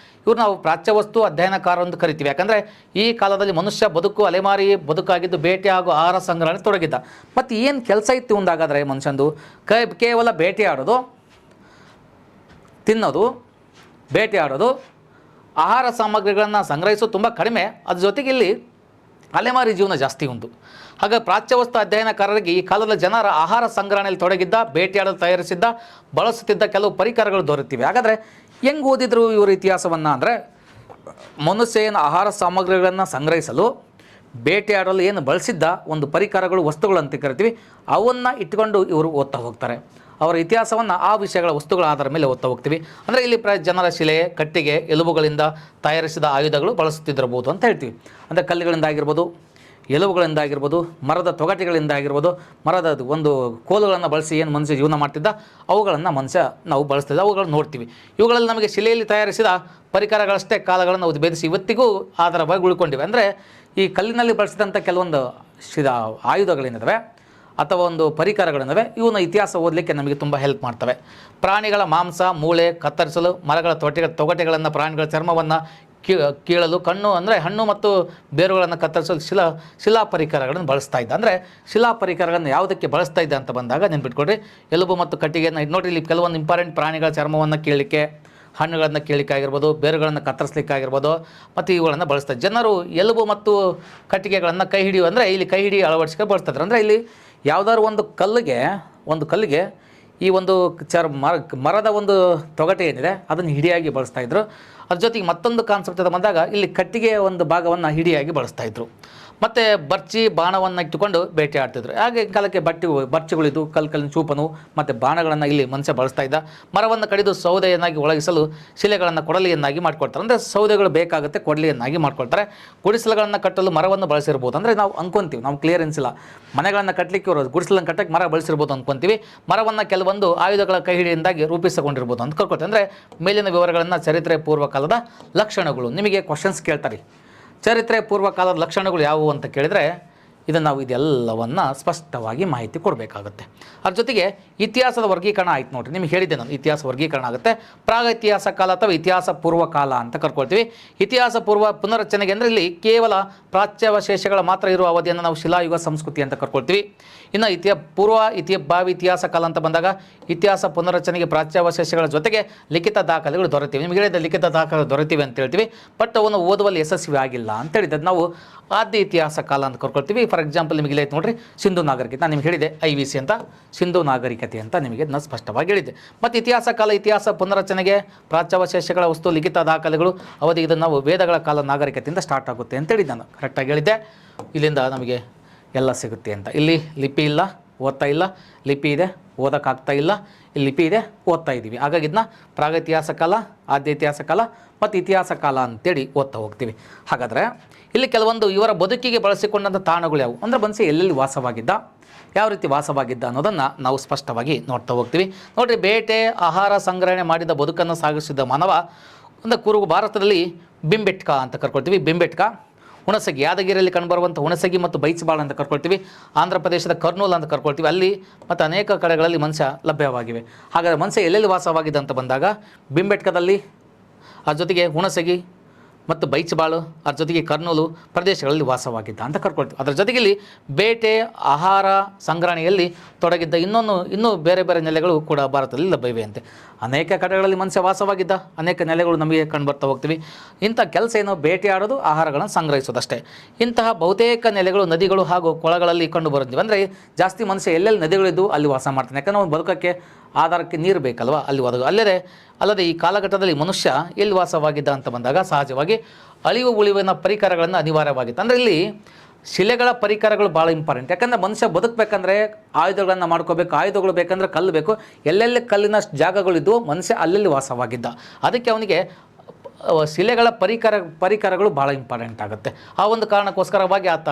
ಇವ್ರು ನಾವು ಪ್ರಾಚ್ಯವಸ್ತು ಅಧ್ಯಯನಕಾರ ಅಂತ ಕರಿತೀವಿ. ಯಾಕಂದರೆ ಈ ಕಾಲದಲ್ಲಿ ಮನುಷ್ಯ ಬದುಕು ಅಲೆಮಾರಿ ಬದುಕಾಗಿದ್ದು ಬೇಟೆ ಹಾಗೂ ಆಹಾರ ಸಂಗ್ರಹಣೆ ತೊಡಗಿದ್ದ. ಮತ್ತು ಏನು ಕೆಲಸ ಇತ್ತು ಒಂದಾಗಾದರೆ ಮನುಷ್ಯಂದು ಕೇವಲ ಬೇಟೆಯಾಡೋದು, ತಿನ್ನೋದು, ಬೇಟೆಯಾಡೋದು, ಆಹಾರ ಸಾಮಗ್ರಿಗಳನ್ನು ಸಂಗ್ರಹಿಸೋದು ತುಂಬ ಕಡಿಮೆ. ಅದ್ರ ಜೊತೆಗೆ ಇಲ್ಲಿ ಅಲೆಮಾರಿ ಜೀವನ ಜಾಸ್ತಿ ಉಂಟು. ಹಾಗೆ ಪ್ರಾಚ್ಯವಸ್ತು ಅಧ್ಯಯನಕಾರರಿಗೆ ಈ ಕಾಲದ ಜನರ ಆಹಾರ ಸಂಗ್ರಹಣೆಯಲ್ಲಿ ತೊಡಗಿದ್ದ, ಬೇಟೆಯಾಡಲು ತಯಾರಿಸಿದ್ದ, ಬಳಸುತ್ತಿದ್ದ ಕೆಲವು ಪರಿಕರಗಳು ದೊರೆತಿವೆ. ಹಾಗಾದರೆ ಹೆಂಗೆ ಓದಿದ್ರು ಇವರು ಇತಿಹಾಸವನ್ನು ಅಂದರೆ, ಮನುಷ್ಯನ ಆಹಾರ ಸಾಮಗ್ರಿಗಳನ್ನು ಸಂಗ್ರಹಿಸಲು, ಬೇಟೆಯಾಡಲು ಏನು ಬಳಸಿದ್ದ ಒಂದು ಪರಿಕರಗಳು, ವಸ್ತುಗಳು ಅಂತ ಕರಿತೀವಿ, ಅವನ್ನು ಇಟ್ಕೊಂಡು ಇವರು ಓದ್ತಾ ಹೋಗ್ತಾರೆ. ಅವರ ಇತಿಹಾಸವನ್ನು ಆ ವಿಷಯಗಳ ವಸ್ತುಗಳ ಆಧಾರದ ಮೇಲೆ ಓದ್ತಾ ಹೋಗ್ತೀವಿ. ಅಂದರೆ ಇಲ್ಲಿ ಜನರ ಶಿಲೆ, ಕಟ್ಟಿಗೆ, ಎಲುಬುಗಳಿಂದ ತಯಾರಿಸಿದ ಆಯುಧಗಳು ಬಳಸುತ್ತಿದ್ದಿರಬಹುದು ಅಂತ ಹೇಳ್ತೀವಿ. ಅಂದರೆ ಕಲ್ಲುಗಳಿಂದ ಆಗಿರ್ಬೋದು, ಎಲುಬುಗಳಿಂದ ಆಗಿರ್ಬೋದು, ಮರದ ತೊಗಟೆಗಳಿಂದ ಆಗಿರ್ಬೋದು, ಮರದ ಒಂದು ಕೋಲುಗಳನ್ನು ಬಳಸಿ ಏನು ಮನುಷ್ಯ ಜೀವನ ಮಾಡ್ತಿದ್ದ ಅವುಗಳನ್ನು ಮನುಷ್ಯ ನಾವು ಬಳಸ್ತಿದ್ದ ಅವುಗಳನ್ನು ನೋಡ್ತೀವಿ. ಇವುಗಳಲ್ಲಿ ನಮಗೆ ಶಿಲೆಯಲ್ಲಿ ತಯಾರಿಸಿದ ಪರಿಕರಗಳಷ್ಟೇ ಕಾಲಗಳನ್ನು ನಾವು ಭೇದಿಸಿ ಇವತ್ತಿಗೂ ಆಧಾರವಾಗಿ ಉಳ್ಕೊಂಡಿವೆ. ಅಂದರೆ ಈ ಕಲ್ಲಿನಲ್ಲಿ ಬಳಸಿದಂಥ ಕೆಲವೊಂದು ಆಯುಧಗಳೇನಿದ್ದಾವೆ ಅಥವಾ ಒಂದು ಪರಿಕರಗಳಿದ್ದಾವೆ, ಇವನ್ನ ಇತಿಹಾಸ ಓದಲಿಕ್ಕೆ ನಮಗೆ ತುಂಬ ಹೆಲ್ಪ್ ಮಾಡ್ತವೆ. ಪ್ರಾಣಿಗಳ ಮಾಂಸ, ಮೂಳೆ ಕತ್ತರಿಸಲು, ಮರಗಳ ತೊಗಟೆಗಳನ್ನು, ಪ್ರಾಣಿಗಳ ಚರ್ಮವನ್ನು ಕೀಳಲು, ಹಣ್ಣು ಮತ್ತು ಬೇರುಗಳನ್ನು ಕತ್ತರಿಸಲು ಶಿಲಾ ಪರಿಕರಗಳನ್ನು ಬಳಸ್ತಾ ಇದ್ದ. ಅಂದರೆ ಶಿಲಾ ಪರಿಕರಗಳನ್ನು ಯಾವುದಕ್ಕೆ ಬಳಸ್ತಾ ಇದ್ದ ಅಂತ ಬಂದಾಗ ನೆನ್ಪಿಟ್ಕೊಡ್ರಿ, ಎಲುಬು ಮತ್ತು ಕಟ್ಟಿಗೆಯನ್ನು ನೋಡಿರಿ. ಇಲ್ಲಿ ಕೆಲವೊಂದು ಇಂಪಾರ್ಟೆಂಟ್ ಪ್ರಾಣಿಗಳ ಚರ್ಮವನ್ನು ಕೀಳಲಿಕ್ಕೆ, ಹಣ್ಣುಗಳನ್ನು ಕೀಳಲಿಕ್ಕೆ ಆಗಿರ್ಬೋದು, ಬೇರುಗಳನ್ನು ಕತ್ತರಿಸಲಿಕ್ಕೆ ಆಗಿರ್ಬೋದು, ಮತ್ತು ಇವುಗಳನ್ನು ಬಳಸ್ತಾರೆ. ಜನರು ಎಲುಬು ಮತ್ತು ಕಟ್ಟಿಗೆಗಳನ್ನು ಕೈ ಹಿಡಿಯುವ, ಅಂದರೆ ಇಲ್ಲಿ ಕೈ ಹಿಡಿ ಅಳವಡಿಸಿಕೊಂಡು ಬಳಸ್ತಾರೆ. ಅಂದರೆ ಇಲ್ಲಿ ಯಾವುದಾದ್ರು ಒಂದು ಕಲ್ಲಿಗೆ ಈ ಒಂದು ಮರದ ಒಂದು ತೊಗಟೆ ಏನಿದೆ ಅದನ್ನು ಹಿಡಿಯಾಗಿ ಬಳಸ್ತಾಯಿದ್ರು. ಅದ್ರ ಜೊತೆಗೆ ಮತ್ತೊಂದು ಕಾನ್ಸೆಪ್ಟ್ ಅಂತ ಬಂದಾಗ ಇಲ್ಲಿ ಕಟ್ಟಿಗೆಯ ಒಂದು ಭಾಗವನ್ನು ಹಿಡಿಯಾಗಿ ಬಳಸ್ತಾಯಿದ್ರು. ಮತ್ತು ಬರ್ಚಿ, ಬಾಣವನ್ನು ಇಟ್ಟುಕೊಂಡು ಬೇಟೆ ಆಡ್ತಿದ್ರು. ಹಾಗೆ ಕಾಲಕ್ಕೆ ಬರ್ಚಿಗಳಿದ್ದು ಕಲ್ಲಿನ ಚೂಪನು ಮತ್ತು ಬಾಣಗಳನ್ನು ಇಲ್ಲಿ ಮನುಷ್ಯ ಬಳಸ್ತಾ ಇದ್ದ. ಮರವನ್ನು ಕಡಿದು ಸೌದೆಯನ್ನಾಗಿ ಒಳಗಿಸಲು ಶಿಲೆಗಳನ್ನು ಕೊಡಲಿಯನ್ನಾಗಿ ಮಾಡ್ಕೊಳ್ತಾರೆ. ಅಂದರೆ ಸೌದೆಗಳು ಬೇಕಾಗುತ್ತೆ, ಕೊಡಲಿಯನ್ನಾಗಿ ಮಾಡ್ಕೊಳ್ತಾರೆ. ಗುಡಿಸಲುಗಳನ್ನು ಕಟ್ಟಲು ಮರವನ್ನು ಬಳಸಿರ್ಬೋದು. ಅಂದರೆ ನಾವು ಅಂದ್ಕೊಂತೀವಿ, ನಾವು ಕ್ಲಿಯರೆನ್ಸ್ ಇಲ್ಲ, ಮನೆಗಳನ್ನು ಕಟ್ಟಲಿಕ್ಕೆ ಇವರು ಗುಡಿಸಲನ್ನು ಕಟ್ಟಕ್ಕೆ ಮರ ಬಳಸಿರ್ಬೋದು ಅಂದ್ಕೊಂತೀವಿ. ಮರವನ್ನು ಕೆಲವೊಂದು ಆಯುಧಗಳ ಕೈ ಹಿಡಿಯಿಂದಾಗಿ ರೂಪಿಸಿಕೊಂಡಿರ್ಬೋದು ಅಂತ ಕರ್ಕೊಳ್ತೀವಿ. ಅಂದರೆ ಮೇಲಿನ ವಿವರಗಳನ್ನು ಚರಿತ್ರೆ ಪೂರ್ವಕಾಲದ ಲಕ್ಷಣಗಳು. ನಿಮಗೆ ಕ್ವಶನ್ಸ್ ಕೇಳ್ತಾರೆ, ಚರಿತ್ರೆ ಪೂರ್ವಕಾಲದ ಲಕ್ಷಣಗಳು ಯಾವುವು ಅಂತ ಕೇಳಿದರೆ ನಾವು ಇದೆಲ್ಲವನ್ನು ಸ್ಪಷ್ಟವಾಗಿ ಮಾಹಿತಿ ಕೊಡಬೇಕಾಗುತ್ತೆ. ಅದ್ರ ಜೊತೆಗೆ ಇತಿಹಾಸದ ವರ್ಗೀಕರಣ ಆಯ್ತು ನೋಡಿರಿ. ನಿಮಗೆ ಹೇಳಿದ್ದೆ ನಾನು, ಇತಿಹಾಸ ವರ್ಗೀಕರಣ ಆಗುತ್ತೆ. ಪ್ರಾಗೈತಿಹಾಸ ಕಾಲ ಅಥವಾ ಇತಿಹಾಸ ಪೂರ್ವಕಾಲ ಅಂತ ಕರ್ಕೊಳ್ತೀವಿ. ಇತಿಹಾಸ ಪೂರ್ವ ಪುನರಚನೆಗೆ ಅಂದರೆ ಇಲ್ಲಿ ಕೇವಲ ಪ್ರಾಚ್ಯವಶೇಷಗಳ ಮಾತ್ರ ಇರುವ ಅವಧಿಯನ್ನು ನಾವು ಶಿಲಾಯುಗ ಸಂಸ್ಕೃತಿ ಅಂತ ಕರ್ಕೊಳ್ತೀವಿ. ಇನ್ನು ಭಾವಿ ಇತಿಹಾಸ ಕಾಲ ಅಂತ ಬಂದಾಗ ಇತಿಹಾಸ ಪುನರಚನೆಗೆ ಪ್ರಾಚ್ಯವಶೇಷಗಳ ಜೊತೆಗೆ ಲಿಖಿತ ದಾಖಲೆಗಳು ದೊರೆತಿವೆ. ನಿಮಗೆ ಹೇಳಿದ ಲಿಖಿತ ದಾಖಲೆ ದೊರೆತಿವೆ ಅಂತ ಹೇಳ್ತೀವಿ, ಬಟ್ ಅವನ್ನು ಓದುವಲ್ಲಿ ಯಶಸ್ವಿ ಆಗಿಲ್ಲ ಅಂತ ಹೇಳಿದ್ದು ನಾವು ಆದ್ಯ ಇತಿಹಾಸ ಕಾಲ ಅಂತ ಕರ್ಕೊಳ್ತೀವಿ. ಫಾರ್ ಎಕ್ಸಾಂಪಲ್ ನಿಮಗೆ ಇಲ್ಲಿ ನೋಡಿರಿ, ಸಿಂಧು ನಾಗರಿಕತೆ. ನಾನು ನಿಮಗೆ ಹೇಳಿದೆ IVC ಅಂತ, ಸಿಂಧು ನಾಗರಿಕತೆ ಅಂತ ನಿಮಗೆ ನಾನು ಸ್ಪಷ್ಟವಾಗಿ ಹೇಳಿದ್ದೆ. ಮತ್ತು ಇತಿಹಾಸ ಕಾಲ, ಇತಿಹಾಸ ಪುನರಚನೆಗೆ ಪ್ರಾಚ್ಯವಶೇಷಗಳ ವಸ್ತು, ಲಿಖಿತ ದಾಖಲೆಗಳು ಅವಧಿ, ಇದನ್ನು ನಾವು ವೇದಗಳ ಕಾಲ ನಾಗರಿಕತೆಯಿಂದ ಸ್ಟಾರ್ಟ್ ಆಗುತ್ತೆ ಅಂತ ಹೇಳಿದ್ದು ನಾನು ಕರೆಕ್ಟಾಗಿ ಹೇಳಿದ್ದೆ. ಇಲ್ಲಿಂದ ನಮಗೆ ಎಲ್ಲ ಸಿಗುತ್ತೆ ಅಂತ. ಇಲ್ಲಿ ಲಿಪಿ ಇಲ್ಲ, ಓದ್ತಾ ಇಲ್ಲ, ಲಿಪಿ ಇದೆ, ಓದೋಕ್ಕಾಗ್ತಾ ಇಲ್ಲ, ಇಲ್ಲಿ ಲಿಪಿ ಇದೆ, ಓದ್ತಾ ಇದ್ದೀವಿ. ಹಾಗಾಗಿ ಇದನ್ನ ಪ್ರಾಗೈತಿಹಾಸ ಕಾಲ, ಆದ್ಯ ಇತಿಹಾಸ ಕಾಲ ಮತ್ತು ಇತಿಹಾಸ ಕಾಲ ಅಂತೇಳಿ ಓದ್ತಾ ಹೋಗ್ತೀವಿ. ಹಾಗಾದರೆ ಇಲ್ಲಿ ಕೆಲವೊಂದು ಇವರ ಬದುಕಿಗೆ ಬಳಸಿಕೊಂಡಂಥ ತಾಣಗಳು ಯಾವುವು ಅಂದರೆ ಮನುಷ್ಯ ಎಲ್ಲೆಲ್ಲಿ ವಾಸವಾಗಿದ್ದ, ಯಾವ ರೀತಿ ವಾಸವಾಗಿದ್ದ ಅನ್ನೋದನ್ನು ನಾವು ಸ್ಪಷ್ಟವಾಗಿ ನೋಡ್ತಾ ಹೋಗ್ತೀವಿ. ನೋಡಿರಿ, ಬೇಟೆ, ಆಹಾರ ಸಂಗ್ರಹಣೆ ಮಾಡಿದ ಬದುಕನ್ನು ಸಾಗಿಸಿದ ಮಾನವ ಒಂದು ಕೂರ್ಗ ಭಾರತದಲ್ಲಿ ಬಿಂಬೆಟ್ಕ ಅಂತ ಕರ್ಕೊಳ್ತೀವಿ. ಬಿಂಬೆಟ್ಕ, ಹುಣಸಗಿ, ಯಾದಗಿರಿಯಲ್ಲಿ ಕಂಡುಬರುವಂಥ ಹುಣಸಗಿ ಮತ್ತು ಬೈಚಬಾಳ ಅಂತ ಕರ್ಕೊಳ್ತೀವಿ. ಆಂಧ್ರ ಪ್ರದೇಶದ ಕರ್ನೂಲ್ ಅಂತ ಕರ್ಕೊಳ್ತೀವಿ. ಅಲ್ಲಿ ಮತ್ತು ಅನೇಕ ಕಡೆಗಳಲ್ಲಿ ಮನುಷ್ಯ ಲಭ್ಯವಾಗಿವೆ. ಹಾಗಾದರೆ ಮನುಷ್ಯ ಎಲ್ಲೆಲ್ಲಿ ವಾಸವಾಗಿದ್ದ ಅಂತ ಬಂದಾಗ ಬಿಂಬೆಟ್ಕದಲ್ಲಿ, ಅದ್ರ ಜೊತೆಗೆ ಹುಣಸಗಿ ಮತ್ತು ಬೈಚಬಾಳು, ಅದ್ರ ಜೊತೆಗೆ ಕರ್ನೂಲು ಪ್ರದೇಶಗಳಲ್ಲಿ ವಾಸವಾಗಿದ್ದ ಅಂತ ಕರ್ಕೊಳ್ತೀವಿ. ಅದರ ಜೊತೆಗೆ ಇಲ್ಲಿ ಬೇಟೆ, ಆಹಾರ ಸಂಗ್ರಹಣೆಯಲ್ಲಿ ತೊಡಗಿದ್ದ ಇನ್ನೂ ಬೇರೆ ಬೇರೆ ನೆಲೆಗಳು ಕೂಡ ಭಾರತದಲ್ಲಿ ಲಭ್ಯವಿವೆ ಅಂತೆ. ಅನೇಕ ಕಡೆಗಳಲ್ಲಿ ಮನುಷ್ಯ ವಾಸವಾಗಿದ್ದ ಅನೇಕ ನೆಲೆಗಳು ನಮಗೆ ಕಂಡುಬರ್ತಾ ಹೋಗ್ತೀವಿ. ಇಂಥ ಕೆಲಸ ಏನು, ಬೇಟೆಯಾಡೋದು, ಆಹಾರಗಳನ್ನು ಸಂಗ್ರಹಿಸೋದಷ್ಟೇ. ಇಂತಹ ಬಹುತೇಕ ನೆಲೆಗಳು ನದಿಗಳು ಹಾಗೂ ಕೊಳಗಳಲ್ಲಿ ಕಂಡು ಬರುತ್ತೀವಿ. ಅಂದರೆ ಜಾಸ್ತಿ ಮನುಷ್ಯ ಎಲ್ಲೆಲ್ಲಿ ನದಿಗಳಿದ್ದು ಅಲ್ಲಿ ವಾಸ ಮಾಡ್ತಾನೆ. ಯಾಕಂದರೆ ಒಂದು ಬದುಕಕ್ಕೆ ಆಧಾರಕ್ಕೆ ನೀರು ಬೇಕಲ್ವ, ಅಲ್ಲಿ ಅಲ್ಲದೆ ಈ ಕಾಲಘಟ್ಟದಲ್ಲಿ ಮನುಷ್ಯ ಎಲ್ಲಿ ವಾಸವಾಗಿದ್ದ ಅಂತ ಬಂದಾಗ ಸಹಜವಾಗಿ ಅಳಿವು ಉಳಿವಿನ ಪರಿಕರಗಳನ್ನು ಅನಿವಾರ್ಯವಾಗಿತ್ತು. ಅಂದರೆ ಇಲ್ಲಿ ಶಿಲೆಗಳ ಪರಿಕರಗಳು ಭಾಳ ಇಂಪಾರ್ಟೆಂಟ್. ಯಾಕಂದರೆ ಮನುಷ್ಯ ಬದುಕಬೇಕಂದ್ರೆ ಆಯುಧಗಳನ್ನು ಮಾಡ್ಕೋಬೇಕು, ಆಯುಧಗಳು ಬೇಕಂದ್ರೆ ಕಲ್ಲು ಬೇಕು. ಎಲ್ಲೆಲ್ಲಿ ಕಲ್ಲಿನ ಜಾಗಗಳಿದ್ದವು ಮನುಷ್ಯ ಅಲ್ಲೆಲ್ಲಿ ವಾಸವಾಗಿದ್ದ. ಅದಕ್ಕೆ ಅವನಿಗೆ ಶಿಲೆಗಳ ಪರಿಕರಗಳು ಭಾಳ ಇಂಪಾರ್ಟೆಂಟ್ ಆಗುತ್ತೆ. ಆ ಒಂದು ಕಾರಣಕ್ಕೋಸ್ಕರವಾಗಿ ಆತ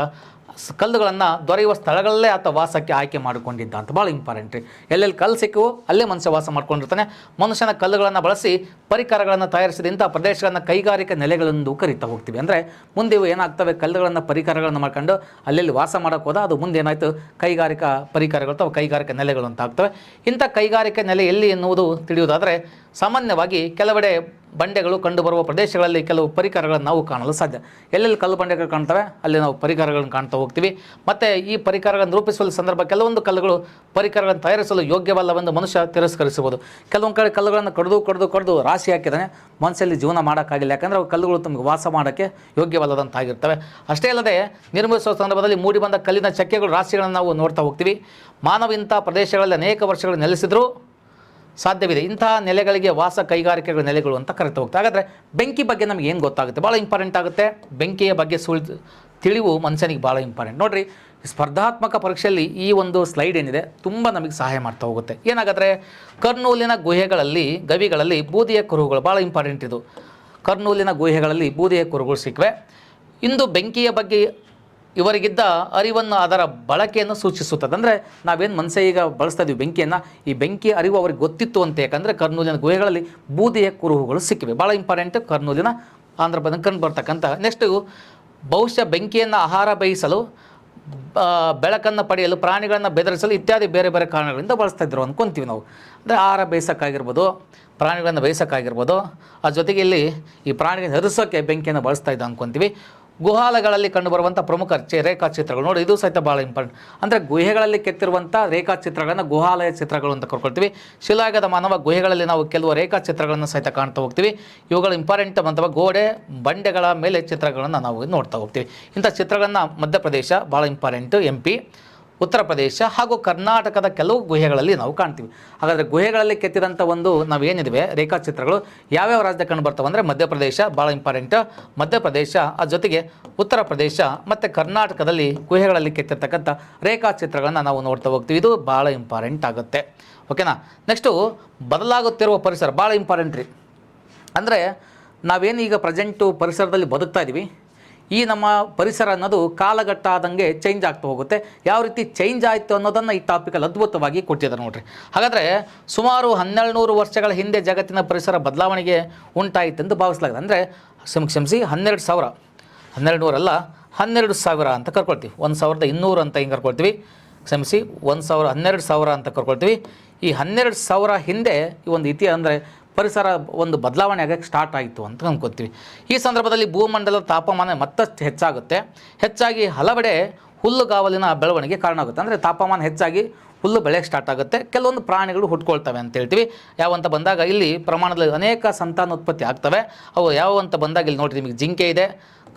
ಕಲ್ಲುಗಳನ್ನು ದೊರೆಯುವ ಸ್ಥಳಗಳಲ್ಲೇ ಆತ ವಾಸಕ್ಕೆ ಆಯ್ಕೆ ಮಾಡಿಕೊಂಡಿದ್ದ ಅಂತ ಭಾಳ ಇಂಪಾರ್ಟೆಂಟ್ ರೀ. ಎಲ್ಲೆಲ್ಲಿ ಕಲ್ಲು ಸಿಕ್ಕವು ಅಲ್ಲೇ ಮನುಷ್ಯ ವಾಸ ಮಾಡ್ಕೊಂಡಿರ್ತಾನೆ. ಮನುಷ್ಯನ ಕಲ್ಲುಗಳನ್ನು ಬಳಸಿ ಪರಿಕರಗಳನ್ನು ತಯಾರಿಸಿದ ಇಂಥ ಪ್ರದೇಶಗಳನ್ನು ಕೈಗಾರಿಕಾ ನೆಲೆಗಳೆಂದು ಕರಿತಾ ಹೋಗ್ತೀವಿ. ಅಂದರೆ ಮುಂದೆ ಇವು ಏನಾಗ್ತವೆ, ಕಲ್ಲುಗಳನ್ನು ಪರಿಕರಗಳನ್ನು ಮಾಡ್ಕೊಂಡು ಅಲ್ಲೆಲ್ಲಿ ವಾಸ ಮಾಡೋಕೆ ಹೋದ ಅದು ಮುಂದೆ ಏನಾಯಿತು ಕೈಗಾರಿಕಾ ಪರಿಕರಗಳು ಅಥವಾ ಕೈಗಾರಿಕಾ ನೆಲೆಗಳು ಅಂತ ಆಗ್ತವೆ. ಇಂಥ ಕೈಗಾರಿಕಾ ನೆಲೆ ಎಲ್ಲಿ ಎನ್ನುವುದು ತಿಳಿಯುವುದಾದರೆ ಸಾಮಾನ್ಯವಾಗಿ ಕೆಲವೆಡೆ ಬಂಡೆಗಳು ಕಂಡುಬರುವ ಪ್ರದೇಶಗಳಲ್ಲಿ ಕೆಲವು ಪರಿಕರಗಳನ್ನು ನಾವು ಕಾಣಲು ಸಾಧ್ಯ. ಎಲ್ಲೆಲ್ಲಿ ಕಲ್ಲು ಬಂಡೆಗಳು ಕಾಣ್ತವೆ ಅಲ್ಲಿ ನಾವು ಪರಿಕರಗಳನ್ನು ಕಾಣ್ತಾ ಹೋಗ್ತೀವಿ. ಮತ್ತು ಈ ಪರಿಕರಗಳನ್ನು ರೂಪಿಸುವ ಸಂದರ್ಭ ಕೆಲವೊಂದು ಕಲ್ಲುಗಳು ಪರಿಕರಗಳನ್ನು ತಯಾರಿಸಲು ಯೋಗ್ಯವಲ್ಲವೆಂದು ಮನುಷ್ಯ ತಿರಸ್ಕರಿಸಬಹುದು. ಕೆಲವೊಂದು ಕಡೆ ಕಲ್ಲುಗಳನ್ನು ಕಡಿದು ರಾಶಿ ಹಾಕಿದ್ದಾನೆ, ಮನಸ್ಸಲ್ಲಿ ಜೀವನ ಮಾಡೋಕ್ಕಾಗಿಲ್ಲ. ಯಾಕಂದರೆ ಅವು ಕಲ್ಲುಗಳು ತಮಗೆ ವಾಸ ಮಾಡೋಕ್ಕೆ ಯೋಗ್ಯವಲ್ಲದಂತಾಗಿರ್ತವೆ. ಅಷ್ಟೇ ಅಲ್ಲದೆ ನಿರ್ಮಿಸುವ ಸಂದರ್ಭದಲ್ಲಿ ಮೂಡಿ ಬಂದ ಕಲ್ಲಿನ ಚಕ್ಕೆಗಳು ರಾಶಿಗಳನ್ನು ನಾವು ನೋಡ್ತಾ ಹೋಗ್ತೀವಿ. ಮಾನವ ಇಂಥ ಪ್ರದೇಶಗಳಲ್ಲಿ ಅನೇಕ ವರ್ಷಗಳು ನೆಲೆಸಿದರೂ ಸಾಧ್ಯವಿದೆ. ಇಂತಹ ನೆಲೆಗಳಿಗೆ ವಾಸ ಕೈಗಾರಿಕೆಗಳ ನೆಲೆಗಳು ಅಂತ ಕರಿತಾ ಹೋಗ್ತಾರೆ. ಹಾಗಾದರೆ ಬೆಂಕಿ ಬಗ್ಗೆ ನಮಗೆ ಏನು ಗೊತ್ತಾಗುತ್ತೆ, ಭಾಳ ಇಂಪಾರ್ಟೆಂಟ್ ಆಗುತ್ತೆ. ಬೆಂಕಿಯ ಬಗ್ಗೆ ತಿಳಿವು ಮನುಷ್ಯನಿಗೆ ಭಾಳ ಇಂಪಾರ್ಟೆಂಟ್. ನೋಡಿರಿ, ಸ್ಪರ್ಧಾತ್ಮಕ ಪರೀಕ್ಷೆಯಲ್ಲಿ ಈ ಒಂದು ಸ್ಲೈಡ್ ಏನಿದೆ ತುಂಬ ನಮಗೆ ಸಹಾಯ ಮಾಡ್ತಾ ಹೋಗುತ್ತೆ. ಏನಾಗಾದರೆ ಕರ್ನೂಲಿನ ಗವಿಗಳಲ್ಲಿ ಬೂದಿಯ ಕುರುಹುಗಳು ಭಾಳ ಇಂಪಾರ್ಟೆಂಟ್. ಇದು ಕರ್ನೂಲಿನ ಗುಹೆಗಳಲ್ಲಿ ಬೂದಿಯ ಕುರುಹುಗಳು ಸಿಕ್ಕಿವೆ. ಇಂದು ಬೆಂಕಿಯ ಬಗ್ಗೆ ಇವರಿಗಿದ್ದ ಅರಿವನ್ನು, ಅದರ ಬಳಕೆಯನ್ನು ಸೂಚಿಸುತ್ತದೆ. ಅಂದರೆ ನಾವೇನು ಮನುಷ್ಯ ಈಗ ಬಳಸ್ತಾ ಇದ್ದೀವಿ ಬೆಂಕಿಯನ್ನು, ಈ ಬೆಂಕಿಯ ಅರಿವು ಅವ್ರಿಗೆ ಗೊತ್ತಿತ್ತು ಅಂತ. ಯಾಕಂದರೆ ಕರ್ನೂಲಿನ ಗುಹೆಗಳಲ್ಲಿ ಬೂದಿಯ ಕುರುಹುಗಳು ಸಿಕ್ಕಿವೆ. ಭಾಳ ಇಂಪಾರ್ಟೆಂಟ್ ಕರ್ನೂಲಿನ ಆಂಧ್ರ ಪ್ರದೇಶ ಕಂಡು ಬರ್ತಕ್ಕಂಥ. ನೆಕ್ಸ್ಟು ಬಹುಶಃ ಬೆಂಕಿಯನ್ನು ಆಹಾರ ಬೇಯಿಸಲು, ಬೆಳಕನ್ನು ಪಡೆಯಲು, ಪ್ರಾಣಿಗಳನ್ನು ಬೆದರಿಸಲು ಇತ್ಯಾದಿ ಬೇರೆ ಬೇರೆ ಕಾರಣಗಳಿಂದ ಬಳಸ್ತಾ ಇದ್ರು ಅಂದ್ಕೊತೀವಿ ನಾವು. ಅಂದರೆ ಆಹಾರ ಬೇಯಿಸೋಕ್ಕಾಗಿರ್ಬೋದು, ಪ್ರಾಣಿಗಳನ್ನು ಬೇಯಿಸೋಕ್ಕಾಗಿರ್ಬೋದು, ಆ ಜೊತೆಗೆ ಇಲ್ಲಿ ಈ ಪ್ರಾಣಿಗಳನ್ನು ಹೆದರಿಸೋಕ್ಕೆ ಬೆಂಕಿಯನ್ನು ಬಳಸ್ತಾ ಇದ್ದ ಅಂದ್ಕೊತೀವಿ. ಗುಹಾಲಗಳಲ್ಲಿ ಕಂಡುಬರುವಂಥ ಪ್ರಮುಖ ರೇಖಾಚಿತ್ರಗಳು ನೋಡಿ, ಇದು ಸಹಿತ ಭಾಳ ಇಂಪಾರ್ಟೆಂಟ್. ಅಂದರೆ ಗುಹೆಗಳಲ್ಲಿ ಕೆತ್ತಿರುವಂಥ ರೇಖಾಚಿತ್ರಗಳನ್ನು ಗುಹಾಲಯ ಚಿತ್ರಗಳು ಅಂತ ಕರ್ಕೊಳ್ತೀವಿ. ಶಿಲಾಯುಗದ ಮಾನವ ಗುಹೆಗಳಲ್ಲಿ ನಾವು ಕೆಲವು ರೇಖಾಚಿತ್ರಗಳನ್ನು ಸಹಿತ ಕಾಣ್ತಾ ಹೋಗ್ತೀವಿ. ಇವುಗಳು ಇಂಪಾರ್ಟೆಂಟ್. ಅಥವಾ ಗೋಡೆ ಬಂಡೆಗಳ ಮೇಲೆ ಚಿತ್ರಗಳನ್ನು ನಾವು ನೋಡ್ತಾ ಹೋಗ್ತೀವಿ. ಇಂಥ ಚಿತ್ರಗಳನ್ನು ಮಧ್ಯಪ್ರದೇಶ ಭಾಳ ಇಂಪಾರ್ಟೆಂಟು, MP, ಉತ್ತರ ಪ್ರದೇಶ ಹಾಗೂ ಕರ್ನಾಟಕದ ಕೆಲವು ಗುಹೆಗಳಲ್ಲಿ ನಾವು ಕಾಣ್ತೀವಿ. ಹಾಗಾದರೆ ಗುಹೆಗಳಲ್ಲಿ ಕೆತ್ತಿದಂಥ ಒಂದು ನಾವೇನಿದೆ ರೇಖಾಚಿತ್ರಗಳು ಯಾವ್ಯಾವ ರಾಜ್ಯದಲ್ಲಿ ಕಂಡು ಬರ್ತವೆ ಅಂದರೆ ಮಧ್ಯಪ್ರದೇಶ ಭಾಳ ಇಂಪಾರ್ಟೆಂಟ್, ಮಧ್ಯಪ್ರದೇಶ, ಆ ಜೊತೆಗೆ ಉತ್ತರ ಪ್ರದೇಶ ಮತ್ತು ಕರ್ನಾಟಕದಲ್ಲಿ ಗುಹೆಗಳಲ್ಲಿ ಕೆತ್ತಿರ್ತಕ್ಕಂಥ ರೇಖಾಚಿತ್ರಗಳನ್ನು ನಾವು ನೋಡ್ತಾ ಹೋಗ್ತೀವಿ. ಇದು ಭಾಳ ಇಂಪಾರ್ಟೆಂಟ್ ಆಗುತ್ತೆ. ಓಕೆನಾ. ನೆಕ್ಸ್ಟು ಬದಲಾಗುತ್ತಿರುವ ಪರಿಸರ ಭಾಳ ಇಂಪಾರ್ಟೆಂಟ್ ರೀ. ಅಂದರೆ ನಾವೇನೀಗ ಪ್ರೆಸೆಂಟು ಪರಿಸರದಲ್ಲಿ ಬದುಕ್ತಾ ಇದ್ದೀವಿ, ಈ ನಮ್ಮ ಪರಿಸರ ಅನ್ನೋದು ಕಾಲಘಟ್ಟ ಆದಂಗೆ ಚೇಂಜ್ ಆಗ್ತಾ ಹೋಗುತ್ತೆ. ಯಾವ ರೀತಿ ಚೇಂಜ್ ಆಯಿತು ಅನ್ನೋದನ್ನು ಈ ಟಾಪಿಕಲ್ಲಿ ಅದ್ಭುತವಾಗಿ ಕೊಟ್ಟಿದ್ದಾರೆ ನೋಡ್ರಿ. ಹಾಗಾದರೆ ಸುಮಾರು 1200 ವರ್ಷಗಳ ಹಿಂದೆ ಜಗತ್ತಿನ ಪರಿಸರ ಬದಲಾವಣೆಗೆ ಉಂಟಾಯಿತೆಂದು ಭಾವಿಸಲಾಗಿದೆ. ಅಂದರೆ ಕ್ಷಮಿಸಿ 12,000, 1200 ಅಲ್ಲ 12,000 ಅಂತ ಕರ್ಕೊಳ್ತೀವಿ. 1,200 ಅಂತ ಹಿಂಗೆ ಕರ್ಕೊಳ್ತೀವಿ. ಕ್ಷಮಿಸಿ 12,000 ಅಂತ ಕರ್ಕೊಳ್ತೀವಿ. ಈ 12,000 ಹಿಂದೆ ಈ ಒಂದು ಅಂದರೆ ಪರಿಸರ ಒಂದು ಬದಲಾವಣೆ ಆಗೋಕ್ಕೆ ಸ್ಟಾರ್ಟ್ ಆಯಿತು ಅಂತ ಅಂದ್ಕೊತೀವಿ. ಈ ಸಂದರ್ಭದಲ್ಲಿ ಭೂಮಂಡಲದ ತಾಪಮಾನ ಮತ್ತಷ್ಟು ಹೆಚ್ಚಾಗಿ ಹಲವೆಡೆ ಹುಲ್ಲುಗಾವಲಿನ ಬೆಳವಣಿಗೆ ಕಾರಣ ಆಗುತ್ತೆ. ಅಂದರೆ ತಾಪಮಾನ ಹೆಚ್ಚಾಗಿ ಹುಲ್ಲು ಬೆಳೆಯೋಕ್ಕೆ ಸ್ಟಾರ್ಟ್ ಆಗುತ್ತೆ. ಕೆಲವೊಂದು ಪ್ರಾಣಿಗಳು ಹುಟ್ಕೊಳ್ತವೆ ಅಂತ ಹೇಳ್ತೀವಿ. ಯಾವಂತ ಬಂದಾಗ ಇಲ್ಲಿ ಪ್ರಮಾಣದಲ್ಲಿ ಅನೇಕ ಸಂತಾನೋತ್ಪತ್ತಿ ಆಗ್ತವೆ. ಅವು ಯಾವ ಅಂತ ಬಂದಾಗ ಇಲ್ಲಿ ನೋಡಿರಿ, ನಿಮಗೆ ಜಿಂಕೆ ಇದೆ,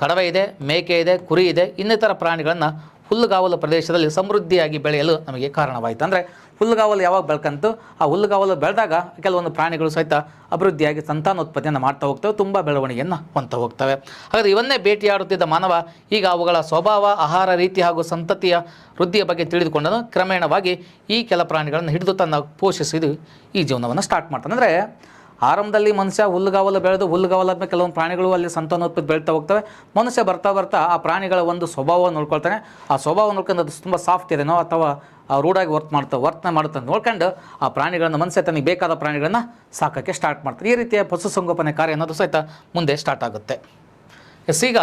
ಕಡವೆ ಇದೆ, ಮೇಕೆ ಇದೆ, ಕುರಿ ಇದೆ, ಇನ್ನಿತರ ಪ್ರಾಣಿಗಳನ್ನು ಹುಲ್ಲುಗಾವಲು ಪ್ರದೇಶದಲ್ಲಿ ಸಮೃದ್ಧಿಯಾಗಿ ಬೆಳೆಯಲು ನಮಗೆ ಕಾರಣವಾಯಿತು. ಅಂದರೆ ಹುಲ್ಲುಗಾವಲು ಯಾವಾಗ ಬೆಳ್ಕಂತು, ಆ ಹುಲ್ಲುಗಾವಲು ಬೆಳೆದಾಗ ಕೆಲವೊಂದು ಪ್ರಾಣಿಗಳು ಸಹಿತ ಅಭಿವೃದ್ಧಿಯಾಗಿ ಸಂತಾನೋತ್ಪತ್ತಿಯನ್ನು ಮಾಡ್ತಾ ಹೋಗ್ತವೆ, ತುಂಬ ಬೆಳವಣಿಗೆಯನ್ನು ಹೊಂದ್ತಾ ಹೋಗ್ತವೆ. ಹಾಗಾದರೆ ಇವನ್ನೇ ಭೇಟಿಯಾಡುತ್ತಿದ್ದ ಮಾನವ ಈಗ ಅವುಗಳ ಸ್ವಭಾವ, ಆಹಾರ ರೀತಿ ಹಾಗೂ ಸಂತತಿಯ ವೃದ್ಧಿಯ ಬಗ್ಗೆ ತಿಳಿದುಕೊಂಡನು. ಕ್ರಮೇಣವಾಗಿ ಈ ಕೆಲ ಪ್ರಾಣಿಗಳನ್ನು ಹಿಡಿದು ತನ್ನ ಪೋಷಿಸಿದು ಈ ಜೀವನವನ್ನು ಸ್ಟಾರ್ಟ್ ಮಾಡ್ತಾನೆ. ಅಂದರೆ ಆರಂಭದಲ್ಲಿ ಮನುಷ್ಯ ಹುಲ್ಲುಗಾವಲು ಬೆಳೆದು ಹುಲ್ಲುಗಾವಲಾದ್ಮೇಲೆ ಕೆಲವೊಂದು ಪ್ರಾಣಿಗಳು ಅಲ್ಲಿ ಸಂತಾನೋತ್ಪತ್ತಿ ಬೆಳೀತಾ ಹೋಗ್ತವೆ. ಮನುಷ್ಯ ಬರ್ತಾ ಆ ಪ್ರಾಣಿಗಳ ಒಂದು ಸ್ವಭಾವವನ್ನು ನೋಡ್ಕೊಳ್ತಾನೆ. ಆ ಸ್ವಭಾವ ನೋಡ್ಕೊಂಡು ಅದು ತುಂಬ ಸಾಫ್ಟ್ ಇದೆನೋ ಅಥವಾ ರೂಢಾಗಿ ವರ್ತನೆ ಮಾಡುತ್ತೆ ನೋಡ್ಕೊಂಡು ಆ ಪ್ರಾಣಿಗಳನ್ನು ಮನುಷ್ಯ ತನಗೆ ಬೇಕಾದ ಪ್ರಾಣಿಗಳನ್ನು ಸಾಕೋಕ್ಕೆ ಸ್ಟಾರ್ಟ್ ಮಾಡ್ತಾರೆ. ಈ ರೀತಿಯ ಪಶುಸಂಗೋಪನೆ ಕಾರ್ಯ ಅನ್ನೋದು ಸಹಿತ ಮುಂದೆ ಸ್ಟಾರ್ಟ್ ಆಗುತ್ತೆ. ಈಗ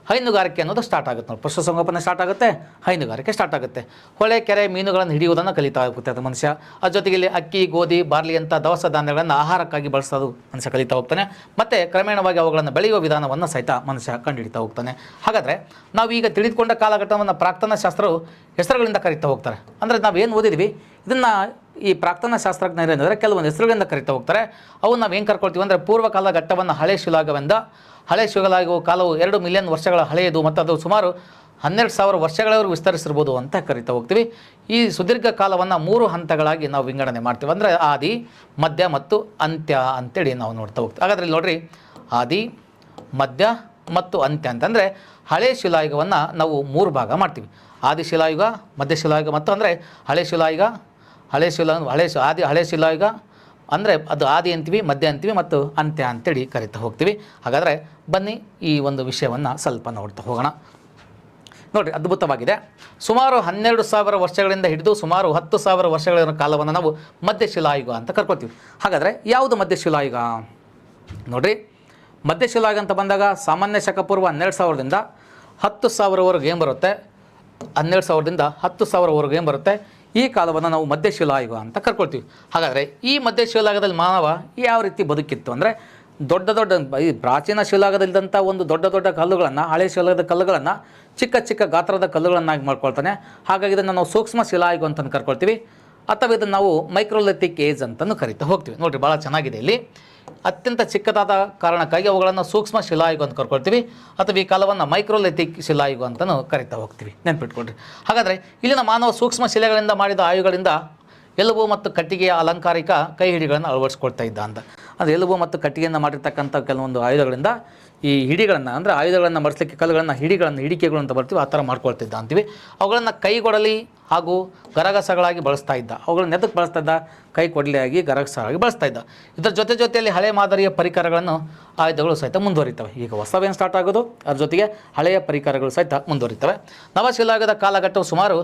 ಹೈನುಗಾರಿಕೆ ಅನ್ನೋದು ಸ್ಟಾರ್ಟ್ ಆಗುತ್ತೆ ನೋಡಿ. ಪಶುಸಂಗೋಪನೆ ಸ್ಟಾರ್ಟ್ ಆಗುತ್ತೆ, ಹೈನುಗಾರಿಕೆ ಸ್ಟಾರ್ಟ್ ಆಗುತ್ತೆ. ಹೊಳೆ ಕೆರೆ ಮೀನುಗಳನ್ನು ಹಿಡಿಯುವುದನ್ನು ಕಲಿತಾ ಹೋಗುತ್ತೆ ಅದು ಮನುಷ್ಯ. ಅದ್ರ ಜೊತೆಗೆ ಇಲ್ಲಿ ಅಕ್ಕಿ, ಗೋಧಿ, ಬಾರ್ಲಿ ಅಂತ ದವಸ ಧಾನ್ಯಗಳನ್ನು ಆಹಾರಕ್ಕಾಗಿ ಬಳಸೋದು ಮನುಷ್ಯ ಕಲಿತಾ ಹೋಗ್ತಾನೆ. ಮತ್ತು ಕ್ರಮೇಣವಾಗಿ ಅವುಗಳನ್ನು ಬೆಳೆಯುವ ವಿಧಾನವನ್ನು ಸಹಿತ ಮನುಷ್ಯ ಕಂಡುಹಿಡಿತಾ ಹೋಗ್ತಾನೆ. ಹಾಗಾದರೆ ನಾವು ಈಗ ತಿಳಿದುಕೊಂಡ ಕಾಲಘಟ್ಟವನ್ನು ಪ್ರಾಕ್ತನ ಶಾಸ್ತ್ರವು ಹೆಸರುಗಳಿಂದ ಕರೀತಾ ಹೋಗ್ತಾರೆ. ಅಂದರೆ ನಾವೇನು ಓದಿದ್ವಿ ಇದನ್ನು ಈ ಪ್ರಾಕ್ತನ ಶಾಸ್ತ್ರಜ್ಞರು ಏನಂದರೆ ಕೆಲವೊಂದು ಹೆಸರುಗಳಿಂದ ಕರೀತಾ ಹೋಗ್ತಾರೆ. ಅವು ನಾವು ಏನು ಕರ್ಕೊಳ್ತೀವಿ ಅಂದರೆ ಪೂರ್ವಕಾಲ ಘಟ್ಟವನ್ನು ಹಳೆ ಶಿಲಾಗವೆಂದ, ಹಳೆ ಶಿಲಾಗುವ ಕಾಲವು 2 ಮಿಲಿಯನ್ ವರ್ಷಗಳ ಹಳೆಯದು ಮತ್ತು ಅದು ಸುಮಾರು 12,000 ವರ್ಷಗಳವರೆಗೂ ವಿಸ್ತರಿಸಿರ್ಬೋದು ಅಂತ ಕರಿತಾ ಹೋಗ್ತೀವಿ. ಈ ಸುದೀರ್ಘ ಕಾಲವನ್ನು 3 ಹಂತಗಳಾಗಿ ನಾವು ವಿಂಗಡಣೆ ಮಾಡ್ತೀವಿ. ಅಂದರೆ ಆದಿ, ಮಧ್ಯ ಮತ್ತು ಅಂತ್ಯ ಅಂತೇಳಿ ನಾವು ನೋಡ್ತಾ ಹೋಗ್ತೀವಿ. ಹಾಗಾದರೆ ಇಲ್ಲಿ ನೋಡಿರಿ, ಆದಿ, ಮಧ್ಯ ಮತ್ತು ಅಂತ್ಯ ಅಂತಂದರೆ ಹಳೆ ಶಿಲಾಯುಗವನ್ನು ನಾವು 3 ಭಾಗ ಮಾಡ್ತೀವಿ. ಆದಿಶಿಲಾಯುಗ, ಮಧ್ಯಶಿಲಾಯುಗ ಮತ್ತು ಅಂದರೆ ಹಳೆ ಶಿಲಾಯುಗ, ಹಳೆ ಶಿಲಾಯುಗ ಅಂದರೆ ಅದು ಆದಿ ಅಂತೀವಿ, ಮಧ್ಯ ಅಂತೀವಿ ಮತ್ತು ಅಂತ್ಯ ಅಂತೇಳಿ ಕರಿತಾ ಹೋಗ್ತೀವಿ. ಹಾಗಾದರೆ ಬನ್ನಿ ಈ ಒಂದು ವಿಷಯವನ್ನು ಸ್ವಲ್ಪ ನೋಡ್ತಾ ಹೋಗೋಣ. ನೋಡಿರಿ, ಅದ್ಭುತವಾಗಿದೆ. ಸುಮಾರು 12,000 ವರ್ಷಗಳಿಂದ ಹಿಡಿದು ಸುಮಾರು 10,000 ವರ್ಷಗಳ ಕಾಲವನ್ನು ನಾವು ಮಧ್ಯಶಿಲಾಯುಗ ಅಂತ ಕರ್ಕೊಳ್ತೀವಿ. ಹಾಗಾದರೆ ಯಾವುದು ಮಧ್ಯಶಿಲಾಯುಗ? ನೋಡಿರಿ, ಮಧ್ಯಶಿಲಾಯುಗ ಅಂತ ಬಂದಾಗ ಸಾಮಾನ್ಯ ಶಕಪೂರ್ವ 12,000ದಿಂದ 10,000ವರೆಗೆ ಏನು ಬರುತ್ತೆ, 12,000ದಿಂದ 10,000ವರೆಗೆ ಏನು ಬರುತ್ತೆ, ಈ ಕಾಲವನ್ನು ನಾವು ಮಧ್ಯಶಿಲಾಯುಗ ಅಂತ ಕರ್ಕೊಳ್ತೀವಿ. ಹಾಗಾದರೆ ಈ ಮಧ್ಯಶಿಲಾಯುಗದಲ್ಲಿ ಮಾನವ ಯಾವ ರೀತಿ ಬದುಕಿತ್ತು ಅಂದರೆ, ದೊಡ್ಡ ಈ ಪ್ರಾಚೀನ ಶಿಲಾಯುಗದಲ್ಲಿದ್ದಂಥ ಒಂದು ದೊಡ್ಡ ಕಲ್ಲುಗಳನ್ನು, ಹಳೆ ಶಿಲಾಯುಗದ ಕಲ್ಲುಗಳನ್ನು ಚಿಕ್ಕ ಚಿಕ್ಕ ಗಾತ್ರದ ಕಲ್ಲುಗಳನ್ನಾಗಿ ಮಾಡ್ಕೊಳ್ತಾನೆ. ಹಾಗಾಗಿ ಇದನ್ನು ನಾವು ಸೂಕ್ಷ್ಮ ಶಿಲಾಯುಗ ಅಂತ ಕರ್ಕೊಳ್ತೀವಿ, ಅಥವಾ ಇದನ್ನು ನಾವು ಮೈಕ್ರೋಲಿಥಿಕ್ ಏಜ್ ಅಂತಲೂ ಕರಿತಾ ಹೋಗ್ತೀವಿ. ನೋಡಿರಿ, ಭಾಳ ಚೆನ್ನಾಗಿದೆ. ಇಲ್ಲಿ ಅತ್ಯಂತ ಚಿಕ್ಕದಾದ ಕಾರಣಕ್ಕಾಗಿ ಅವುಗಳನ್ನು ಸೂಕ್ಷ್ಮ ಶಿಲಾಯುಗ ಅಂತ ಕರ್ಕೊಳ್ತೀವಿ, ಅಥವಾ ಈ ಕಾಲವನ್ನು ಮೈಕ್ರೋಲಿಥಿಕ್ ಶಿಲಾಯುಗ ಅಂತಲೂ ಕರಿತಾ ಹೋಗ್ತೀವಿ. ನೆನ್ಪಿಟ್ಕೊಳ್ರಿ. ಹಾಗಾದರೆ ಇಲ್ಲಿನ ಮಾನವ ಸೂಕ್ಷ್ಮ ಶಿಲೆಗಳಿಂದ ಮಾಡಿದ ಆಯುಗಳಿಂದ ಎಲುಬು ಮತ್ತು ಕಟ್ಟಿಗೆಯ ಅಲಂಕಾರಿಕ ಕೈ ಹಿಡಿಗಳನ್ನು ಅಳವಡಿಸ್ಕೊಳ್ತಾ ಇದ್ದ ಅಂತ. ಅದು ಎಲುಬು ಮತ್ತು ಕಟ್ಟಿಗೆಯಿಂದ ಮಾಡಿರ್ತಕ್ಕಂಥ ಕೆಲವೊಂದು ಆಯುಧಗಳಿಂದ ಈ ಹಿಡಿಗಳನ್ನು, ಅಂದರೆ ಆಯುಧಗಳನ್ನು ಮಡಿಸ್ಲಿಕ್ಕೆ ಕಲ್ಲುಗಳನ್ನು, ಹಿಡಿಕೆಗಳು ಅಂತ ಬರ್ತೀವಿ, ಆ ಥರ ಮಾಡ್ಕೊಳ್ತಿದ್ದ ಅಂತೀವಿ. ಅವುಗಳನ್ನು ಕೈಗೊಡಲಿ ಹಾಗೂ ಗರಗಸಗಳಾಗಿ ಬಳಸ್ತಾ ಇದ್ದ. ಅವುಗಳನ್ನ ಎದಕ್ಕೆ ಬಳಸ್ತಾ ಇದ್ದ? ಕೈ ಕೊಡಲಿಯಾಗಿ ಗರಗಸಗಳಾಗಿ ಬಳಸ್ತಾ ಇದ್ದ. ಇದರ ಜೊತೆಯಲ್ಲಿ ಹಳೆ ಮಾದರಿಯ ಪರಿಕರಗಳನ್ನು, ಆಯುಧಗಳು ಸಹಿತ ಮುಂದುವರಿತವೆ. ಈಗ ಹೊಸವೇನು ಸ್ಟಾರ್ಟ್ ಆಗೋದು, ಅದ್ರ ಜೊತೆಗೆ ಹಳೆಯ ಪರಿಕರಗಳು ಸಹಿತ ಮುಂದುವರಿತವೆ. ನವಶಿಲಾಯುಗದ ಕಾಲಘಟ್ಟವು ಸುಮಾರು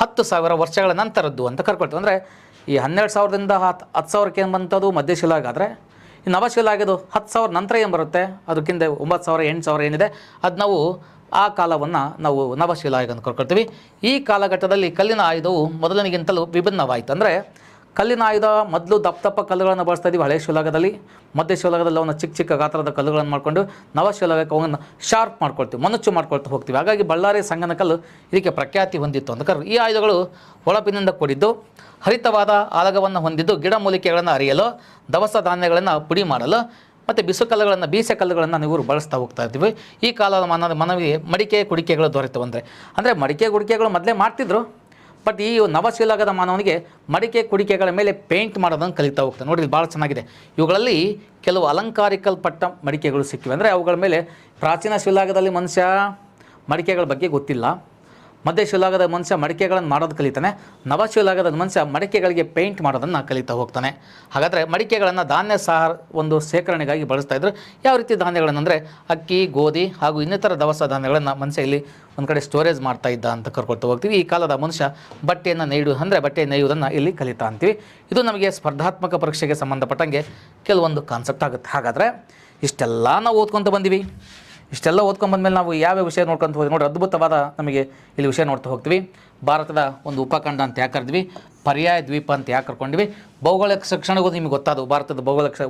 10,000 ವರ್ಷಗಳ ನಂತರದ್ದು ಅಂತ ಕರ್ಕೊಳ್ತೀವಿ. ಅಂದರೆ ಈ 12,000ದಿಂದ 10,000ಕ್ಕೆ ಏನು ಬಂತದ್ದು ಮಧ್ಯಶಿಲಾಯುಗ. ಆದರೆ ಈ ನವಶಿಲಾಯುಗದು 10,000 ನಂತರ ಏನು ಬರುತ್ತೆ, ಅದಕ್ಕಿಂತ 9,000 8,000 ಏನಿದೆ, ಅದು ನಾವು ಆ ಕಾಲವನ್ನು ನಾವು ನವಶಿಲಾಯುಗ ಅಂತ ಕರ್ಕೊಳ್ತೀವಿ. ಈ ಕಾಲಘಟ್ಟದಲ್ಲಿ ಕಲ್ಲಿನ ಆಯುಧವು ಮೊದಲನಿಗಿಂತಲೂ ವಿಭಿನ್ನವಾಯಿತು. ಅಂದರೆ ಕಲ್ಲಿನ ಆಯುಧ ಮೊದಲು ದಪ್ಪ ಕಲ್ಲುಗಳನ್ನು ಬಳಸ್ತಾ ಇದ್ದೀವಿ ಹಳೆ ಶಿಲಾಯುಗದಲ್ಲಿ. ಮಧ್ಯಶಿಲಾಯುಗದಲ್ಲಿ ಅವನ್ನ ಚಿಕ್ಕ ಗಾತ್ರದ ಕಲ್ಲುಗಳನ್ನು ಮಾಡಿಕೊಂಡು ನವಶಿಲಾಯುಗಕ್ಕೆ ಅವನ್ನು ಶಾರ್ಪ್ ಮಾಡ್ಕೊಳ್ತೀವಿ, ಮನುಚು ಮಾಡ್ಕೊಳ್ತಾ ಹೋಗ್ತೀವಿ. ಹಾಗಾಗಿ ಬಳ್ಳಾರಿ ಸಂಗನ ಕಲ್ಲು ಇದಕ್ಕೆ ಪ್ರಖ್ಯಾತಿ ಹೊಂದಿತ್ತು ಅಂತ ಈ ಆಯುಧಗಳು ಹೊಳಪಿನಿಂದ ಕೂಡಿದ್ದು, ಹರಿತವಾದ ಆಲಗವನ್ನು ಹೊಂದಿದ್ದು, ಗಿಡಮೂಲಿಕೆಗಳನ್ನು ಅರಿಯಲು, ದವಸ ಧಾನ್ಯಗಳನ್ನು ಪುಡಿ ಮಾಡಲು ಮತ್ತು ಬೀಸೆ ಕಲ್ಲುಗಳನ್ನು ನೀವು ಬಳಸ್ತಾ ಹೋಗ್ತಾ ಇದ್ದೀವಿ. ಈ ಕಾಲದ ಮನವಿಗೆ ಮಡಿಕೆ ಕುಡಿಕೆಗಳು ದೊರೆತವು. ಅಂದರೆ ಮಡಿಕೆ ಕುಡಿಕೆಗಳು ಮೊದಲೇ ಮಾಡ್ತಿದ್ರು, ಬಟ್ ಈ ನವಶಿಲಾಯುಗದ ಮಾನವನಿಗೆ ಮಡಿಕೆ ಕುಡಿಕೆಗಳ ಮೇಲೆ ಪೇಂಟ್ ಮಾಡೋದನ್ನು ಕಲಿತಾ ಹೋಗ್ತಾನೆ. ನೋಡಿ, ಇದು ಭಾಳ ಚೆನ್ನಾಗಿದೆ. ಇವುಗಳಲ್ಲಿ ಕೆಲವು ಅಲಂಕಾರಿಕಲ್ಪಟ್ಟ ಮಡಿಕೆಗಳು ಸಿಕ್ಕಿವೆ. ಅಂದರೆ ಅವುಗಳ ಮೇಲೆ ಪ್ರಾಚೀನ ಶಿಲಾಯುಗದಲ್ಲಿ ಮನುಷ್ಯ ಮಡಿಕೆಗಳ ಬಗ್ಗೆ ಗೊತ್ತಿಲ್ಲ. ಮಧ್ಯಶಿಲಾಯುಗದ ಮನುಷ್ಯ ಮಡಿಕೆಗಳನ್ನು ಮಾಡೋದು ಕಲಿತಾನೆ. ನವಶಿಲಾಯುಗದ ಮನುಷ್ಯ ಮಡಿಕೆಗಳಿಗೆ ಪೇಂಟ್ ಮಾಡೋದನ್ನು ಕಲಿತಾ ಹೋಗ್ತಾನೆ. ಹಾಗಾದರೆ ಮಡಿಕೆಗಳನ್ನು ಧಾನ್ಯ ಒಂದು ಸೇಕರಣೆಗಾಗಿ ಬಳಸ್ತಾ ಇದ್ರು. ಯಾವ ರೀತಿ ಧಾನ್ಯಗಳನ್ನು ಅಂದರೆ ಅಕ್ಕಿ, ಗೋಧಿ ಹಾಗೂ ಇನ್ನಿತರ ದವಸ ಧಾನ್ಯಗಳನ್ನು ಮನುಷ್ಯ ಇಲ್ಲಿ ಒಂದು ಕಡೆ ಸ್ಟೋರೇಜ್ ಮಾಡ್ತಾ ಇದ್ದ ಅಂತ ಕರ್ಕೊಳ್ತಾ ಹೋಗ್ತೀವಿ. ಈ ಕಾಲದ ಮನುಷ್ಯ ಬಟ್ಟೆ ನೇಯುವುದನ್ನು ಇಲ್ಲಿ ಕಲಿತಾ ಅಂತೀವಿ. ಇದು ನಮಗೆ ಸ್ಪರ್ಧಾತ್ಮಕ ಪರೀಕ್ಷೆಗೆ ಸಂಬಂಧಪಟ್ಟಂಗೆ ಕೆಲವೊಂದು ಕಾನ್ಸೆಪ್ಟ್ ಆಗುತ್ತೆ. ಹಾಗಾದರೆ ಇಷ್ಟೆಲ್ಲ ನಾವು ಓದ್ಕೊತ ಬಂದಿವಿ. ಇಷ್ಟೆಲ್ಲ ಓದ್ಕೊಂಡ್ಬಂದ್ಮೇಲೆ ನಾವು ಯಾವ ವಿಷಯ ನೋಡ್ಕೊಂತ ಹೋದ್ವಿ ನೋಡಿ, ಅದ್ಭುತವಾದ ನಮಗೆ ಇಲ್ಲಿ ವಿಷಯ ನೋಡ್ತಾ ಹೋಗ್ತೀವಿ. ಭಾರತದ ಒಂದು ಉಪಖಂಡ ಅಂತ ಯಾಕೆ ಕರೆದ್ವಿ, ಪರ್ಯಾಯ ದ್ವೀಪ ಅಂತ ಯಾಕೆ ಕರ್ಕೊಂಡ್ವಿ, ಭೌಗೋಳಿಕ ಶಿಕ್ಷಣಗಳು ನಿಮಗೆ ಗೊತ್ತಾದವು. ಭಾರತದ ಭೌಗೋಳಿಕ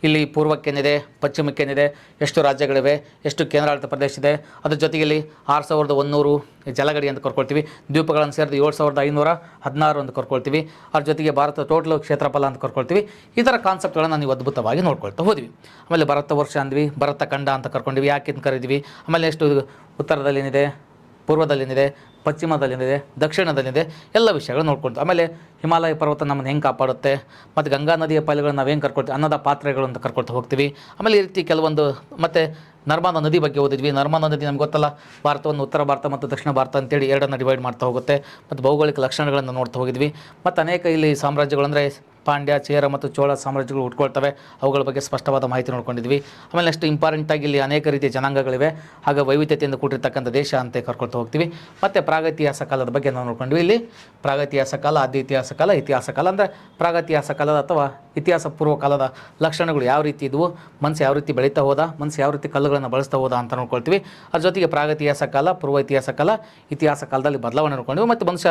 ಇಲ್ಲಿ ಪೂರ್ವಕ್ಕೇನಿದೆ, ಪಶ್ಚಿಮಕ್ಕೇನಿದೆ, ಎಷ್ಟು ರಾಜ್ಯಗಳಿವೆ, ಎಷ್ಟು ಕೇಂದ್ರಾಡಳಿತ ಪ್ರದೇಶ ಇದೆ, ಅದ್ರ ಜೊತೆಗೆ ಇಲ್ಲಿ 6,100 ಜಲಗಡಿ ಅಂತ ಕರ್ಕೊಳ್ತೀವಿ. ದ್ವೀಪಗಳನ್ನು ಸೇರಿದ 7,516 ಅಂತ ಕರ್ಕೊಳ್ತೀವಿ. ಅದ್ರ ಜೊತೆಗೆ ಭಾರತ ಟೋಟಲ್ ಕ್ಷೇತ್ರಫಲ ಅಂತ ಕರ್ಕೊಳ್ತೀವಿ. ಈ ಥರ ಕಾನ್ಸೆಪ್ಟ್ಗಳನ್ನು ನೀವು ಅದ್ಭುತವಾಗಿ ನೋಡ್ಕೊಳ್ತಾ ಹೋದ್ವಿ. ಆಮೇಲೆ ಭರತ ವರ್ಷ ಅಂದ್ವಿ, ಭರತ ಖಂಡ ಅಂತ ಕರ್ಕೊಂಡಿವಿ, ಯಾಕೆ ಅಂತ ಕರೀತೀವಿ. ಆಮೇಲೆ ಎಷ್ಟು ಉತ್ತರದಲ್ಲೇನಿದೆ, ಪೂರ್ವದಲ್ಲೇನಿದೆ, ಪಶ್ಚಿಮದಲ್ಲಿದೆ, ದಕ್ಷಿಣದಲ್ಲಿದೆ, ಎಲ್ಲ ವಿಷಯಗಳು ನೋಡ್ಕೊಳ್ತೀವಿ. ಆಮೇಲೆ ಹಿಮಾಲಯ ಪರ್ವತ ನಮ್ಮನ್ನು ಹೆಂಗೆ ಕಾಪಾಡುತ್ತೆ, ಮತ್ತು ಗಂಗಾ ನದಿಯ ಪೈಲುಗಳನ್ನು ನಾವು ಹೆಂಗೆ ಕರ್ಕೊಳ್ತೀವಿ, ಅನ್ನದ ಪಾತ್ರೆಗಳು ಅಂತ ಕರ್ಕೊಳ್ತಾ ಹೋಗ್ತೀವಿ. ಆಮೇಲೆ ಈ ರೀತಿ ಕೆಲವೊಂದು ಮತ್ತು ನರ್ಮದಾ ನದಿ ಬಗ್ಗೆ ಓದಿದ್ವಿ. ನರ್ಮದಾ ನದಿ ನಮ್ಗೆ ಗೊತ್ತಲ್ಲ, ಭಾರತವನ್ನು ಉತ್ತರ ಭಾರತ ಮತ್ತು ದಕ್ಷಿಣ ಭಾರತ ಅಂತೇಳಿ ಎರಡನ್ನು ಡಿವೈಡ್ ಮಾಡ್ತಾ ಹೋಗುತ್ತೆ. ಮತ್ತು ಭೌಗೋಳಿಕ ಲಕ್ಷಣಗಳನ್ನು ನೋಡ್ತಾ ಹೋಗಿದ್ವಿ. ಮತ್ತು ಅನೇಕ ಇಲ್ಲಿ ಸಾಮ್ರಾಜ್ಯಗಳು ಅಂದರೆ ಪಾಂಡ್ಯ, ಚೇರ ಮತ್ತು ಚೋಳ ಸಾಮ್ರಾಜ್ಯಗಳು ಹುಟ್ಕೊಳ್ತವೆ. ಅವುಗಳ ಬಗ್ಗೆ ಸ್ಪಷ್ಟವಾದ ಮಾಹಿತಿ ನೋಡ್ಕೊಂಡಿದ್ವಿ. ಆಮೇಲೆ ನೆಕ್ಸ್ಟ್ ಇಂಪಾರ್ಟೆಂಟಾಗಿ ಇಲ್ಲಿ ಅನೇಕ ರೀತಿಯ ಜನಾಂಗಗಳಿವೆ, ಹಾಗೆ ವೈವಿಧ್ಯತೆಯಿಂದ ಕೂಡಿರ್ತಕ್ಕಂಥ ದೇಶ ಅಂತ ಕರ್ಕೊಳ್ತಾ ಹೋಗ್ತೀವಿ. ಮತ್ತು ಪ್ರಾಗೈತಿಹಾಸ ಕಾಲದ ಬಗ್ಗೆ ನಾವು ನೋಡ್ಕೊಂಡ್ವಿ. ಇಲ್ಲಿ ಪ್ರಾಗೈತಿಹಾಸ ಕಾಲ, ಆದ್ಯ ಇತಿಹಾಸ ಕಾಲ, ಇತಿಹಾಸ ಕಾಲ. ಅಂದರೆ ಪ್ರಾಗೈತಿಹಾಸ ಕಾಲದ ಅಥವಾ ಇತಿಹಾಸ ಪೂರ್ವ ಕಾಲದ ಲಕ್ಷಣಗಳು ಯಾವ ರೀತಿ ಇದ್ವು, ಮನುಷ್ಯ ಯಾವ ರೀತಿ ಬೆಳೀತಾ ಹೋದ, ಮನುಷ್ಯ ಯಾವ ರೀತಿ ಕಲ್ಲುಗಳನ್ನು ಬಳಸ್ತಾ ಹೋದ ಅಂತ ನೋಡ್ಕೊಳ್ತೀವಿ. ಅದ್ರ ಜೊತೆಗೆ ಪ್ರಾಗೈತಿಹಾಸ ಕಾಲ, ಪೂರ್ವ ಇತಿಹಾಸ ಕಾಲ, ಇತಿಹಾಸ ಕಾಲದಲ್ಲಿ ಬದಲಾವಣೆ ನೋಡ್ಕೊಂಡ್ವಿ. ಮತ್ತು ಮನುಷ್ಯ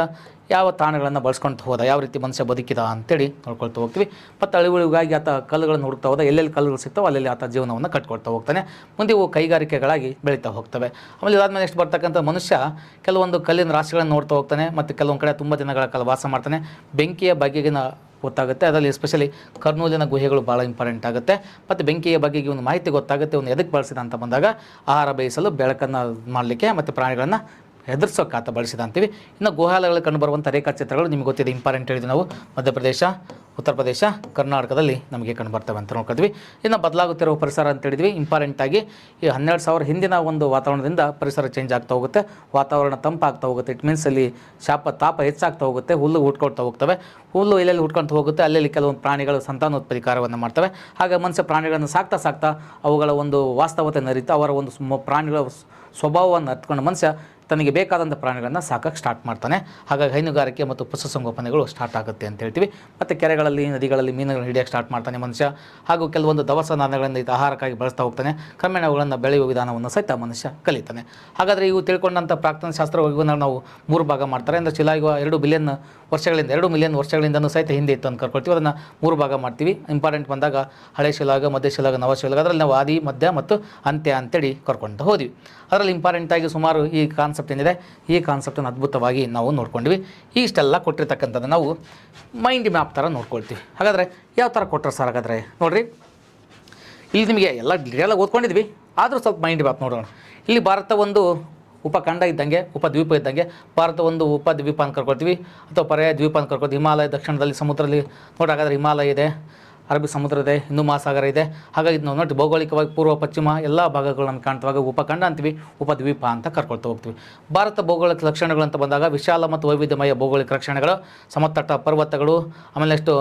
ಯಾವ ತಾಣಗಳನ್ನು ಬಳಸ್ಕೊಳ್ತಾ ಹೋದ, ಯಾವ ರೀತಿ ಮನುಷ್ಯ ಬದುಕಿದ ಅಂತೇಳಿ ನೋಡ್ಕೊಳ್ತಾ ಹೋಗ್ತೀವಿ. ಮತ್ತು ಅಳಿವುಗಳಿಗಾಗಿ ಆತ ಕಲ್ಲುಗಳನ್ನು ಹುಡುಕ್ತಾ ಹೋದ, ಎಲ್ಲೆಲ್ಲಿ ಕಲ್ಲುಗಳು ಸಿಗ್ತಾವೆ ಅಲ್ಲೆಲ್ಲಿ ಆತ ಜೀವನವನ್ನು ಕಟ್ಕೊಳ್ತಾ ಹೋಗ್ತಾನೆ. ಮುಂದೆ ಇವು ಕೈಗಾರಿಕೆಗಳಾಗಿ ಬೆಳೀತಾ ಹೋಗ್ತವೆ. ಆಮೇಲೆ ಇದಾದ್ಮೇಲೆ ನೆಕ್ಸ್ಟ್ ಬರ್ತಕ್ಕಂಥ ಮನುಷ್ಯ ಕೆಲವೊಂದು ಕಲ್ಲಿನ ರಾಶಿಗಳನ್ನು ನೋಡ್ತಾ ಹೋಗ್ತಾನೆ. ಮತ್ತು ಕೆಲವೊಂದು ಕಡೆ ತುಂಬ ದಿನಗಳ ಕಾಲ ವಾಸ ಮಾಡ್ತಾನೆ. ಬೆಂಕಿಯ ಬಗೆಗಿನ ಗೊತ್ತಾಗುತ್ತೆ. ಅದರಲ್ಲಿ ಎಸ್ಪೆಷಲಿ ಕರ್ನೂಲಿನ ಗುಹೆಗಳು ಭಾಳ ಇಂಪಾರ್ಟೆಂಟ್ ಆಗುತ್ತೆ. ಮತ್ತು ಬೆಂಕಿಯ ಬಗೆಗೆ ಒಂದು ಮಾಹಿತಿ ಗೊತ್ತಾಗುತ್ತೆ. ಒಂದು ಎದಕ್ಕೆ ಬಳಸಿದ ಅಂತ ಬಂದಾಗ ಆಹಾರ ಬೇಯಿಸಲು, ಬೆಳಕನ್ನು ಮಾಡಲಿಕ್ಕೆ, ಮತ್ತು ಪ್ರಾಣಿಗಳನ್ನು ಹೆದರ್ಸೋಕ್ಕಾತ ಬಳಸಿದ ಅಂತೀವಿ. ಇನ್ನು ಗುಹಾಲಯಗಳಲ್ಲಿ ಕಂಡುಬರುವಂಥ ರೇಖಾಚಿತ್ರಗಳು ನಿಮಗೆ ಗೊತ್ತಿದೆ, ಇಂಪಾರ್ಟೆಂಟ್ ಹೇಳಿದ್ವಿ ನಾವು. ಮಧ್ಯಪ್ರದೇಶ, ಉತ್ತರ ಪ್ರದೇಶ, ಕರ್ನಾಟಕದಲ್ಲಿ ನಮಗೆ ಕಂಡುಬರ್ತವೆ ಅಂತ ನೋಡ್ಕೊಳ್ತೀವಿ. ಇನ್ನು ಬದಲಾಗುತ್ತಿರುವ ಪರಿಸರ ಅಂತ ಹೇಳಿದ್ವಿ. ಇಂಪಾರ್ಟೆಂಟಾಗಿ ಈ 12,000 ಹಿಂದಿನ ಒಂದು ವಾತಾವರಣದಿಂದ ಪರಿಸರ ಚೇಂಜ್ ಆಗ್ತಾ ಹೋಗುತ್ತೆ, ವಾತಾವರಣ ತಂಪಾಗ್ತಾ ಹೋಗುತ್ತೆ. ಇಟ್ ಮೀನ್ಸ್ ಅಲ್ಲಿ ತಾಪ ಹೆಚ್ಚಾಗ್ತಾ ಹೋಗುತ್ತೆ, ಹುಲ್ಲು ಹುಟ್ಕೊಳ್ತಾ ಹೋಗ್ತವೆ. ಹುಲ್ಲು ಎಲ್ಲೆಲ್ಲಿ ಹುಟ್ಕೊಳ್ತಾ ಹೋಗುತ್ತೆ ಅಲ್ಲೆಲ್ಲಿ ಕೆಲವೊಂದು ಪ್ರಾಣಿಗಳು ಸಂತಾನೋತ್ಪತ್ತಿ ಕಾರ್ಯವನ್ನು ಮಾಡ್ತವೆ. ಹಾಗೆ ಮನುಷ್ಯ ಪ್ರಾಣಿಗಳನ್ನು ಸಾಕ್ತಾ ಅವುಗಳ ಒಂದು ವಾಸ್ತವತೆ ಅರಿತು ಅವರ ಒಂದು ಪ್ರಾಣಿಗಳ ಸ್ವಭಾವವನ್ನು ಅರ್ಥಕೊಂಡು ಮನುಷ್ಯ ತನಗೆ ಬೇಕಾದಂಥ ಪ್ರಾಣಿಗಳನ್ನು ಸಾಕಕ್ಕೆ ಸ್ಟಾರ್ಟ್ ಮಾಡ್ತಾನೆ. ಹಾಗಾಗಿ ಹೈನುಗಾರಿಕೆ ಮತ್ತು ಪಶುಸಂಗೋಪನೆಗಳು ಸ್ಟಾರ್ಟ್ ಆಗುತ್ತೆ ಅಂತ ಹೇಳ್ತೀವಿ. ಮತ್ತು ಕೆರೆಗಳಲ್ಲಿ, ನದಿಗಳಲ್ಲಿ ಮೀನುಗಳನ್ನು ಹಿಡಿಯೋಕ್ಕೆ ಸ್ಟಾರ್ಟ್ ಮಾಡ್ತಾನೆ ಮನುಷ್ಯ. ಹಾಗೂ ಕೆಲವೊಂದು ದವಸ ಧಾನ್ಯಗಳನ್ನು ಆಹಾರಕ್ಕಾಗಿ ಬಳಸ್ತಾ ಹೋಗ್ತಾನೆ. ಕ್ರಮೇಣ ಅವುಗಳನ್ನು ಬೆಳೆಯುವ ವಿಧಾನವನ್ನು ಸಹಿತ ಮನುಷ್ಯ ಕಲಿತಾನೆ. ಹಾಗಾದರೆ ಇವು ತಿಳ್ಕೊಂಡಂಥ ಪ್ರಾಕ್ತನ ಶಾಸ್ತ್ರವನ್ನು ನಾವು 3 ಭಾಗ ಮಾಡ್ತಾರೆ. ಅಂದರೆ ಶಿಲಾಯುಗ 2 ಮಿಲಿಯನ್ ವರ್ಷಗಳಿಂದನೂ ಸಹಿತ ಹಿಂದೆ ಇತ್ತು ಅಂತ ಕರ್ಕೊಳ್ತೀವಿ. ಅದನ್ನು 3 ಭಾಗ ಮಾಡ್ತೀವಿ. ಇಂಪಾರ್ಟೆಂಟ್ ಬಂದಾಗ ಹಳೆ ಶಿಲಾಯುಗ, ಮಧ್ಯ ಶಿಲಾಯುಗ, ನವಶಿಲಾಯುಗ, ಅದರಲ್ಲಿ ನಾವು ಆದಿ, ಮಧ್ಯ ಮತ್ತು ಅಂತ್ಯ ಅಂತೇಳಿ ಕರ್ಕೊಂಡು ಹೋದ್ವಿ. ಅದರಲ್ಲಿ ಇಂಪಾರ್ಟೆಂಟಾಗಿ ಸುಮಾರು ಈ ಕಾನ್ಸೆಪ್ಟ್ ಏನಿದೆ, ಈ ಕಾನ್ಸೆಪ್ಟನ್ನು ಅದ್ಭುತವಾಗಿ ನಾವು ನೋಡ್ಕೊಂಡ್ವಿ. ಇಷ್ಟೆಲ್ಲ ಕೊಟ್ಟಿರ್ತಕ್ಕಂಥದ್ದು ನಾವು ಮೈಂಡ್ ಮ್ಯಾಪ್ ಥರ ನೋಡ್ಕೊಳ್ತೀವಿ. ಹಾಗಾದರೆ ಯಾವ ಥರ ಕೊಟ್ಟರೆ ಸರ್? ಹಾಗಾದರೆ ನೋಡಿರಿ, ಇಲ್ಲಿ ನಿಮಗೆ ಎಲ್ಲ ಡಿಟೇಲಾಗಿ ಓದ್ಕೊಂಡಿದ್ವಿ, ಆದರೂ ಸ್ವಲ್ಪ ಮೈಂಡ್ ಮ್ಯಾಪ್ ನೋಡೋಣ. ಇಲ್ಲಿ ಭಾರತ ಒಂದು ಉಪಖಂಡ ಇದ್ದಂಗೆ, ಉಪದ್ವೀಪ ಇದ್ದಂಗೆ. ಭಾರತ ಒಂದು ಉಪದ್ವೀಪ ಅಂತ ಕರ್ಕೊಳ್ತೀವಿ ಅಥವಾ ಪರ್ಯಾಯ ದ್ವೀಪ ಅಂತ ಕರ್ಕೊಳ್ತೀವಿ. ಹಿಮಾಲಯ ದಕ್ಷಿಣದಲ್ಲಿ ಸಮುದ್ರದಲ್ಲಿ ನೋಡಿ, ಹಾಗಾದರೆ ಹಿಮಾಲಯ ಇದೆ, ಅರಬ್ಬಿ ಸಮುದ್ರ ಇದೆ, ಹಿಂದೂ ಮಹಾಸಾಗರ ಇದೆ. ಹಾಗಾಗಿ ಇದು ನಾವು ನೋಡಿ ಭೌಗೋಳಿಕವಾಗಿ ಪೂರ್ವ ಪಶ್ಚಿಮ ಎಲ್ಲ ಭಾಗಗಳು ನಮ್ಗೆ ಕಾಣ್ತವಾಗ ಉಪಖಂಡ ಅಂತೀವಿ, ಉಪದ್ವೀಪ ಅಂತ ಕರ್ಕೊಳ್ತಾ ಹೋಗ್ತೀವಿ. ಭಾರತ ಭೌಗೋಳಿಕ ಲಕ್ಷಣಗಳು ಅಂತ ಬಂದಾಗ ವಿಶಾಲ ಮತ್ತು ವೈವಿಧ್ಯಮಯ ಭೌಗೋಳಿಕ ಲಕ್ಷಣಗಳು, ಸಮತಟ್ಟ ಪರ್ವತಗಳು, ಆಮೇಲೆ ನೆಕ್ಸ್ಟು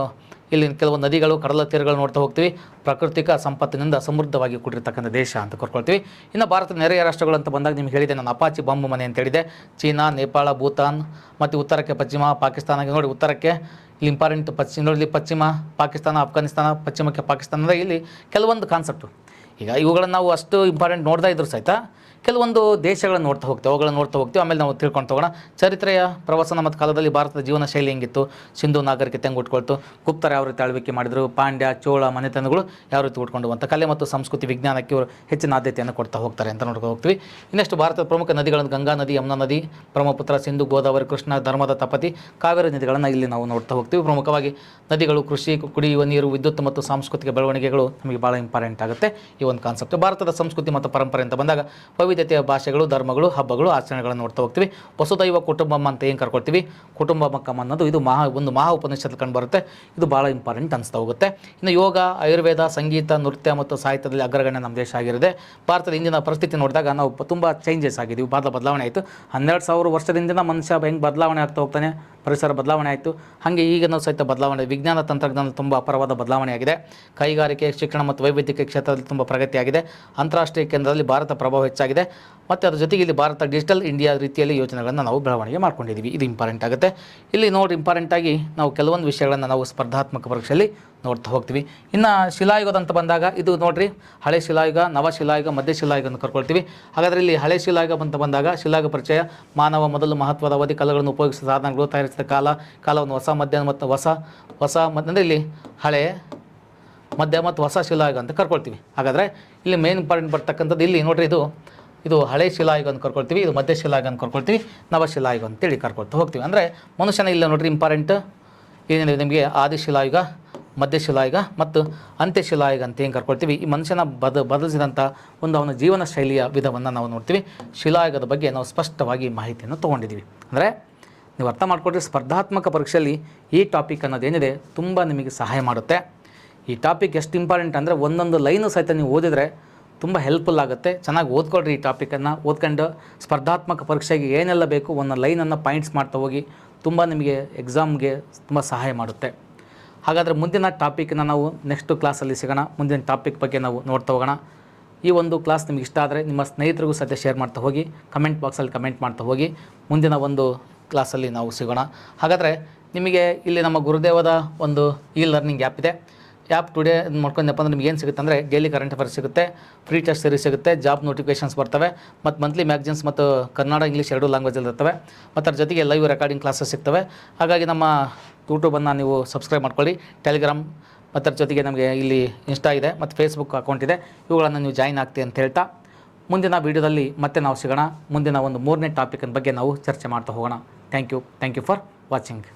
ಇಲ್ಲಿ ಕೆಲವೊಂದು ನದಿಗಳು, ಕಡಲ ತೀರಗಳು ನೋಡ್ತಾ ಹೋಗ್ತೀವಿ. ಪ್ರಾಕೃತಿಕ ಸಂಪತ್ತಿನಿಂದ ಸಮೃದ್ಧವಾಗಿ ಕೂಡಿರ್ತಕ್ಕಂಥ ದೇಶ ಅಂತ ಕರ್ಕೊಳ್ತೀವಿ. ಇನ್ನು ಭಾರತದ ನೆರೆಯ ರಾಷ್ಟ್ರಗಳು ಅಂತ ಬಂದಾಗ ನಿಮ್ಗೆ ಹೇಳಿದೆ ನಾನು, ಅಪಾಚಿ ಬಾಂಬು ಮನೆ ಅಂತ ಹೇಳಿದೆ. ಚೀನಾ, ನೇಪಾಳ, ಭೂತಾನ್ ಮತ್ತು ಉತ್ತರಕ್ಕೆ ಪಶ್ಚಿಮ ಪಾಕಿಸ್ತಾನ. ನೋಡಿ ಉತ್ತರಕ್ಕೆ ಇಲ್ಲಿ ಇಂಪಾರ್ಟೆಂಟ್ ನೋಡಿ ಪಶ್ಚಿಮ ಪಾಕಿಸ್ತಾನ, ಅಫ್ಘಾನಿಸ್ತಾನ, ಪಶ್ಚಿಮಕ್ಕೆ ಪಾಕಿಸ್ತಾನದ ಇಲ್ಲಿ ಕೆಲವೊಂದು ಕಾನ್ಸೆಪ್ಟು. ಈಗ ಇವುಗಳನ್ನು ನಾವು ಅಷ್ಟು ಇಂಪಾರ್ಟೆಂಟ್ ನೋಡ್ತಾ ಇದ್ರು ಸಹಿತ ಕೆಲವೊಂದು ದೇಶಗಳನ್ನು ನೋಡ್ತಾ ಹೋಗ್ತೀವಿ, ಅವುಗಳನ್ನು ನೋಡ್ತಾ ಹೋಗ್ತೀವಿ. ಆಮೇಲೆ ನಾವು ತಿಳ್ಕೊಂಡು ಹೋಗೋಣ ಚರಿತ್ರೆಯ ಪ್ರವಾಸನ ಮತ್ತು ಕಾಲದಲ್ಲಿ ಭಾರತದ ಜೀವನ ಶೈಲಿ ಹೆಂಗಿತ್ತು, ಸಿಂಧು ನಾಗರಿಕತೆ ಹೆಂಗೆ ಉಟ್ಕೊಳ್ತು, ಗುಪ್ತರು ಯಾವ ರೀತಿ ಆಳ್ವಿಕೆ ಮಾಡಿದರು, ಪಾಂಡ್ಯ, ಚೋಳ ಮನೆತನಗಳು ಯಾವ ರೀತಿ ಉಟ್ಕೊಂಡು ಅಂತ ಕಲೆ ಮತ್ತು ಸಂಸ್ಕೃತಿ ವಿಜ್ಞಾನಕ್ಕೆ ಇವರು ಹೆಚ್ಚಿನ ಆದ್ಯತೆಯನ್ನು ಕೊಡ್ತಾ ಹೋಗ್ತಾರೆ ಅಂತ ನೋಡ್ಕೊಂಡು ಹೋಗ್ತೀವಿ. ಇನ್ನಷ್ಟು ಭಾರತದ ಪ್ರಮುಖ ನದಿಗಳನ್ನು ಗಂಗಾ ನದಿ, ಯಮುನಾ ನದಿ, ಬ್ರಹ್ಮಪುತ್ರ, ಸಿಂಧು, ಗೋದಾವರಿ, ಕೃಷ್ಣ, ಧರ್ಮದ, ತಪತಿ, ಕಾವೇರಿ ನದಿಗಳನ್ನು ಇಲ್ಲಿ ನಾವು ನೋಡ್ತಾ ಹೋಗ್ತೀವಿ. ಪ್ರಮುಖವಾಗಿ ನದಿಗಳು, ಕೃಷಿ, ಕುಡಿಯುವ ನೀರು, ವಿದ್ಯುತ್ ಮತ್ತು ಸಾಂಸ್ಕೃತಿಕ ಬೆಳವಣಿಗೆಗಳು ನಮಗೆ ಭಾಳ ಇಂಪಾರ್ಟೆಂಟ್ ಆಗುತ್ತೆ ಈ ಒಂದು ಕಾನ್ಸೆಪ್ಟ್. ಭಾರತದ ಸಂಸ್ಕೃತಿ ಮತ್ತು ಪರಂಪರೆ ಅಂತ ಬಂದಾಗ ವೈವಿಧ್ಯತೆಯ ಭಾಷೆಗಳು, ಧರ್ಮಗಳು, ಹಬ್ಬಗಳು, ಆಚರಣೆಗಳನ್ನು ನೋಡ್ತಾ ಹೋಗ್ತೀವಿ. ವಸುದೈವ ಕುಟುಂಬಂ ಅಂತ ಏನು ಕರ್ಕೊಳ್ತೀವಿ, ಕುಟುಂಬಕಂ ಅನ್ನೋದು ಇದು ಒಂದು ಮಹಾ ಉಪನಿಷತ್ತು ಕಂಡು ಬರುತ್ತೆ. ಇದು ಭಾಳ ಇಂಪಾರ್ಟೆಂಟ್ ಅನಿಸ್ತಾ ಹೋಗುತ್ತೆ. ಇನ್ನು ಯೋಗ, ಆಯುರ್ವೇದ, ಸಂಗೀತ, ನೃತ್ಯ ಮತ್ತು ಸಾಹಿತ್ಯದಲ್ಲಿ ಅಗ್ರಗಣ್ಯ ನಮ್ಮ ದೇಶ ಆಗಿರುತ್ತೆ. ಭಾರತದ ಇಂದಿನ ಪರಿಸ್ಥಿತಿ ನೋಡಿದಾಗ ನಾವು ತುಂಬ ಚೇಂಜಸ್ ಆಗಿದ್ದೀವಿ, ಭಾಳ ಬದಲಾವಣೆ ಆಯಿತು. 12,000 ವರ್ಷದಿಂದ ಮನುಷ್ಯ ಹೆಂಗೆ ಬದಲಾವಣೆ ಆಗ್ತಾ ಹೋಗ್ತಾನೆ, ಪರಿಸರ ಬದಲಾವಣೆ ಆಯಿತು. ಹಾಗೆ ಈಗಿನ ಸಹಿತ ಬದಲಾವಣೆ, ವಿಜ್ಞಾನ ತಂತ್ರಜ್ಞಾನ ತುಂಬ ಅಪಾರವಾದ ಬದಲಾವಣೆ ಆಗಿದೆ. ಕೈಗಾರಿಕೆ, ಶಿಕ್ಷಣ ಮತ್ತು ವೈವಿಧ್ಯಕೀಯ ಕ್ಷೇತ್ರದಲ್ಲಿ ತುಂಬ ಪ್ರಗತಿಯಾಗಿದೆ. ಅಂತಾರಾಷ್ಟ್ರೀಯ ಕೇಂದ್ರದಲ್ಲಿ ಭಾರತ ಪ್ರಭಾವ ಹೆಚ್ಚಾಗಿದೆ. ಮತ್ತು ಅದ್ರ ಜೊತೆಗೆ ಇಲ್ಲಿ ಭಾರತ ಡಿಜಿಟಲ್ ಇಂಡಿಯಾ ರೀತಿಯಲ್ಲಿ ಯೋಜನೆಗಳನ್ನು ನಾವು ಬೆಳವಣಿಗೆ ಮಾಡ್ಕೊಂಡಿದ್ದೀವಿ. ಇದು ಇಂಪಾರ್ಟೆಂಟ್ ಆಗುತ್ತೆ. ಇಲ್ಲಿ ನೋಡಿ ಇಂಪಾರ್ಟೆಂಟಾಗಿ ನಾವು ಕೆಲವೊಂದು ವಿಷಯಗಳನ್ನು ನಾವು ಸ್ಪರ್ಧಾತ್ಮಕ ಪರೀಕ್ಷೆಯಲ್ಲಿ ನೋಡ್ತಾ ಹೋಗ್ತೀವಿ. ಇನ್ನು ಶಿಲಾಯುಗದ ಅಂತ ಬಂದಾಗ ಇದು ನೋಡಿರಿ, ಹಳೆ ಶಿಲಾಯುಗ, ನವಶಿಲಾಯುಗ, ಮಧ್ಯ ಶಿಲಾಯುಗ ಅಂತ ಕರ್ಕೊಳ್ತೀವಿ. ಹಾಗಾದರೆ ಇಲ್ಲಿ ಹಳೆ ಶಿಲಾಯುಗ ಅಂತ ಬಂದಾಗ ಶಿಲಾಯುಗ ಪರಿಚಯ, ಮಾನವ ಮೊದಲು ಮಹತ್ವದ ಅವಧಿ, ಕಲ್ಲುಗಳನ್ನು ಉಪಯೋಗಿಸಿದ ಸಾಧನಗಳು, ತಯಾರಿಸಿದ ಕಾಲವನ್ನು ಹೊಸ ಮಧ್ಯ ಮತ್ತು ಹೊಸ ಅಂದರೆ ಇಲ್ಲಿ ಹಳೆ, ಮಧ್ಯ ಮತ್ತು ಹೊಸ ಶಿಲಾಯುಗ ಅಂತ ಕರ್ಕೊಳ್ತೀವಿ. ಹಾಗಾದರೆ ಇಲ್ಲಿ ಮೇನ್ ಇಂಪಾರ್ಟೆಂಟ್ ಬರ್ತಕ್ಕಂಥದ್ದು ಇಲ್ಲಿ ನೋಡಿರಿ, ಇದು ಹಳೆ ಶಿಲಾಯುಗ ಅಂತ ಕರ್ಕೊಳ್ತೀವಿ, ಇದು ಮಧ್ಯ ಶಿಲಾಯುಗ ಅಂತ ಕರ್ಕೊಳ್ತೀವಿ, ನವಶಿಲಾಯುಗ ಅಂತೇಳಿ ಕರ್ಕೊಳ್ತಾ ಹೋಗ್ತೀವಿ. ಅಂದರೆ ಮನುಷ್ಯನ ಇಲ್ಲ ನೋಡಿರಿ ಇಂಪಾರ್ಟೆಂಟ್ ಏನಿದೆ ನಿಮಗೆ, ಆದಿಶಿಲಾಯುಗ, ಮಧ್ಯಶಿಲಾಯುಗ ಮತ್ತು ಅಂತ್ಯಶಿಲಾಯುಗ ಅಂತ ಏನು ಕರ್ಕೊಳ್ತೀವಿ. ಈ ಮನುಷ್ಯನ ಬದಲಿಸಿದಂಥ ಒಂದು ಅವನ ಜೀವನ ಶೈಲಿಯ ವಿಧವನ್ನು ನಾವು ನೋಡ್ತೀವಿ. ಶಿಲಾಯುಗದ ಬಗ್ಗೆ ನಾವು ಸ್ಪಷ್ಟವಾಗಿ ಮಾಹಿತಿಯನ್ನು ತೊಗೊಂಡಿದ್ದೀವಿ. ಅಂದರೆ ನೀವು ಅರ್ಥ ಮಾಡಿಕೊಟ್ರೆ ಸ್ಪರ್ಧಾತ್ಮಕ ಪರೀಕ್ಷೆಯಲ್ಲಿ ಈ ಟಾಪಿಕ್ ಅನ್ನೋದೇನಿದೆ ತುಂಬ ನಿಮಗೆ ಸಹಾಯ ಮಾಡುತ್ತೆ. ಈ ಟಾಪಿಕ್ ಎಷ್ಟು ಇಂಪಾರ್ಟೆಂಟ್ ಅಂದರೆ ಒಂದೊಂದು ಲೈನು ಸಹಿತ ನೀವು ಓದಿದರೆ ತುಂಬ ಹೆಲ್ಪ್ಫುಲ್ ಆಗುತ್ತೆ. ಚೆನ್ನಾಗಿ ಓದ್ಕೊಳ್ರಿ ಈ ಟಾಪಿಕನ್ನು. ಓದ್ಕೊಂಡು ಸ್ಪರ್ಧಾತ್ಮಕ ಪರೀಕ್ಷೆಗೆ ಏನೆಲ್ಲ ಬೇಕು ಒಂದೊಂದು ಲೈನನ್ನು ಪಾಯಿಂಟ್ಸ್ ಮಾಡ್ತಾ ಹೋಗಿ, ತುಂಬ ನಿಮಗೆ ಎಕ್ಸಾಮ್ಗೆ ತುಂಬ ಸಹಾಯ ಮಾಡುತ್ತೆ. ಹಾಗಾದರೆ ಮುಂದಿನ ಟಾಪಿಕ್ನ ನಾವು ನೆಕ್ಸ್ಟ್ ಕ್ಲಾಸಲ್ಲಿ ಸಿಗೋಣ. ಮುಂದಿನ ಟಾಪಿಕ್ ಬಗ್ಗೆ ನಾವು ನೋಡ್ತಾ ಹೋಗೋಣ. ಈ ಒಂದು ಕ್ಲಾಸ್ ನಿಮಗೆ ಇಷ್ಟ ಆದರೆ ನಿಮ್ಮ ಸ್ನೇಹಿತರಿಗೂ ಸಹಿತ ಶೇರ್ ಮಾಡ್ತಾ ಹೋಗಿ, ಕಮೆಂಟ್ ಬಾಕ್ಸಲ್ಲಿ ಕಮೆಂಟ್ ಮಾಡ್ತಾ ಹೋಗಿ. ಮುಂದಿನ ಒಂದು ಕ್ಲಾಸಲ್ಲಿ ನಾವು ಸಿಗೋಣ. ಹಾಗಾದರೆ ನಿಮಗೆ ಇಲ್ಲಿ ನಮ್ಮ ಗುರುದೇವದ ಒಂದು ಲರ್ನಿಂಗ್ ಆ್ಯಪ್ ಇದೆ. ಆ್ಯಪ್ ಟುಡೇ ಮಾಡ್ಕೊಂಡಪ್ಪ ಅಂದ್ರೆ ನಿಮ್ಗೆ ಏನು ಸಿಗುತ್ತೆ ಅಂದರೆ ಡೈಲಿ ಕರೆಂಟ್ ಅಫೇರ್ಸ್ ಸಿಗುತ್ತೆ, ಫ್ರೀ ಟೆಸ್ಟ್ ಸೀರೀಸ್ ಸಿಗುತ್ತೆ, ಜಾಬ್ ನೋಟಿಫಿಕೇಷನ್ಸ್ ಬರ್ತವೆ, ಮತ್ತು ಮಂತ್ಲಿ ಮ್ಯಾಗ್ಝಿನ್ಸ್ ಮತ್ತು ಕನ್ನಡ, ಇಂಗ್ಲೀಷ್ 2 ಲ್ಯಾಂಗ್ವೇಜಲ್ಲಿ ಇರ್ತವೆ. ಮತ್ತು ಅದ್ರ ಜೊತೆಗೆ ಲೈವ್ ರೆಕಾರ್ಡಿಂಗ್ ಕ್ಲಾಸಸ್ ಸಿಗ್ತವೆ. ಹಾಗಾಗಿ ನಮ್ಮ ಯೂಟ್ಯೂಬನ್ನು ನೀವು ಸಬ್ಸ್ಕ್ರೈಬ್ ಮಾಡ್ಕೊಳ್ಳಿ. ಟೆಲಿಗ್ರಾಮ್ ಮತ್ತು ಅದ್ರ ಜೊತೆಗೆ ನಮಗೆ ಇಲ್ಲಿ ಇನ್ಸ್ಟಾ ಇದೆ ಮತ್ತು ಫೇಸ್ಬುಕ್ ಅಕೌಂಟ್ ಇದೆ. ಇವುಗಳನ್ನು ನೀವು ಜಾಯಿನ್ ಆಗ್ತೀವಿ ಅಂತ ಹೇಳ್ತಾ ಮುಂದಿನ ವೀಡಿಯೋದಲ್ಲಿ ಮತ್ತೆ ನಾವು ಸಿಗೋಣ. ಮುಂದಿನ ಒಂದು 3ನೇ ಟಾಪಿಕ್ ಬಗ್ಗೆ ನಾವು ಚರ್ಚೆ ಮಾಡ್ತಾ ಹೋಗೋಣ. Thank you for watching.